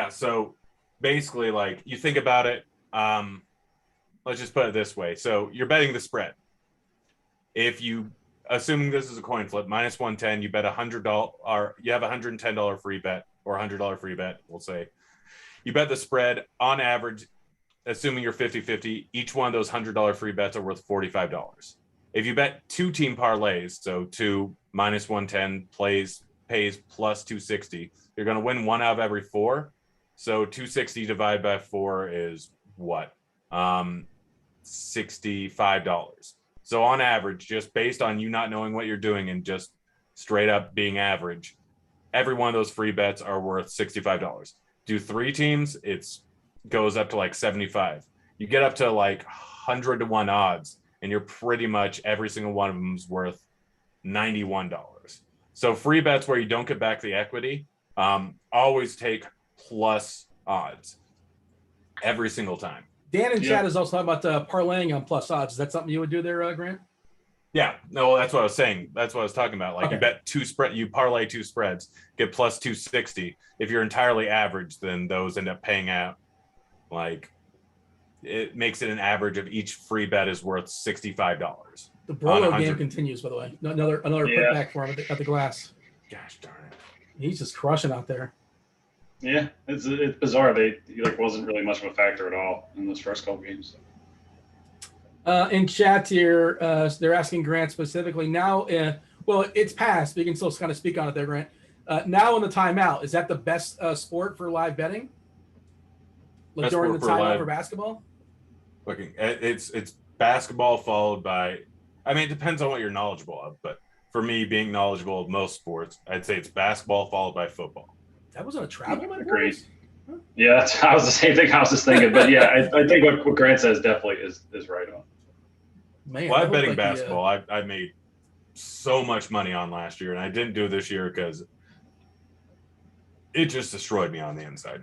So basically, like, you think about it. Let's just put it this way. So you're betting the spread. If you, assuming this is a coin flip, minus 110, you bet $100, or you have a $110 free bet or $100 free bet. We'll say you bet the spread on average, assuming you're 50-50, each one of those $100 free bets are worth $45. If you bet 2 team parlays, so 2 minus 110 pays plus 260, you're going to win 1 out of every 4. So 260 divided by 4 is what? $65. So on average, just based on you not knowing what you're doing and just straight up being average, every one of those free bets are worth $65. Do 3 teams, it goes up to like 75. You get up to like 100 to 1 odds, and you're pretty much every single one of them is worth $91. So free bets where you don't get back the equity, always take plus odds every single time. Dan in chat is also talking about parlaying on plus odds. Is that something you would do there, Grant? Yeah, no, that's what I was saying. That's what I was talking about. Like, you bet you parlay 2 spreads, get plus 260. If you're entirely average, then those end up paying out. Like, it makes it an average of each free bet is worth $65. The Brolo game continues, by the way. Another putback for him at the glass. Gosh darn it. He's just crushing out there. Yeah, it's bizarre. He wasn't really much of a factor at all in those first couple games. In chat here, they're asking Grant specifically now. Well, it's past. But you can still kind of speak on it there, Grant. Now in the timeout, is that the best sport for live betting? Like during the timeout for basketball? Looking, it's basketball followed by. I mean, it depends on what you're knowledgeable of, but for me, being knowledgeable of most sports, I'd say it's basketball followed by football. That wasn't a travel man. Great. Yeah, I was the same thing I was just thinking. But yeah, I think what Grant says definitely is right on. Man, well, I'm betting basketball. I made so much money on last year, and I didn't do this year because it just destroyed me on the inside.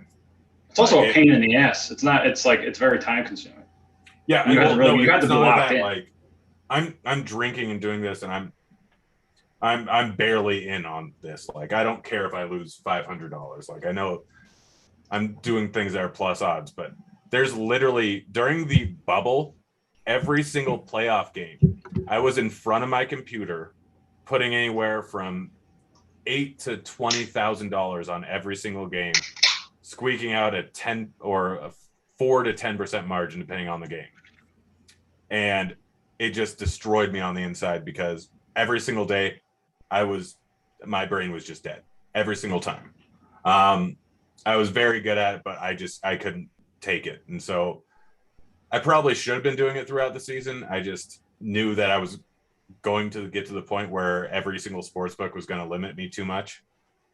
It's also a pain in the ass. It's not. It's like it's very time consuming. Yeah, you have to be locked in. Like I'm drinking and doing this, and I'm barely in on this. Like I don't care if I lose $500. Like I know I'm doing things that are plus odds, but there's literally during the bubble, every single playoff game, I was in front of my computer, putting anywhere from $8,000 to $20,000 on every single game, squeaking out a 10 or a 4 to 10% margin depending on the game, and it just destroyed me on the inside because every single day, my brain was just dead every single time. I was very good at it, but I couldn't take it. And so I probably should have been doing it throughout the season. I just knew that I was going to get to the point where every single sportsbook was going to limit me too much.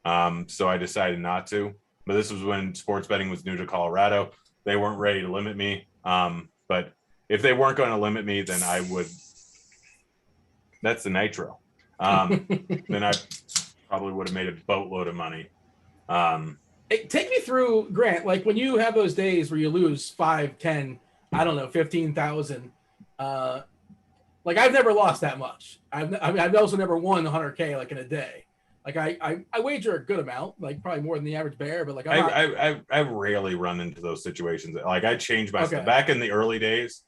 So I decided not to. But this was when sports betting was new to Colorado. They weren't ready to limit me. But if they weren't going to limit me, then I would. That's the nitro. Then I probably would have made a boatload of money. Hey, take me through, Grant, like when you have those days where you lose 5, 10, I don't know, 15,000. Like I've never lost that much. I've also never won 100K like in a day. Like I wager a good amount, like probably more than the average bear, but like I rarely run into those situations. Like I changed my stuff. Back in the early days.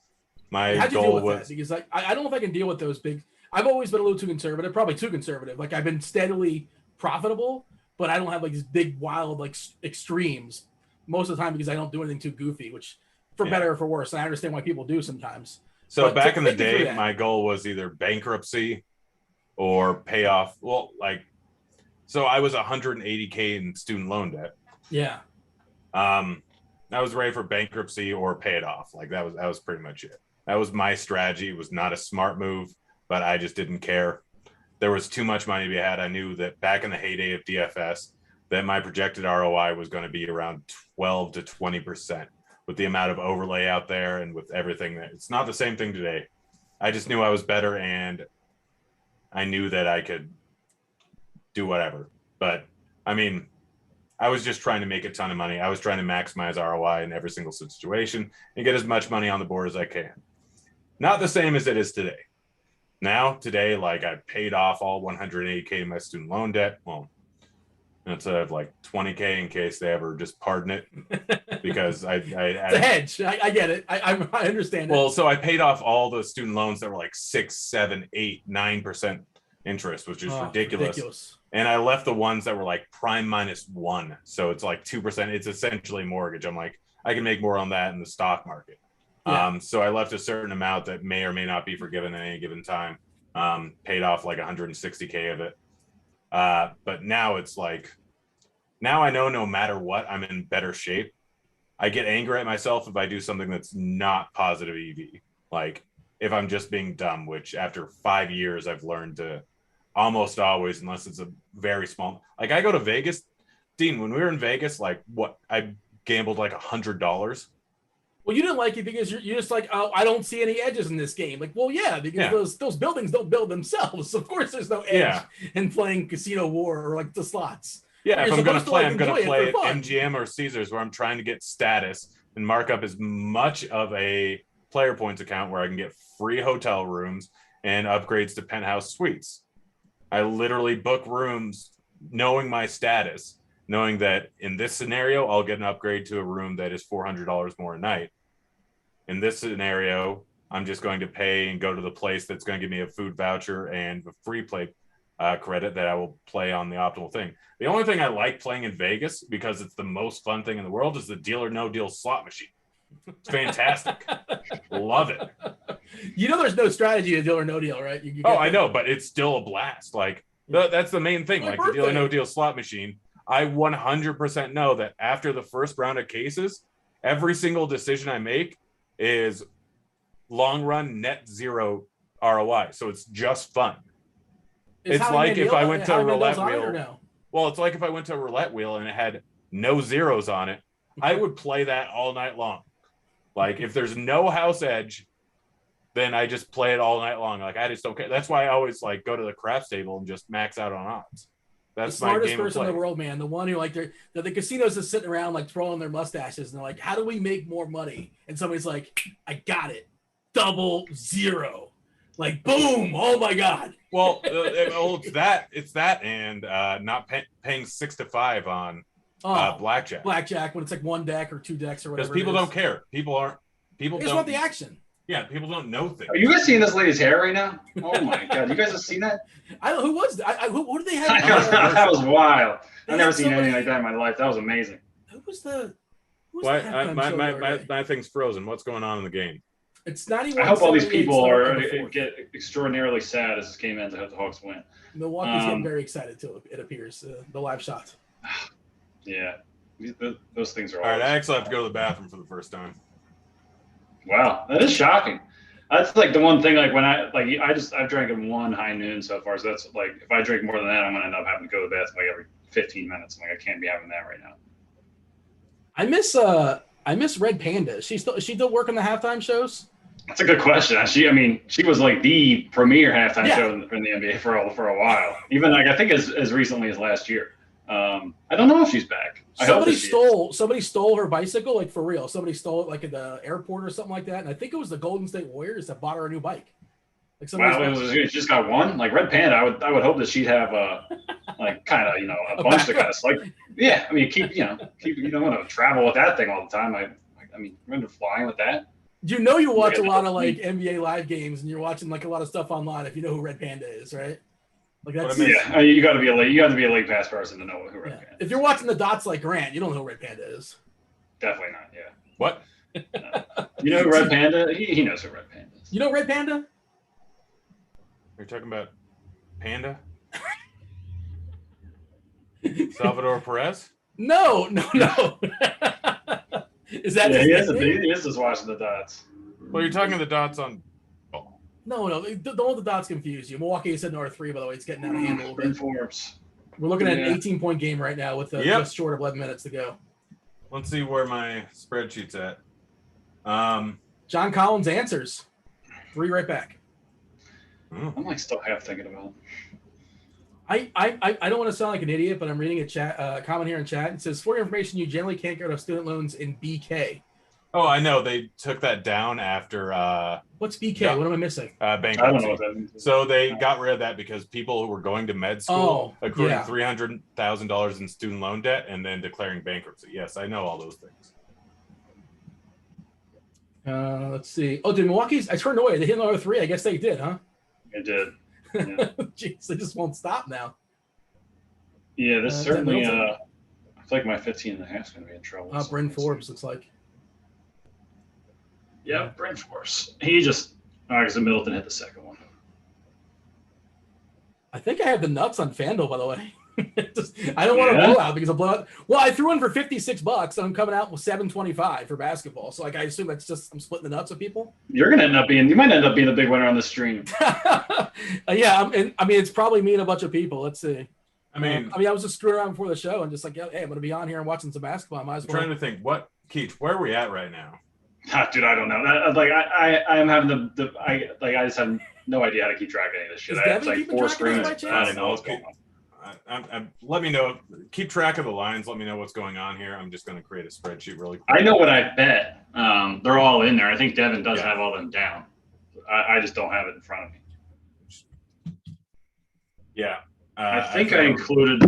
How'd you deal with that? Because like I don't know if I can deal with those big. I've always been a little too conservative, probably too conservative. Like I've been steadily profitable, but I don't have like these big wild like extremes most of the time because I don't do anything too goofy, which for better or for worse. And I understand why people do sometimes. So but back in the day, my goal was either bankruptcy or pay off. Well, like, so I was 180K in student loan debt. Yeah. I was ready for bankruptcy or pay it off. Like that was pretty much it. That was my strategy. It was not a smart move, but I just didn't care. There was too much money to be had. I knew that back in the heyday of DFS, that my projected ROI was going to be around 12 to 20% with the amount of overlay out there and with everything. It's not the same thing today. I just knew I was better and I knew that I could do whatever. But I mean, I was just trying to make a ton of money. I was trying to maximize ROI in every single situation and get as much money on the board as I can. Not the same as it is today. Now, today, like I paid off all 180K in my student loan debt. Well, instead of like 20K in case they ever just pardon it because it's a hedge. I get it. I understand it. Well, so I paid off all the student loans that were like 6, 7, 8, 9% interest, which is ridiculous. And I left the ones that were like prime -1. So it's like 2%. It's essentially mortgage. I'm like, I can make more on that in the stock market. Yeah. So I left a certain amount that may or may not be forgiven at any given time. Paid off like 160K of it. But now it's like, now I know no matter what, I'm in better shape. I get angry at myself if I do something that's not positive EV. Like if I'm just being dumb, which after 5 years, I've learned to almost always, unless it's a very small, like I go to Vegas, Dean, when we were in Vegas, like what I gambled like $100. Well, you didn't like it because you're just like, oh, I don't see any edges in this game. Like, well, yeah, because those buildings don't build themselves. Of course, there's no edge in playing Casino War or like the slots. Yeah, if I'm going to play, I'm going to play at MGM or Caesars where I'm trying to get status and mark up as much of a player points account where I can get free hotel rooms and upgrades to penthouse suites. I literally book rooms knowing my status, knowing that in this scenario, I'll get an upgrade to a room that is $400 more a night. In this scenario, I'm just going to pay and go to the place that's going to give me a food voucher and a free play credit that I will play on the optimal thing. The only thing I like playing in Vegas, because it's the most fun thing in the world, is the Deal or No Deal slot machine. It's fantastic. Love it. You know there's no strategy to Deal or No Deal, right? I know, but it's still a blast. Like, that's the main thing. Like the Deal or No Deal slot machine, I 100% know that after the first round of cases, every single decision I make is long run net zero ROI. So it's just fun. It's like if I went to a roulette wheel. Well, it's like if I went to a roulette wheel and it had no zeros on it, I would play that all night long. Like if there's no house edge, then I just play it all night long. Like I just don't care. That's why I always like go to the craps table and just max out on odds. That's the smartest person in the world, man. The one who like the casinos is sitting around like twirling their mustaches and they're like, how do we make more money? And somebody's like, I got it. 000. Like boom! Oh my god! Well, it's that, and not paying 6 to 5 on blackjack. Blackjack when it's like one deck or two decks or whatever. Because people don't care. People just want the action. Yeah, people don't know things. Are you guys seeing this lady's hair right now? Oh my god! You guys have seen that? Who was that? Who did they have? That was wild. I've never seen anything like that in my life. That was amazing. Who was the? My thing's frozen. What's going on in the game? It's not even. I hope all these people get extraordinarily sad as this game ends. I hope the Hawks win. Milwaukee's getting very excited too. It appears the live shot. Yeah, those things are. All right, I actually have to go to the bathroom for the first time. Wow, that is shocking. That's like the one thing. Like when I've drank in one high noon so far. So that's like if I drink more than that, I'm gonna end up having to go to the bathroom like every 15 minutes. I'm like I can't be having that right now. I miss Red Panda. Is she still working the halftime shows? That's a good question. She was like the premier halftime show in the NBA for a while. Even like I think as recently as last year. I don't know if she's back. Somebody stole her bicycle, like for real. Somebody stole it like at the airport or something like that. And I think it was the Golden State Warriors that bought her a new bike. Like she just got one. Like Red Panda, I would hope that she'd have like kind of a bunch of kind of like yeah. I mean keep you don't want to travel with that thing all the time. I mean remember flying with that. You watch a lot of like NBA live games and you're watching like a lot of stuff online if you know who Red Panda is, right? Like that's you got to be a late pass person to know who Red Panda is. If you're watching the dots like Grant, you don't know who Red Panda is. Definitely not. Yeah. What? No. You know who Red Panda? He knows who Red Panda is. You know Red Panda? You're talking about Panda? Salvador Perez? No. Is that he is just watching the dots. Well, you're talking the dots on. Oh. No. Don't let the dots confuse you. Milwaukee is at R3, by the way. It's getting out of hand a little bit. Forbes. We're looking at an 18-point game right now with just short of 11 minutes to go. Let's see where my spreadsheet's at. John Collins answers. 3 right back. I'm like still half thinking about I it. don't want to sound like an idiot, but I'm reading a comment here in chat. It says, for your information, you generally can't get off student loans in BK. Oh, I know. They took that down after. What's BK? What am I missing? Bankrolls. I don't know what that means. So they got rid of that because people who were going to med school accruing $300,000 in student loan debt and then declaring bankruptcy. Yes, I know all those things. Let's see. Oh, did Milwaukee's? I turned away. They hit another 3. I guess they did, huh? It did. Yeah. Jeez, they just won't stop now. Yeah, this certainly. I feel like my 15.5 is going to be in trouble. Bryn Forbes looks like. Yeah, Bryn Forbes. He just. Because Middleton hit the second one. I think I have the nuts on FanDuel, by the way. I don't want a blowout because a blowout. Well, I threw in for $56 and I'm coming out with $7.25 for basketball. So, like, I assume that's just I'm splitting the nuts with people. You might end up being the big winner on the stream. It's probably me and a bunch of people. Let's see. I mean, I was just screwing around before the show and just like, hey, I'm going to be on here and watching some basketball. I might as well. I'm trying to think. Keith, where are we at right now? Dude, I don't know. I am having I just have no idea how to keep track of any of this shit. I have like 4 screens. I don't know what's going on. Let me know. Keep track of the lines. Let me know what's going on here. I'm just going to create a spreadsheet really quick. I know what I bet. They're all in there. I think Devin does have all them down. I just don't have it in front of me. Yeah. I think I included.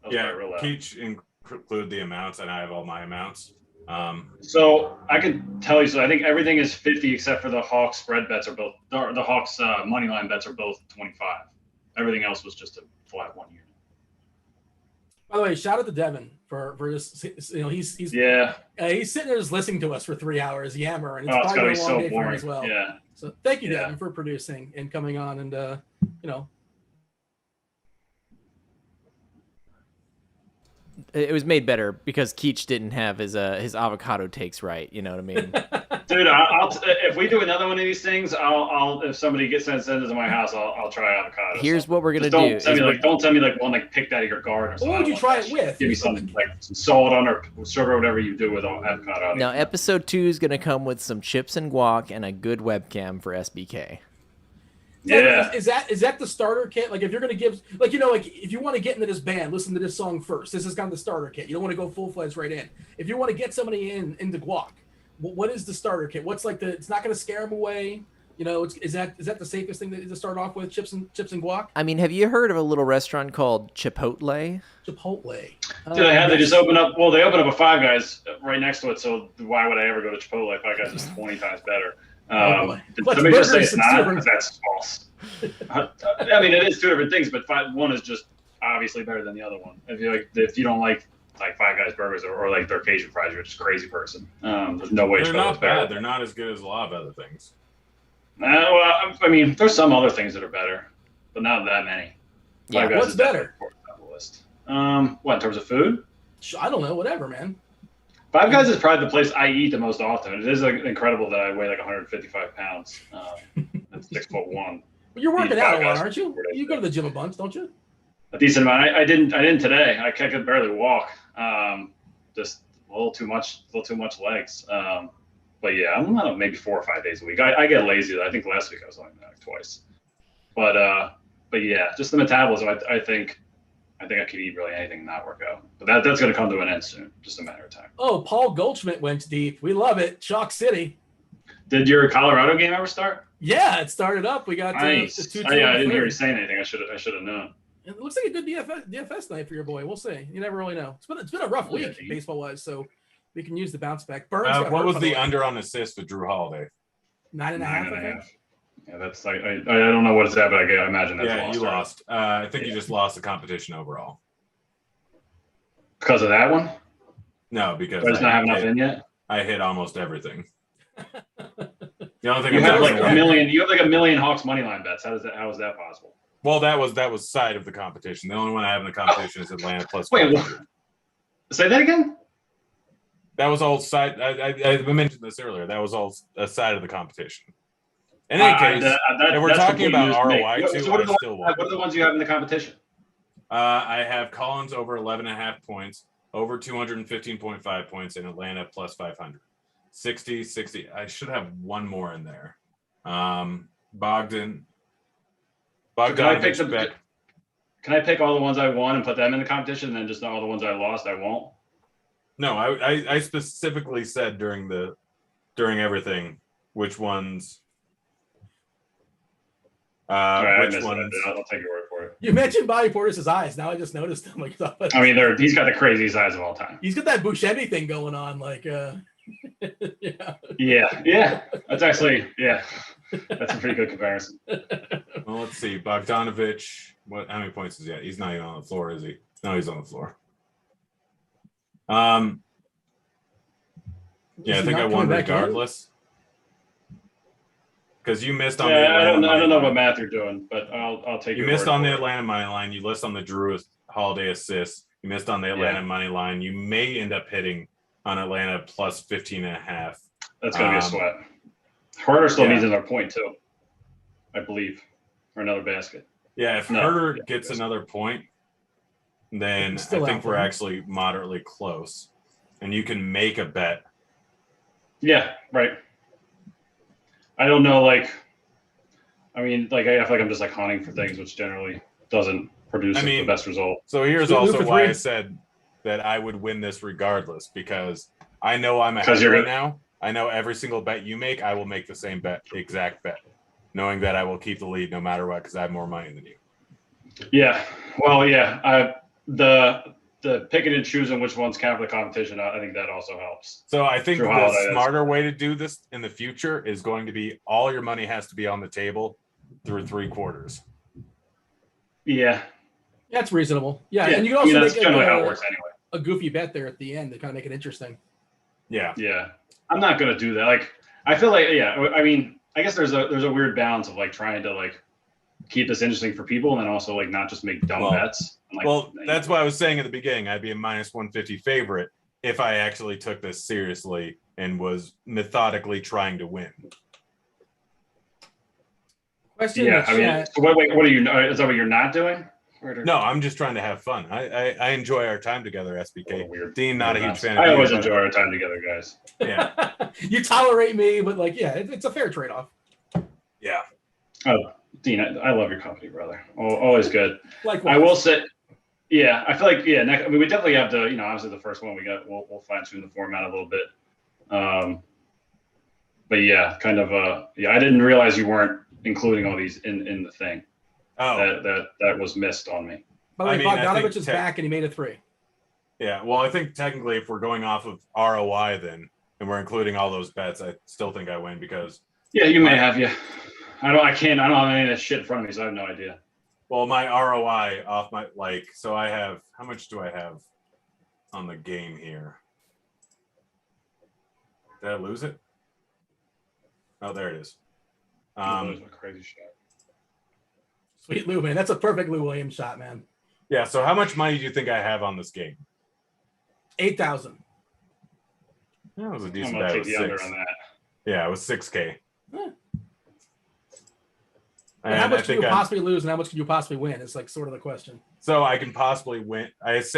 Keach included the amounts, and I have all my amounts. So I can tell you. So I think everything is 50 except for the Hawks spread bets are both. The Hawks money line bets are both 25. Everything else was just a flat 1 year. By the way, shout out to Devin for just he's he's sitting there just listening to us for 3 hours yammer, and it's probably a long day for him as well. Yeah. So thank you, Devin, for producing and coming on and It was made better because Keach didn't have his avocado takes right. You know what I mean? Dude, if we do another one of these things, I'll if somebody sends it to my house, I'll try avocado. Here's what we're gonna don't do. Don't send me like one like picked out of your garden or something. What would you try it with? Give me some like some salt on or sugar or whatever you do with avocado. Now, episode 2 is gonna come with some chips and guac and a good webcam for SBK. Yeah. Is that the starter kit? Like if you're gonna give like if you want to get into this band, listen to this song first. This is kind of the starter kit. You don't want to go full fledged right in. If you want to get somebody into guac, what is the starter kit? What's like it's not gonna scare them away. Is that the safest thing to start off with? Chips and guac. I mean, have you heard of a little restaurant called Chipotle? Chipotle. Dude, they just open up. Well, they open up a Five Guys right next to it. So why would I ever go to Chipotle? Five Guys is 20 times better. Did somebody just say it's not? Because that's false. I mean, it is two different things, but one is just obviously better than the other one. If you don't like Five Guys burgers or like their Cajun fries, you're just a crazy person. There's no way. They're not bad. They're not as good as a lot of other things. Well, I mean, there's some other things that are better, but not that many. Yeah, what's better? What in terms of food? I don't know. Whatever, man. Five Guys is probably the place I eat the most often. It is incredible that I weigh like 155 pounds. That's 6'1". Well, you're working out a lot, aren't you? You go to the gym a bunch, don't you? A decent amount. I didn't today. I could barely walk. Just a little too much legs. But yeah, I'm not maybe 4 or 5 days a week. I get lazy. I think last week I was only like twice. But yeah, just the metabolism. I think I could eat really anything and not work out. But that's going to come to an end soon. Just a matter of time. Oh, Paul Goldschmidt went deep. We love it. Chalk City. Did your Colorado game ever start? Yeah, it started up. We got nice. The 2-2. I didn't hear you saying anything. I should have known. It looks like a good DFS night for your boy. We'll see. You never really know. It's been a rough week baseball wise, so we can use the bounce back. Burns. What was the under on assists with Drew Holiday? 9.5. 9.5. Yeah, that's like I don't know what it's at, but I imagine that's lost. You lost. I think you just lost the competition overall. Because of that one? No, because I just not have enough in yet. I hit almost everything. The only thing you have like a million. You have like a million Hawks money line bets. How is that possible? Well, that was side of the competition. The only one I have in the competition is Atlanta plus. Wait, say that again. That was all side. I mentioned this earlier. That was all a side of the competition. In any case, if we're talking about ROI too, so what are the ones you have in the competition? I have Collins over 11.5 points, over 215.5 points, and Atlanta plus 500. 60. I should have one more in there. Bogdan. Can I pick all the ones I won and put them in the competition, and then just all the ones I lost I won't? No, I specifically said during everything which ones. Which ones? I'll take your word for it. You mentioned Bobby Portis' eyes. Now I just noticed them. Like, I mean, he's got the craziest eyes of all time. He's got that Buscemi thing going on. Like, yeah. That's actually That's a pretty good comparison. Well, let's see. Bogdanovich. How many points is he at? He's not even on the floor, is he? No, he's on the floor. Yeah, I think I won regardless. Because you missed on the Atlanta. I don't know what math you're doing, but I'll take. You missed on the Atlanta money line. You missed on the Drew Holiday assist. You missed on the Atlanta money line. You may end up hitting on Atlanta plus 15.5. That's gonna be a sweat. Herder still needs another point too, I believe, or another basket. Yeah, if Herder gets another point, then I think we're actually moderately close, and you can make a bet. Yeah, right. I don't know, I feel like I'm just hunting for things, which generally doesn't produce the best result. So here's also why I said that I would win this regardless, because I know I'm ahead right now. I know every single bet you make, I will make the same exact bet, knowing that I will keep the lead no matter what, because I have more money than you. Yeah. Well, yeah. The picking and choosing which ones count for the competition, I think that also helps. So I think the smarter way to do this in the future is going to be all your money has to be on the table through 3 quarters. Yeah. That's reasonable. Yeah. And you can also that's generally how it works anyway. A goofy bet there at the end to kind of make it interesting. Yeah. Yeah. I'm not going to do that. I feel like, I mean, I guess there's a weird balance of trying to keep this interesting for people and then also not just make dumb bets. That's what I was saying at the beginning. I'd be a minus 150 favorite if I actually took this seriously and was methodically trying to win. Question. Yeah, I mean, so wait, what are you? Is that what you're not doing? No, I'm just trying to have fun. I enjoy our time together, SBK. Weird. Dean, not a huge fan of I you, always but enjoy our time together, guys. Yeah. You tolerate me, but like, yeah, it's a fair trade-off. Yeah. Oh, Dean, I love your company, brother. Always good. Likewise. I will say, yeah, I feel like, yeah, I mean, we definitely have to, obviously the first one we'll fine tune the format a little bit. But yeah, kind of, yeah, I didn't realize you weren't including all these in the thing. Oh, that was missed on me. By the way, Bogdanovich is back and he made a 3. Yeah, well, I think technically if we're going off of ROI then, and we're including all those bets, I still think I win because. Yeah, you may have, yeah. I don't have any of that shit in front of me, so I have no idea. Well, my ROI off my, so I have, how much do I have on the game here? Did I lose it? Oh, there it is. That was a crazy shot. Sweet Lou, man. That's a perfect Lou Williams shot, man. Yeah, so how much money do you think I have on this game? 8,000. That was a decent I'm gonna bet. take the under on that. Yeah, it was 6K. How much can you possibly lose and how much can you possibly win? It's like sort of the question. So I can possibly win. I've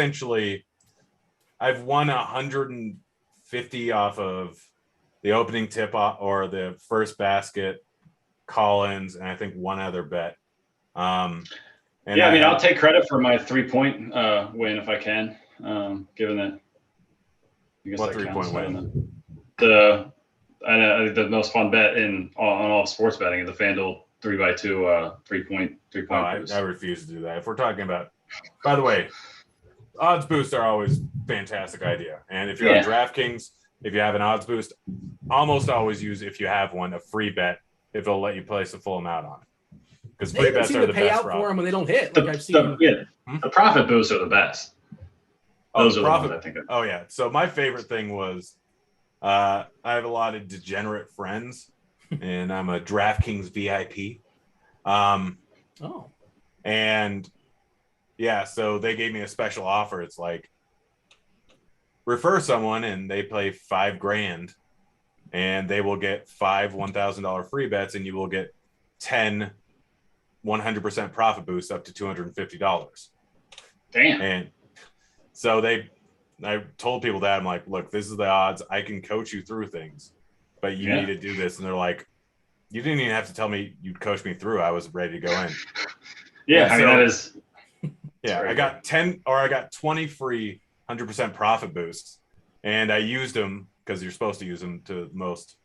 won 150 off of the opening tip or the first basket, Collins, and I think one other bet. Yeah, I mean, I'll take credit for my 3-point win if I can, given that. I guess what that 3-point win? The most fun bet on all sports betting, the FanDuel 3x2 3-point. I refuse to do that. If we're talking about, by the way, odds boosts are always fantastic idea. And if you're on DraftKings, if you have an odds boost, almost always use, if you have one, a free bet if it'll let you place a full amount on it. Because free bets are the pay best out for them when they don't hit. Like I've seen. The profit boosts are the best. Those are the ones I think of. Oh yeah. So my favorite thing was, I have a lot of degenerate friends, and I'm a DraftKings VIP. And yeah, so they gave me a special offer. It's like, refer someone and they play $5,000 and they will get 5 $1,000 free bets, and you will get 10 100% profit boosts up to $250. Damn. And so I told people that, I'm like, look, this is the odds. I can coach you through things, but you need to do this. And they're like, you didn't even have to tell me you'd coach me through. I was ready to go in. I mean, that is. Yeah, I got 20 free 100% profit boosts, and I used them because you're supposed to use them to the most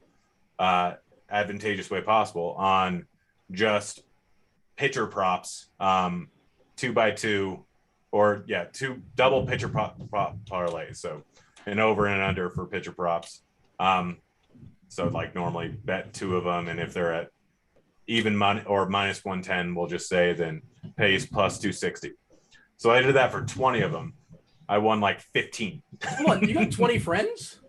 advantageous way possible on just pitcher props, 2x2, or 2 double pitcher prop parlays. So an over and an under for pitcher props. So like normally bet 2 of them, and if they're at even money or minus 110, we'll just say, then pays plus 260. So I did that for 20 of them. I won like 15. Hold on, you got 20 friends?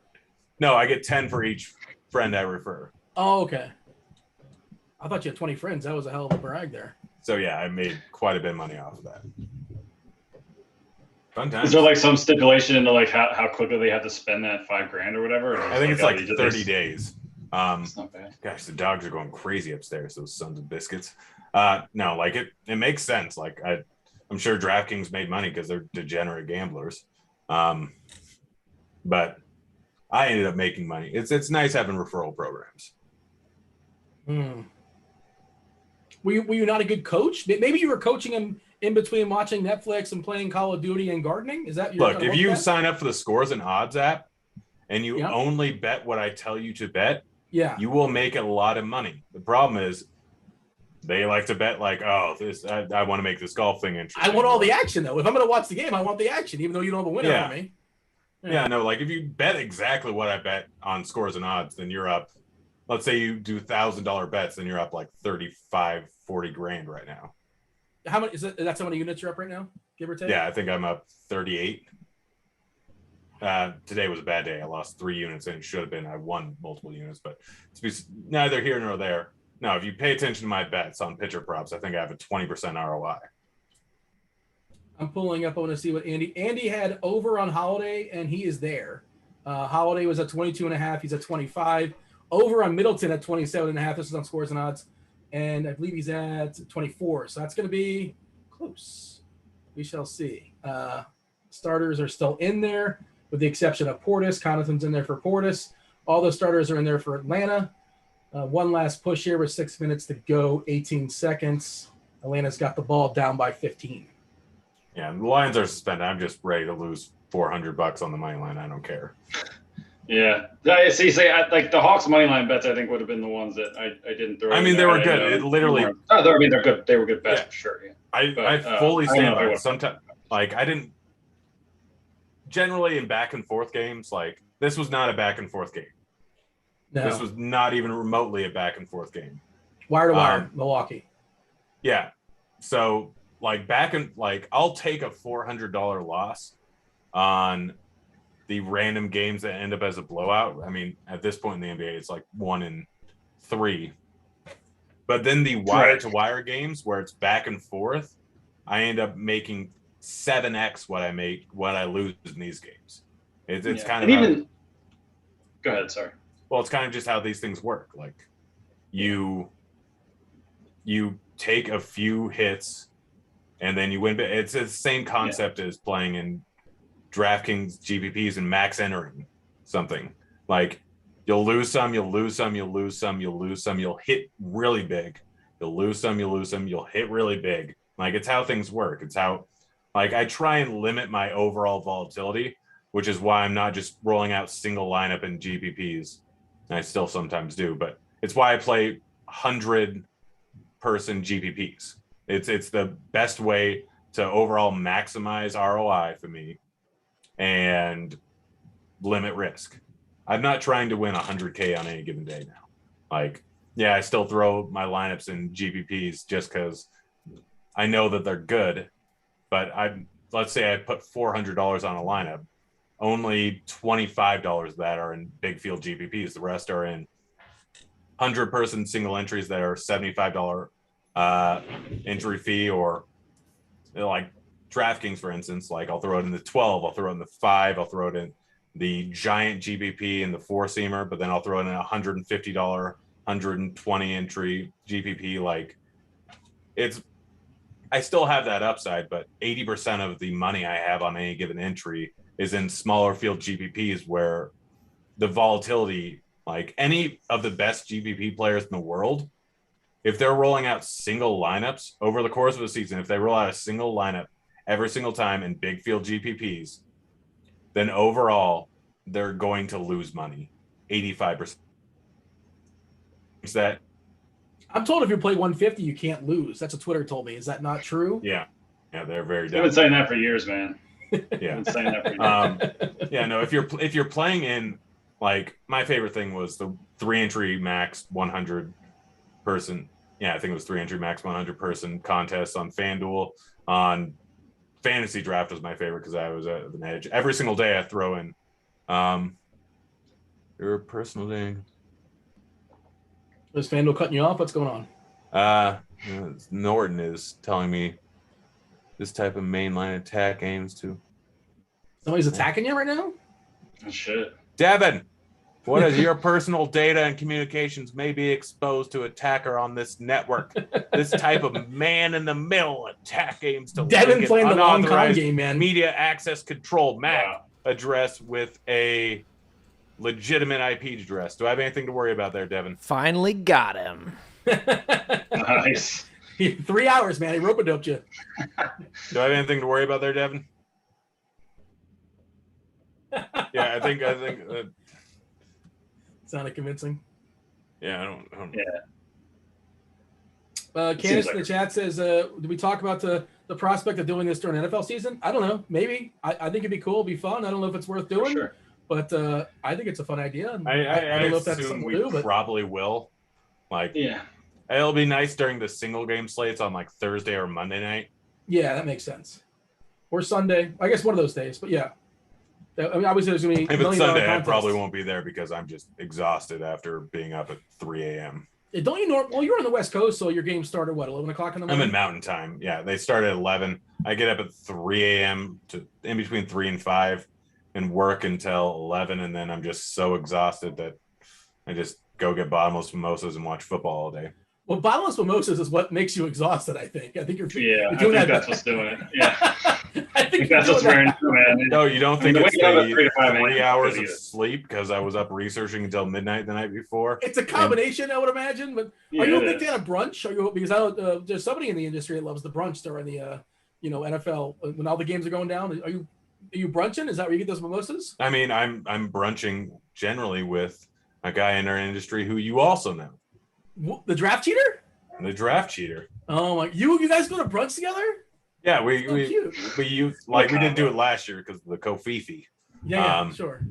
No, I get 10 for each friend I refer. Oh, okay. I thought you had 20 friends. That was a hell of a brag there. So yeah, I made quite a bit of money off of that. Fun times. Is there like some stipulation into like how quickly they have to spend that $5,000 or whatever? I think it's like 30 days. It's not bad. Gosh, the dogs are going crazy upstairs, those sons of biscuits. No, like it makes sense. Like I'm sure DraftKings made money because they're degenerate gamblers. But I ended up making money. It's nice having referral programs. Were you not a good coach? Maybe you were coaching him in between watching Netflix and playing Call of Duty and gardening? Is that your Look, if you sign up for the Scores and Odds app and you only bet what I tell you to bet, you will make a lot of money. The problem is they like to bet like, oh, I want to make this golf thing interesting. I want all the action, though. If I'm going to watch the game, I want the action, even though you don't have a winner for me. Yeah, no, like if you bet exactly what I bet on Scores and Odds, then you're up. Let's say you do $1,000 bets, then you're up like 35, 40 grand right now. How many that's how many units you're up right now, give or take? Yeah, I think I'm up 38. Today was a bad day. I lost 3 units, and it should have been. I won multiple units, but to be neither here nor there. No, if you pay attention to my bets on pitcher props, I think I have a 20% ROI. I'm pulling up. I want to see what Andy had over on Holiday, and he is there. Holiday was at 22.5. He's at 25. Over on Middleton at 27.5. This is on Scores and Odds. And I believe he's at 24. So that's going to be close. We shall see. Starters are still in there with the exception of Portis. Connaughton's in there for Portis. All those starters are in there for Atlanta. One last push here with 6 minutes to go, 18 seconds. Atlanta's got the ball down by 15. Yeah, the Lions are suspended. I'm just ready to lose $400 on the money line. I don't care. Yeah. See, like the Hawks money line bets, I think would have been the ones that I didn't throw. I mean, they were good. It literally. They're good. They were good bets for sure. Yeah. I fully stand by it. Sometimes, like, I didn't. Generally, in back and forth games, like this was not a back and forth game. No. This was not even remotely a back and forth game. Wire to wire, Milwaukee. Yeah. So, like, I'll take a $400 loss on the random games that end up as a blowout. I mean, at this point in the NBA, it's like 1 in 3. But then the wire to wire games where it's back and forth, I end up making 7x what I lose in these games. It's kind of even. Go ahead. Sorry. Well, it's kind of just how these things work. Like, you take a few hits, and then you win. It's the same concept as playing in DraftKings GPPs and max entering something. Like, you'll lose some, you'll lose some, you'll lose some, you'll lose some, you'll hit really big. You'll lose some, you'll lose some, you'll hit really big. Like, it's how things work. It's how, like, I try and limit my overall volatility, which is why I'm not just rolling out single lineup in GPPs. I still sometimes do, but it's why I play 100-person GPPs. It's the best way to overall maximize ROI for me and limit risk. I'm not trying to win 100K on any given day now. Like, yeah, I still throw my lineups in GPPs just because I know that they're good, but let's say I put $400 on a lineup. Only $25 of that are in big field GPPs. The rest are in 100-person single entries that are $75 entry fee, or like DraftKings, for instance. Like, I'll throw it in the 12, I'll throw it in the 5, I'll throw it in the giant GPP and the 4-seamer, but then I'll throw it in a $150, 120 entry GPP. Like, I still have that upside, but 80% of the money I have on any given entry is in smaller field GPPs where the volatility, like any of the best GPP players in the world, if they're rolling out single lineups over the course of the season, if they roll out a single lineup every single time in big field GPPs, then overall they're going to lose money. 85%. Is that? I'm told if you play 150, you can't lose. That's what Twitter told me. Is that not true? Yeah, they're very. I've been saying that for years, man. Yeah, I've been saying that for years. Yeah, no. If you're playing in, like, my favorite thing was the 3-entry max 100-person. Yeah, I think it was 3-entry max 100-person contest on FanDuel. On Fantasy Draft was my favorite because I was at an edge. Every single day I throw in your personal thing. Is FanDuel cutting you off? What's going on? Norton is telling me this type of mainline attack aims to. Somebody's attacking you right now? Oh, shit. Devin, what is your personal data and communications may be exposed to attacker on this network? This type of man-in-the-middle attack aims to Devin link playing an the long con unauthorized game, man. media access control MAC address with a legitimate IP address. Do I have anything to worry about there, Devin? Finally got him. Nice. 3 hours, man. He rope-a-doped you. Do I have anything to worry about there, Devin? Yeah, I think. Sounded convincing. Yeah, I don't. Yeah. Candace in the chat says, did we talk about the prospect of doing this during NFL season? I don't know. Maybe. I think it'd be cool. It'd be fun. I don't know if it's worth doing. Sure. But I think it's a fun idea. And I don't know if assume that's something we we'll do, but probably will. Like, Yeah. it'll be nice during the single game slates on like Thursday or Monday night. yeah, that makes sense. Or Sunday. I guess one of those days. But yeah. I mean, obviously there's going to be If $1 it's million Sunday, I contest. probably won't be there because I'm just exhausted after being up at 3 a.m. Yeah, don't you know? Well, you're on the West Coast, so your game started what, 11 o'clock in the I'm morning? in Mountain Time. Yeah, they start at 11. I get up at 3 a.m. to in between 3 and 5. and work until 11, and then I'm just so exhausted that I just go get bottomless mimosas and watch football all day. Well, bottomless mimosas is what makes you exhausted, I think. I think you're I think that's what's doing it. Yeah. I think that's what's wearing it, man. No, you don't think it's the 3 hours of either. sleep because I was up researching until midnight the night before? It's a combination, I would imagine. But are you a big fan of brunch? Are you, because I know there's somebody in the industry that loves the brunch during the NFL when all the games are going down. Are you brunching? Is that where you get those mimosas? I mean, I'm brunching generally with a guy in our industry who you also know. The draft cheater? The draft cheater. Oh my! You guys go to brunch together? Yeah, we used, like, we didn't do it last year because of the Kofifi. Yeah, sure.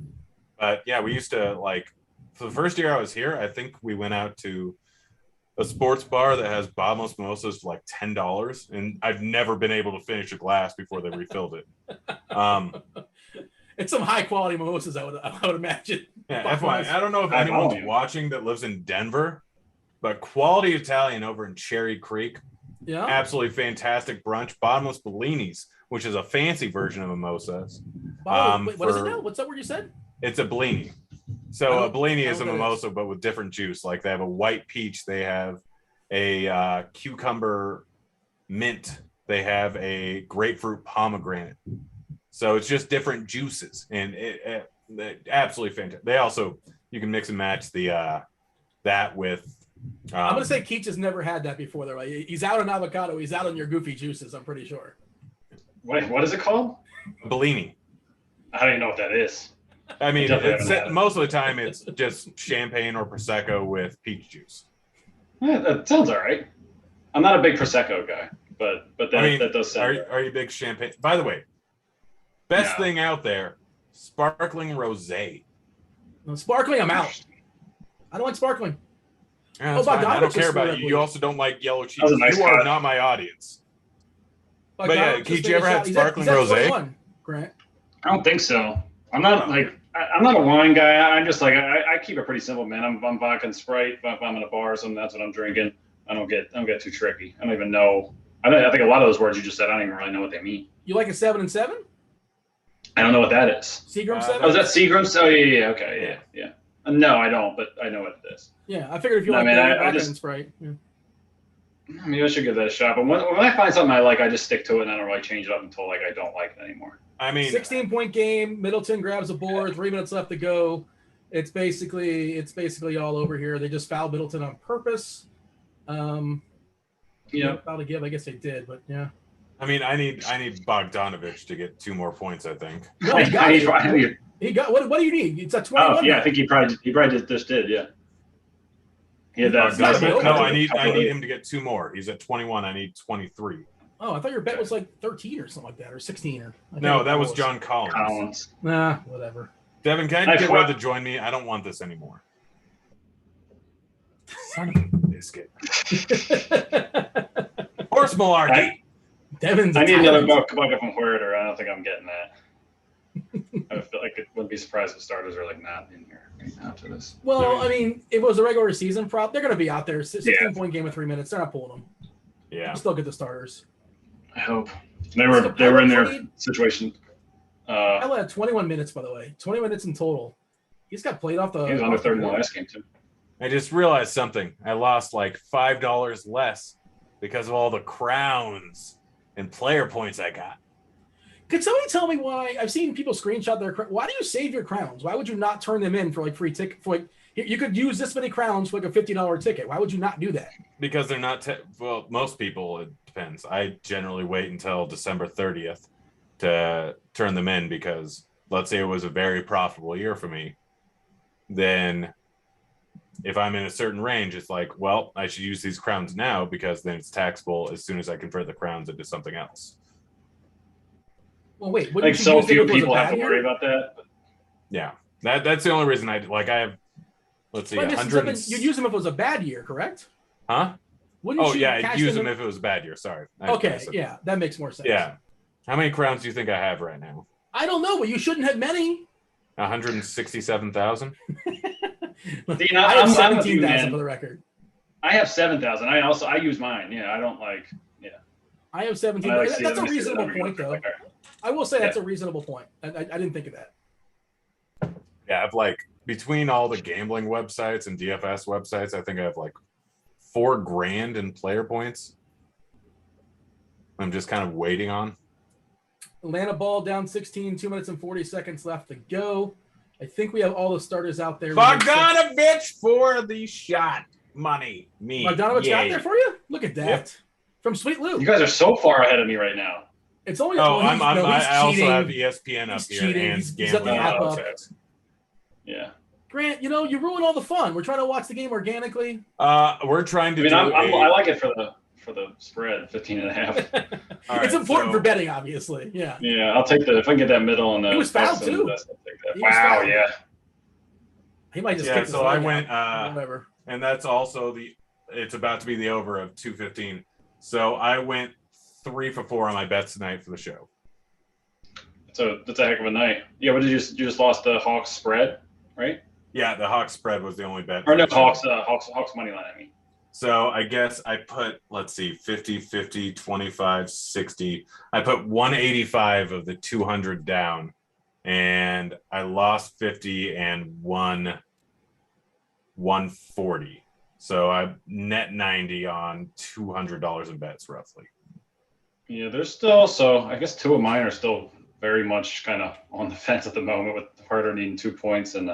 But yeah, we used to, like, for the first year I was here, I think we went out to a sports bar that has bottomless mimosas for like $10, and I've never been able to finish a glass before they refilled it. It's some high quality mimosas, I would imagine. Yeah, FYI, I don't know if anyone's watching that lives in Denver, but Quality Italian over in Cherry Creek. Yeah, absolutely fantastic brunch. Bottomless Bellinis, which is a fancy version of mimosas. Wait, what is it now? What's that word you said? It's a Bellini. So a Bellini is a mimosa, but with different juice. Like they have a white peach, they have a cucumber mint, they have a grapefruit pomegranate. So it's just different juices, and it absolutely fantastic. They also, you can mix and match the that with. I'm gonna say Keach has never had that before. Though he's out on avocado, he's out on your goofy juices. I'm pretty sure. Wait, what is it called? Bellini. I don't even know what that is. I mean, most of the time it's just champagne or prosecco with peach juice. Yeah, that sounds all right. I'm not a big prosecco guy, but that does sound. Are you big champagne? By the way, best thing out there, sparkling rosé. No, sparkling, I'm out. I don't like sparkling. Yeah, I don't care about you. You also don't like yellow cheese. You are not my audience. But yeah, Keith, you ever had sparkling rosé? Grant? I don't think so. I'm not I'm not a wine guy. I'm just like I keep it pretty simple, man. I'm vodka and Sprite. If I'm in a bar or something, that's what I'm drinking. I don't get too tricky. I don't even know. I think a lot of those words you just said, I don't even really know what they mean. You like a 7 and 7? I don't know what that is. Seagram 7? Oh, is that Seagram's? Oh yeah. Okay, yeah. No, I don't, but I know what it is. Yeah, I figured if you like vodka and Sprite. Yeah. Maybe I should give that a shot. But when I find something I like, I just stick to it, and I don't really change it up until I don't like it anymore. I mean, 16-point game. Middleton grabs a board. 3 minutes left to go. It's basically all over here. They just fouled Middleton on purpose. Yeah. Foul to give. I guess they did, but yeah. I mean, I need Bogdanovich to get 2 more points, I think. No, he got. What do you need? It's a 21. Oh yeah, I think he probably just did. Yeah. Yeah, no, I need him to get 2 more. He's at 21. I need 23. Oh, I thought your bet was like 13 or something like that, or 16 No, that was John Collins. Nah, whatever. Devin, can I get Red to join me? I don't want this anymore. Son of a biscuit. Horse malarkey. Devin's. I need another bucket from Huerter. I don't think I'm getting that. I feel like it wouldn't be surprised if starters are like not in here after this. Well, I mean, if it was a regular season prop, they're going to be out there. 16-point game with 3 minutes. They're not pulling them. Yeah. Still get the starters. I hope they were in their situation. Ella had 21 minutes, by the way. 20 minutes in total. He's got played off the. He was under 30 in the last game too. I just realized something. I lost like $5 less because of all the crowns and player points I got. Could somebody tell me why? I've seen people screenshot their. Why do you save your crowns? Why would you not turn them in for like free ticket? For like, you could use this many crowns for like a $50 ticket. Why would you not do that? Because they're not. Well, most people, it depends. I generally wait until December 30th to turn them in because let's say it was a very profitable year for me. Then if I'm in a certain range, it's like, well, I should use these crowns now because then it's taxable as soon as I convert the crowns into something else. Well, wait. Like so few people have to worry about that. Yeah, that's the only reason I like. I have, let's see, 100. You'd use them if it was a bad year, correct? Huh? I'd use them if it was a bad year. Sorry. Okay, yeah, that makes more sense. Yeah. How many crowns do you think I have right now? I don't know, but you shouldn't have many. 167,000. I have 17,000 for the record. I have 7,000. I use mine. Yeah, I don't like. Yeah. I have 17. That's a reasonable point, though. I will say that's a reasonable point. I didn't think of that. Yeah, I've like between all the gambling websites and DFS websites, I think I have like $4,000 in player points. I'm just kind of waiting on. Atlanta ball down 16, 2 minutes and 40 seconds left to go. I think we have all the starters out there. Bogdanovich for the shot money. Me. Bogdanovich got there for you? Look at that. Yep. From Sweet Lou. You guys are so far ahead of me right now. It's only. Oh, well, I also have ESPN up here cheating. and He's got the gambling app up. websites. Yeah. Grant, you ruin all the fun. We're trying to watch the game organically. We're trying to I like it for the spread, 15.5. It's important for betting, obviously. Yeah. Yeah, I'll take if I can get that middle and the. He was fouled too. Wow, yeah. He might just. Yeah, so I went. Whatever. And that's also it's about to be the over of 215. So I went 3 for 4 on my bets tonight for the show. So that's a heck of a night. Yeah, what did you just lost the Hawks spread, right? Yeah, the Hawks spread was the only bet. Or no, Hawks money line, I mean. So I guess I put, let's see, 50, 50, 25, 60. I put 185 of the 200 down, and I lost 50 and won 140. So I net 90 on $200 in bets, roughly. Yeah, there's still, so I guess 2 of mine are still very much kind of on the fence at the moment, with Harder needing 2 points and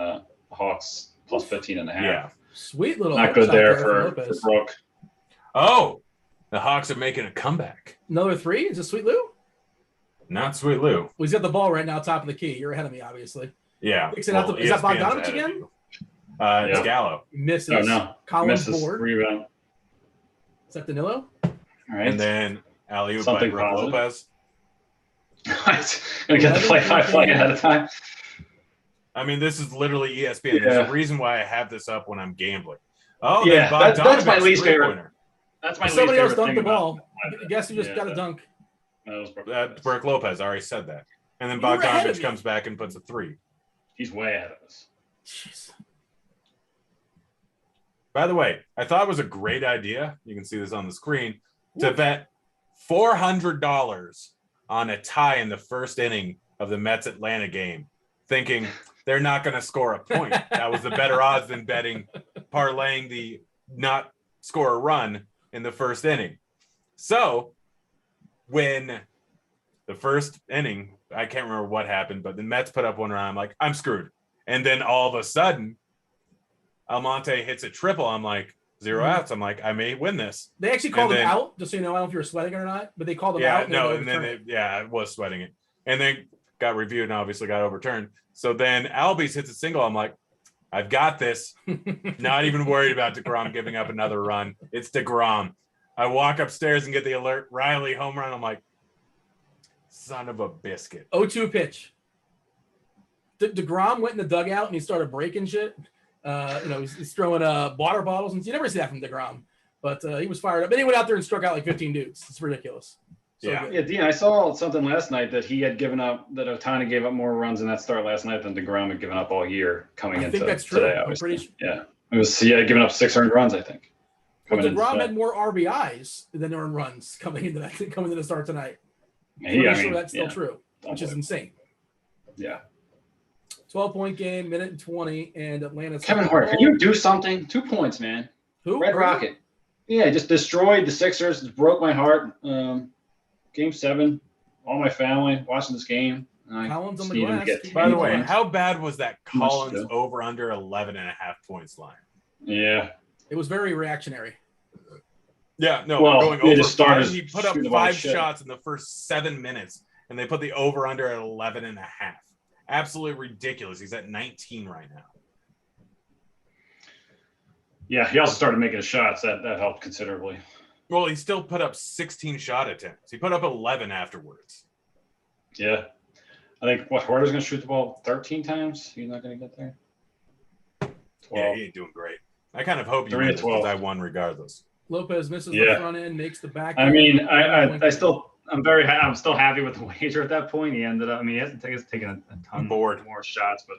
Hawks plus 15.5. Yeah. Sweet little. Not good there for Brooke. Oh, the Hawks are making a comeback. Another 3? Is it Sweet Lou? Not Sweet Lou. Well, he's got the ball right now, top of the key. You're ahead of me, obviously. Yeah. Is that Bogdanovich again? It's Gallo. Misses. Oh, no. Collins Misses. board. Rebound. Is that Danilo? All right. And then alley-oop by Brook Lopez. Gonna get the play-by-play ahead of time. I mean, this is literally ESPN. Yeah. There's a reason why I have this up when I'm gambling. Oh, yeah, that's my least favorite. Pointer. That's my Somebody least else favorite dunked the ball. Guess who just got a dunk? That was Brook Lopez. Brook Lopez. I already said that. And then You were ahead of Bogdanovich me. comes back and puts a 3. He's way ahead of us. Jeez. By the way, I thought it was a great idea. You can see this on the screen to bet $400 on a tie in the first inning of the Mets Atlanta game, thinking they're not going to score a point. That was the better odds than betting, parlaying the not score a run in the first inning. So when the first inning, I can't remember what happened, but the Mets put up 1 run. I'm like, I'm screwed. And then all of a sudden, Almonte hits a triple. I'm like, 0 outs. I'm like, I may win this. They actually called him out, just so you know. I don't know if you were sweating it or not, but they called him out. I was sweating it. And then got reviewed and obviously got overturned. So then Albies hits a single. I'm like, I've got this. Not even worried about DeGrom giving up another run. It's DeGrom. I walk upstairs and get the alert. Riley home run. I'm like, son of a biscuit. 0-2 pitch. DeGrom went in the dugout and he started breaking shit. He's throwing water bottles, and you never see that from DeGrom. But he was fired up. Then he went out there and struck out like 15 dudes. It's ridiculous. Yeah, Dean, I saw something last night that he had given up, that Ohtani gave up more runs in that start last night than DeGrom had given up all year coming into today. I think that's true. I'm pretty sure. Yeah. It was, he had given up 6 earned runs, I think. But DeGrom had more RBIs than earned runs coming into the start tonight. I'm sure that's still true, which is insane. Yeah. 12-point game, minute and 20, and Atlanta's. Kevin Hart, can you do something? 2 points, man. Who? Red Rocket. Yeah, just destroyed the Sixers. Just broke my heart. Game 7, all my family watching this game. Collins on the glass. By the way, how bad was that Collins over under 11.5 points line? Yeah. It was very reactionary. Yeah, no, well, going over just 5. He put up 5 shots in the first 7 minutes, and they put the over under at 11.5. Absolutely ridiculous. He's at 19 right now. Yeah, he also started making shots. That helped considerably. Well, he still put up 16 shot attempts. He put up 11 afterwards. Yeah. I think, Huerta's going to shoot the ball 13 times? He's not going to get there? 12. Yeah, he ain't doing great. I kind of hope you win because I won regardless. Lopez misses the front end, makes the back end. I mean, I'm still happy with the wager at that point. He ended up, he hasn't taken a ton more shots, but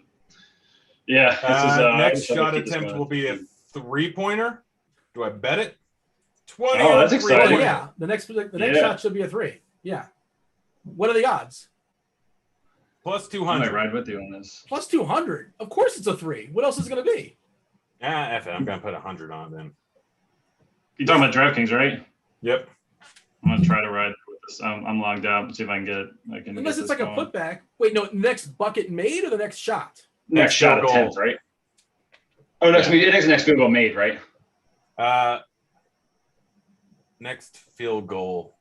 yeah. Next shot attempt will be a 3-pointer. Do I bet it? 20. Oh, that's exciting. Yeah, the next shot should be a 3. Yeah. What are the odds? Plus I 200. might ride with you on this. Plus 200. Of course it's a 3. What else is it going to be? F it. I'm going to put 100 on it then. You're talking about DraftKings, right? Yep. I'm going to try to ride with this. I'm logged out and see if I can get it. Unless it's like a putback. Wait, no, next bucket made or the next shot? Next shot attempt, right? Oh, next field goal made, right? Next field goal.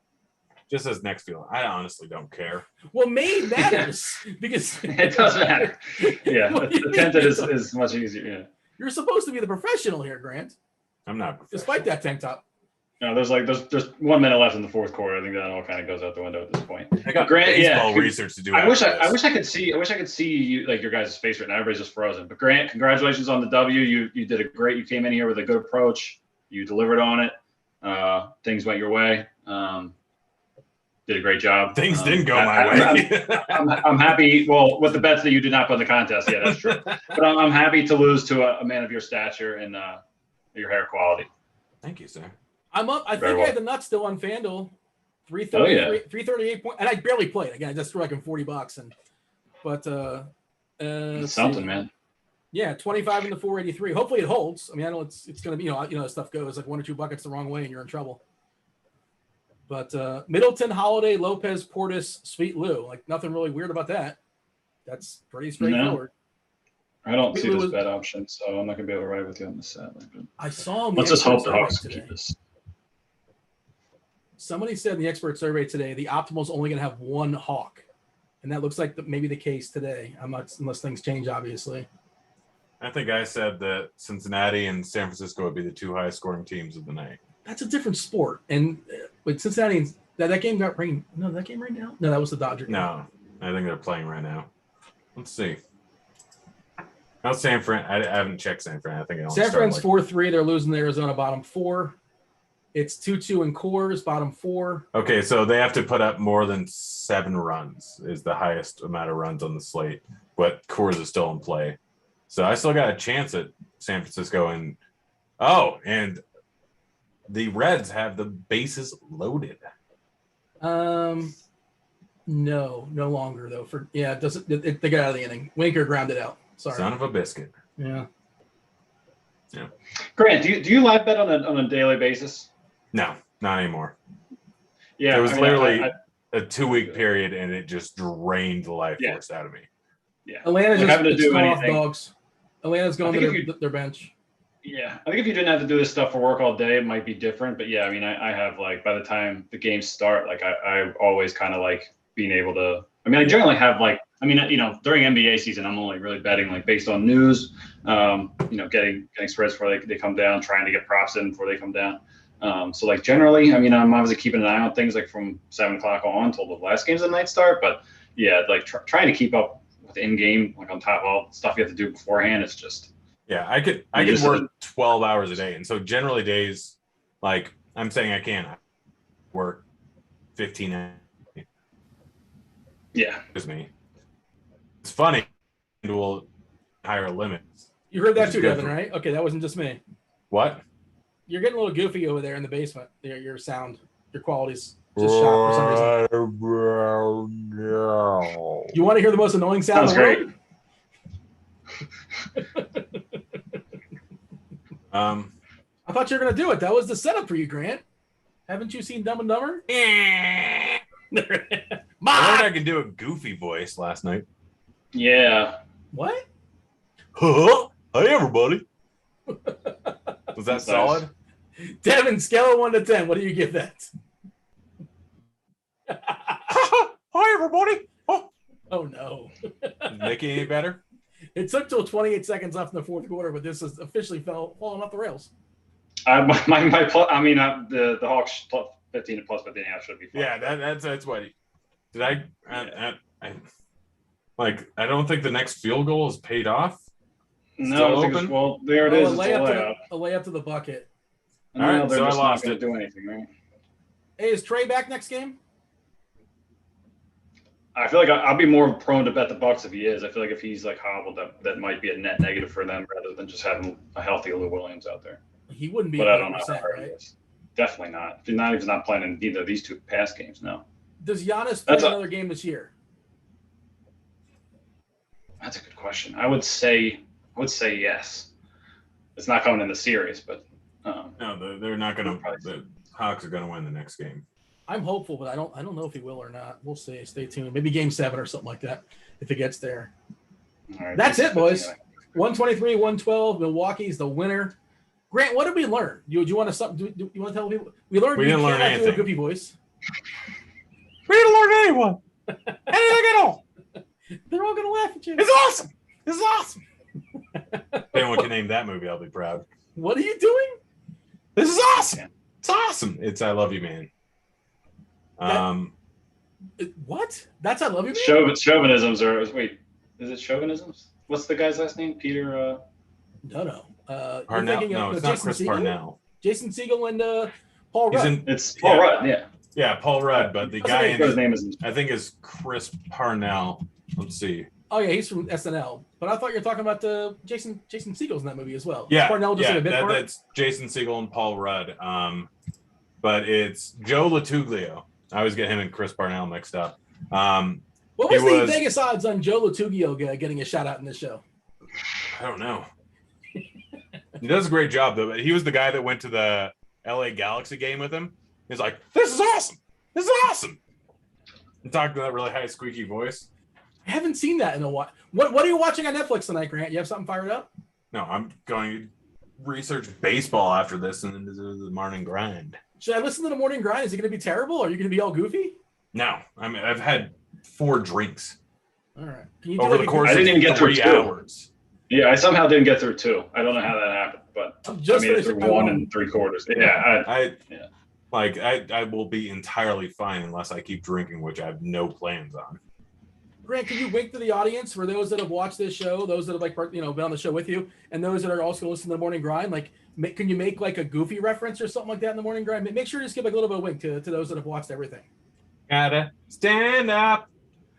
Just as next field. I honestly don't care. Well, made matters because it does matter. Yeah, attempted is much easier. Yeah. You're supposed to be the professional here, Grant. I'm not professional. Despite that tank top. No, there's 1 minute left in the fourth quarter. I think that all kind of goes out the window at this point. I got Grant, baseball research to do. I wish I could see you, like, your guys' face right now. Everybody's just frozen. But Grant, congratulations on the W. You did a great. You came in here with a good approach. You delivered on it. Things went your way. Did a great job. Things didn't go my way. I'm happy. Well, with the bets that you did not put in the contest, yeah, that's true. But I'm happy to lose to a man of your stature and your hair quality. Thank you, sir. I'm up. I think I had the nuts still on FanDuel. 333, oh, yeah. 338 points, and I barely played. Again, I just threw like in $40, but something, man. Yeah, 25 into 483. Hopefully it holds. I mean, I know it's going to be, stuff goes like 1 or 2 buckets the wrong way and you're in trouble. But Middleton, Holiday, Lopez, Portis, Sweet Lou, like nothing really weird about that. That's pretty straightforward. No, I don't see this bet option, so I'm not going to be able to ride with you on this set. I saw. Let's just hope the Hawks keep this. Somebody said in the expert survey today the optimal is only going to have 1 Hawk, and that looks like maybe the case today. I'm not, unless things change, obviously. I think I said that Cincinnati and San Francisco would be the 2 highest scoring teams of the night. That's a different sport. And with Cincinnati, that game got rain. No, that game right now? No, that was the Dodger game. No, I think they're playing right now. Let's see. How's San Fran? I haven't checked San Fran. I think San Fran's 4-3. They're losing to Arizona bottom 4. It's 2-2 in Coors, bottom 4. Okay, so they have to put up more than 7 runs is the highest amount of runs on the slate, but Coors is still in play. So I still got a chance at San Francisco. And the Reds have the bases loaded. No longer though. They got out of the inning. Winker grounded out. Sorry. Son of a biscuit. Yeah. Grant, do you live bet on a daily basis? No, not anymore. Yeah, it was literally a 2-week period, and it just drained the life force out of me. Yeah, Atlanta's just going off dogs. Atlanta's going to their bench. Yeah, I think if you didn't have to do this stuff for work all day, it might be different. But yeah, I mean, I have, like, by the time the games start, like I always kind of like being able to. I mean, I generally have during NBA season, I'm only really betting like based on news. Getting spreads before they come down, trying to get props in before they come down. So like generally, I mean, I'm obviously keeping an eye on things like from 7 o'clock on until the last games of the night start. But yeah, like trying to keep up with in game, like on top of all the stuff you have to do beforehand, it's just. Yeah, I could work 12 hours a day, and so generally days, like I'm saying, I can work 15 hours. Yeah, it's me. It's funny. We'll higher limits. You heard that too, Devin, right? Okay, that wasn't just me. What? You're getting a little goofy over there in the basement. Your sound, your quality's just shot for some reason. You want to hear the most annoying sound in the world? I thought you were gonna do it. That was the setup for you, Grant. Haven't you seen Dumb and Dumber? I learned I can do a goofy voice last night. Yeah. What? Hey, everybody. Was that solid? Devin, scale of 1 to 10. What do you give that? Hi, everybody. Oh no. Make it any better? It took till 28 seconds left in the fourth quarter, but this is officially falling off the rails. The Hawks plus 15 and plus 15 half should be fine. Yeah, that's what. Did I don't think the next field goal is paid off. No, there it is. A layup to the bucket. All right, so I lost it. Do anything, right? Hey, is Trey back next game? I feel like I'll be more prone to bet the Bucks if he is. I feel like if he's like hobbled, that might be a net negative for them rather than just having a healthy Lou Williams out there. He wouldn't be. But I don't know. Right? Definitely not. If he's not playing in either of these 2 past games, no. Does Giannis play another game this year? That's a good question. I would say yes. It's not coming in the series, but no, they're not going to. The Hawks are going to win the next game. I'm hopeful, but I don't know if he will or not. We'll see. Stay tuned. Maybe Game 7 or something like that if it gets there. All right, that's it, boys. 123, 112. Milwaukee's the winner. Grant, what did we learn? Do you want to do you want to tell people? We learned we didn't learn anything. Do a goofy voice. We didn't learn anyone. Anything at all. They're all gonna laugh at you. It's awesome. This is awesome. If anyone can name that movie, I'll be proud. What are you doing? This is awesome. It's awesome. It's I Love You, Man. What? That's I Love You, Man? Chauvinisms are wait, is it chauvinisms? What's the guy's last name? Peter No. Parnell. No, it's not Chris Parnell. Jason Segel and Paul Rudd. It's Paul Rudd, yeah. Yeah, Paul Rudd, but the guy his name is I think is Chris Parnell. Let's see. Oh yeah, he's from SNL. But I thought you were talking about Jason Segel's in that movie as well. Yeah, Parnell just a bit part? That's Jason Segel and Paul Rudd. But it's Joe Lattuglio. I always get him and Chris Parnell mixed up. What was the Vegas odds on Joe Lattuglio getting a shout out in this show? I don't know. He does a great job though. But he was the guy that went to the LA Galaxy game with him. He's like, "This is awesome. This is awesome." And talked to that really high squeaky voice. I haven't seen that in a while. What are you watching on Netflix tonight, Grant? You have something fired up? No, I'm going to research baseball after this and then do the morning grind. Should I listen to the morning grind? Is it going to be terrible? Or are you going to be all goofy? No, I mean I've had 4 drinks. All right. Can you over the course I didn't even get through 3 hours. Yeah, I somehow didn't get through 2. I don't know how that happened, but I made it through 1 3/4. Yeah, I will be entirely fine unless I keep drinking, which I have no plans on. Grant, can you wink to the audience for those that have watched this show, those that have been on the show with you, and those that are also listening to the morning grind? Can you make a goofy reference or something like that in the morning grind? Make sure to just give a little bit of a wink to those that have watched everything. Gotta stand up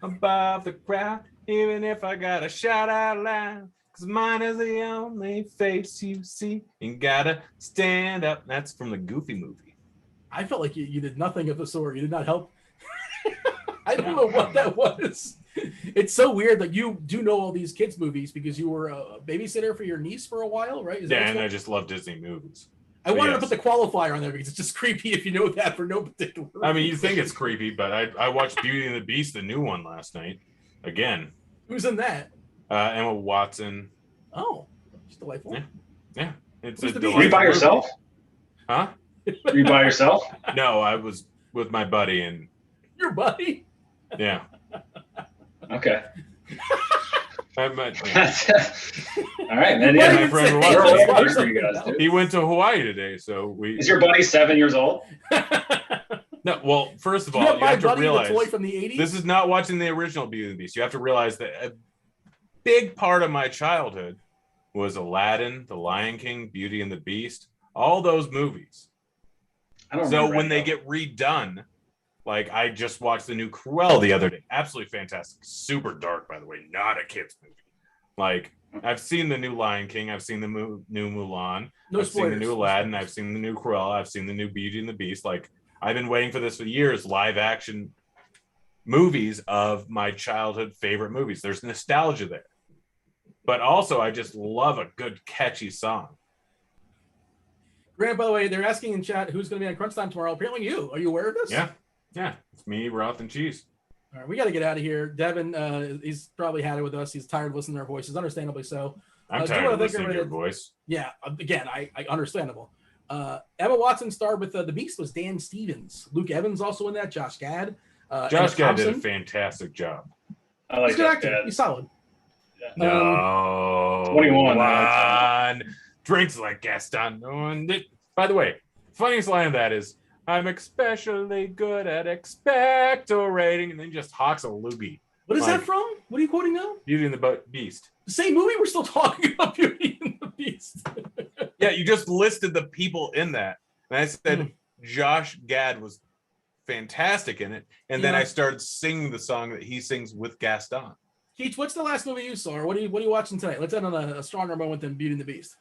above the crowd, even if I gotta shout out loud, 'cause mine is the only face you see. You gotta stand up. That's from the Goofy movie. I felt like you did nothing of the sort. You did not help. I don't know what that was. It's so weird that you do know all these kids' movies because you were a babysitter for your niece for a while, right? And I just love Disney movies. I wanted to put the qualifier on there because it's just creepy if you know that for no particular reason. I mean, you think it's creepy, but I watched Beauty and the Beast, the new one, last night. Again. Who's in that? Emma Watson. Oh, she's delightful. Yeah. It's Were you by yourself? Huh? Were you by yourself? No, I was with my buddy. And your buddy? Yeah. Okay. All right, man. Yeah, my friend he went to Hawaii today, so Is your buddy 7 years old? No. Well, first of all, you have to realize the toy from the 80s? This is not watching the original Beauty and the Beast. You have to realize that a big part of my childhood was Aladdin, The Lion King, Beauty and the Beast, all those movies. So when they get redone, I just watched the new Cruella the other day. Absolutely fantastic. Super dark, by the way. Not a kid's movie. I've seen the new Lion King. I've seen the new Mulan. I've seen the new Aladdin. I've seen the new Cruella. I've seen the new Beauty and the Beast. I've been waiting for this for years. Live action movies of my childhood favorite movies. There's nostalgia there. But also, I just love a good, catchy song. Grant, by the way, they're asking in chat who's going to be on Crunch Time tomorrow. Apparently you. Are you aware of this? Yeah. It's me, Roth, and Cheese. All right, we got to get out of here. Devin, he's probably had it with us. He's tired of listening to our voices, understandably so. I'm tired of listening to your voice. Yeah, again, I understandable. Emma Watson starred with The Beast was Dan Stevens. Luke Evans also in that. Josh Gad. Josh Gad did a fantastic job. I like he's a good actor. He's solid. Yeah. No. 21. Drinks like Gaston. By the way, funniest line of that is, I'm especially good at expectorating, and then just hawks a loogie. What is that from? What are you quoting now? Beauty and the Beast. The same movie? We're still talking about Beauty and the Beast. Yeah, you just listed the people in that. And I said Josh Gad was fantastic in it. And then I started singing the song that he sings with Gaston. Keith, what's the last movie you saw? Or what are you watching tonight? Let's end on a stronger moment than Beauty and the Beast.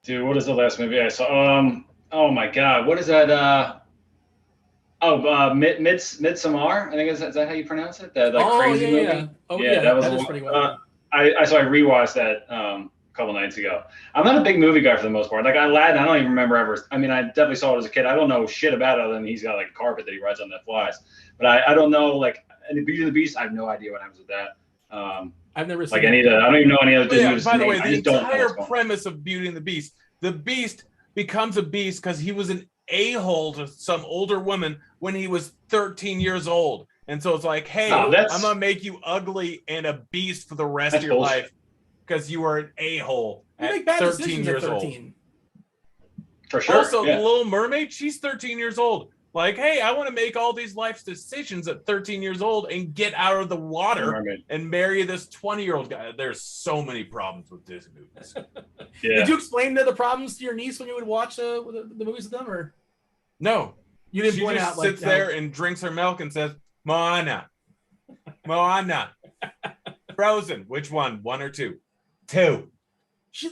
Dude, what is the last movie I saw? Oh my God, what is that? Midsommar. I think is that how you pronounce it? That crazy movie. Yeah. Oh yeah, that was pretty well. I rewatched that a couple nights ago. I'm not a big movie guy for the most part. Like Aladdin, I don't even remember ever. I mean, I definitely saw it as a kid. I don't know shit about it other than he's got like a carpet that he rides on that flies. But I don't know like any Beauty and the Beast. I have no idea what happens with that. I've never seen like any of the. I don't even know any other Disney movies. By the way, the entire premise of Beauty and the Beast becomes a beast because he was an a-hole to some older woman when he was 13 years old. And so it's like, hey, I'm going to make you ugly and a beast for the rest of your life because you are an a-hole at 13 years old. For sure. Also, The Little Mermaid, she's 13 years old. Like, hey, I want to make all these life decisions at 13 years old and get out of the water and marry this 20-year-old guy. There's so many problems with Disney movies. Did you explain the problems to your niece when you would watch the movies with them, or no? You didn't point out. She just sits there and drinks her milk and says, "Moana, Moana, Frozen. Which one? 1 or 2? 2.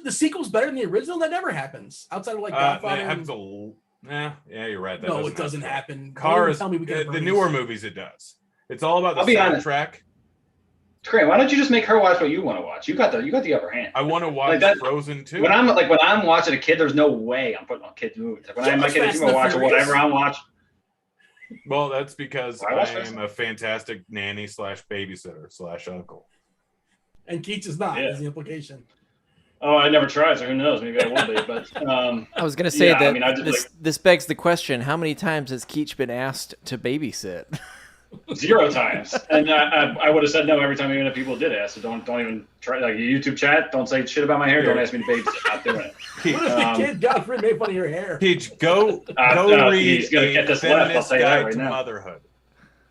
The sequel's better than the original. That never happens outside of like Godfather. It happens yeah, you're right. No, it doesn't happen. Cars, the newer movies, it does. It's all about the soundtrack. Grant, why don't you just make her watch what you want to watch? You got the upper hand. I want to watch Frozen too. When I'm watching a kid, there's no way I'm putting on kids' movies. Like when my kid is going to watch whatever I'm watching. Well, that's because I am a fantastic nanny / babysitter / uncle. And Keats is not. Is the implication. Oh, I never tried, so who knows? Maybe I will be. But I was going to say that this begs the question: how many times has Keach been asked to babysit? 0 times, and I would have said no every time even if people did ask. So don't even try. Like YouTube chat, don't say shit about my hair. Don't ask me to babysit. Not doing it. What if the kid Godfrey made fun of your hair? Keach, go read a feminist guide to motherhood.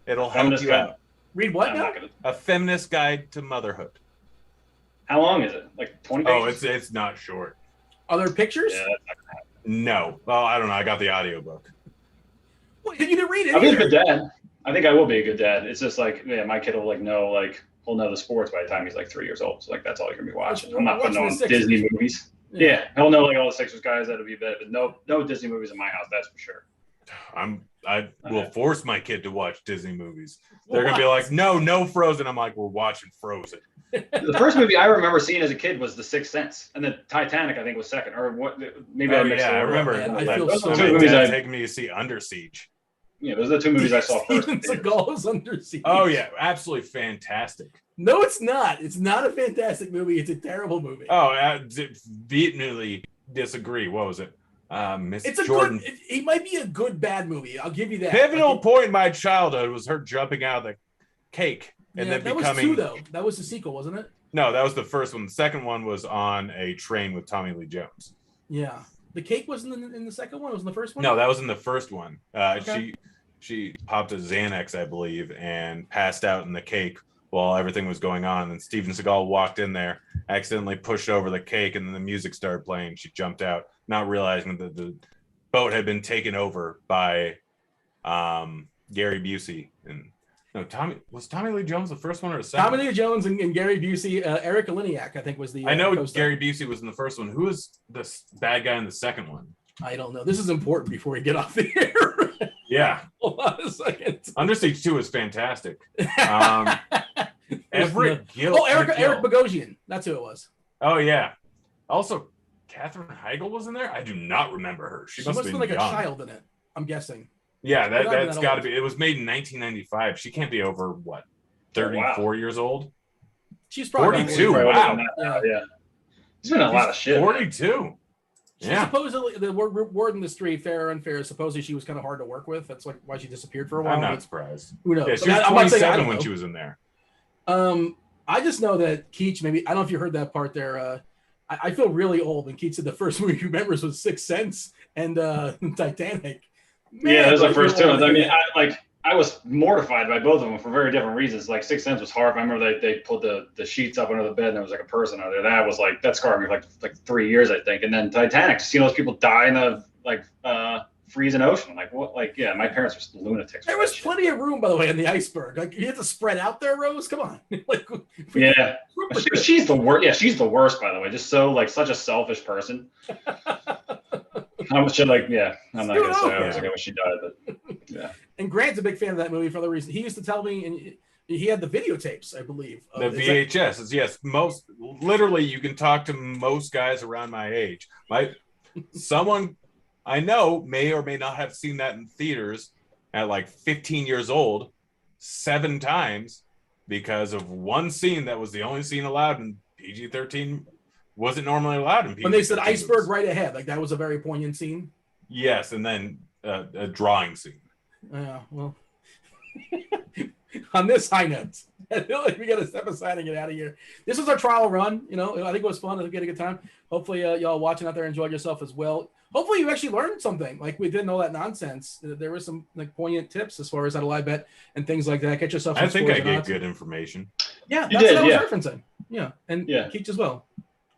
It'll help you out. Read what now? A feminist guide to motherhood. How long is it? Like 20 pages? Oh, it's not short. Are there pictures? Yeah, that's not gonna happen. No. Well, I don't know. I got the audiobook. Well, you didn't read it. I'll be a good dad. I think I will be a good dad. It's just like, my kid will know whole nother sports by the time he's like 3 years old. So like that's all you're gonna be watching. I'm not putting on Disney movies. Yeah, he'll know all the Sixers guys that'll be better, but no Disney movies in my house. That's for sure. I will force my kid to watch Disney movies. They're gonna be like, no Frozen. I'm like, we're watching Frozen. The first movie I remember seeing as a kid was The Sixth Sense, and then Titanic I think was second, or what? Maybe I mixed it up. I remember. I feel so bad. My dad taking me to see Under Siege. Yeah, those are the 2 movies I saw first. Steven Seagal's Under Siege. Oh yeah, absolutely fantastic. No, it's not. It's not a fantastic movie. It's a terrible movie. Oh, I vehemently disagree. What was it? It's a Jordan. Good. It might be a good bad movie. I'll give you that. Pivotal point in my childhood was her jumping out of the cake and then that becoming. Was 2 though. That was the sequel, wasn't it? No, that was the first one. The second one was on a train with Tommy Lee Jones. Yeah, the cake wasn't in the second one. It was in the first one. No, that was in the first one. She popped a Xanax, I believe, and passed out in the cake while everything was going on. And Steven Seagal walked in there, accidentally pushed over the cake, and then the music started playing. She jumped out, not realizing that the boat had been taken over by Gary Busey. And no, Tommy Lee Jones the first one or the second? Tommy Lee Jones and Gary Busey. Eric Aliniak, I think, was the. I know Gary Busey was in the first one. Who was the bad guy in the second one? I don't know. This is important before we get off the air. Yeah. Hold on a second. Under Siege 2 is fantastic. Everett Gill. Oh, Eric Bogosian. That's who it was. Oh, yeah. Also, Katherine Heigl was in there? I do not remember her. She must have been like young. A child in it, I'm guessing. Yeah, that's got to be. It was made in 1995. She can't be over, what, 34 years old? She's probably 42. Wow. Yeah. She's been in a lot of shit. 42. Yeah. Supposedly, the word in the street, fair or unfair, supposedly she was kind of hard to work with. That's like why she disappeared for a while. I'm not surprised. Who knows? Yeah, she was 27 when she was in there. I just know that Keach, maybe, I don't know if you heard that part there. I feel really old when Keach said the first movie he remembers was Sixth Sense and Titanic. Man, those are the first 2 ones. I mean, I was mortified by both of them for very different reasons. Like Sixth Sense was hard. I remember they pulled the sheets up under the bed and there was like a person out there. That scarred me for like 3 years, I think. And then Titanic, to see those people die in the freezing ocean. Like what? Like, yeah, my parents were just lunatics. There was plenty of room, by the way, in the iceberg. Like you had to spread out there, Rose. Come on. Yeah, she's the worst. Yeah, she's the worst, by the way. Just so such a selfish person. How much I'm not gonna say I wish she died, but yeah. And Grant's a big fan of that movie for other reason. He used to tell me, and He had the videotapes, I believe. The VHS. Yes. Literally, you can talk to most guys around my age. Someone I know may or may not have seen that in theaters at like 15 years old 7 times because of one scene that was the only scene allowed in PG-13. Wasn't normally allowed in PG-13. When they said iceberg right ahead, like that was a very poignant scene. Yes, and then a drawing scene. Yeah, well, on this high note, I feel like we got to step aside and get out of here. This was our trial run. You know, I think it was fun. I think we had a good time. Hopefully, y'all watching out there enjoyed yourself as well. Hopefully, you actually learned something. Like we didn't know that nonsense. There were some like poignant tips as far as how to live bet and things like that. Get yourself. I think I gave good information. Yeah, that's what I was referencing. Yeah, and Keach as well.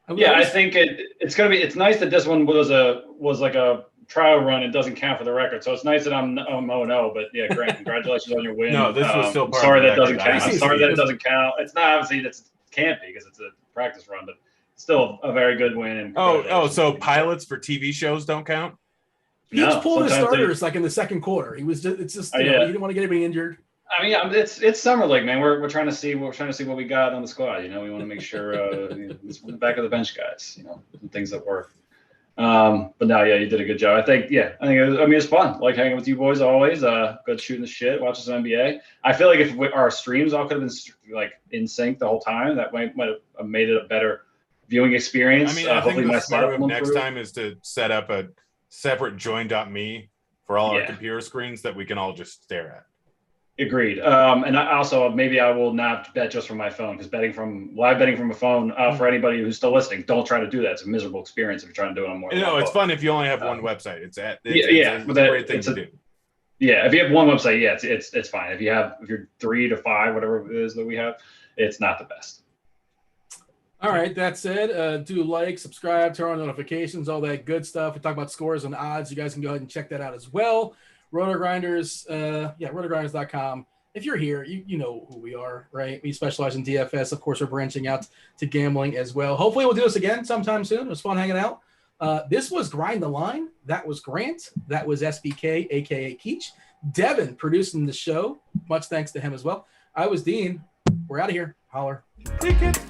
I think it's nice that this one was like a trial run. It doesn't count for the record, so it's nice that I'm 0-0. But yeah, Grant, congratulations on your win. No, this was still part sorry of the that doesn't record. count. I'm sorry that it doesn't count. It's not obviously it can't be because it's a practice run, but still a very good win. And so pilots for TV shows don't count? He just pulled his starters like in the second quarter. He was just he didn't want to get anybody injured. I mean, it's summer league, man. We're trying to see what we got on the squad. You know, we want to make sure it's the back of the bench guys. You know, things that work. But no, you did a good job. I think it's fun. Like hanging with you boys always. Good shooting the shit, watching some NBA. I feel like if our streams all could have been like in sync the whole time, that might have made it a better viewing experience. I mean, I think the smart move next time is to set up a separate join.me for all our computer screens that we can all just stare at. Agreed. And I also maybe I will not bet just from my phone because live betting from a phone for anybody who's still listening, don't try to do that. It's a miserable experience if you're trying to do it on more. It's fun if you only have one website. It's a great thing to do. Yeah, if you have one website, it's fine. If you're 3 to 5, whatever it is that we have, it's not the best. All right, that said, do like, subscribe, turn on notifications, all that good stuff. We talk about scores and odds. You guys can go ahead and check that out as well. RotoGrinders, RotoGrinders.com. If you're here, you know who we are, right? We specialize in DFS. Of course, we're branching out to gambling as well. Hopefully, we'll do this again sometime soon. It was fun hanging out. This was Grind the Line. That was Grant. That was SBK, a.k.a. Keach. Devin producing the show. Much thanks to him as well. I was Dean. We're out of here. Holler. Take it.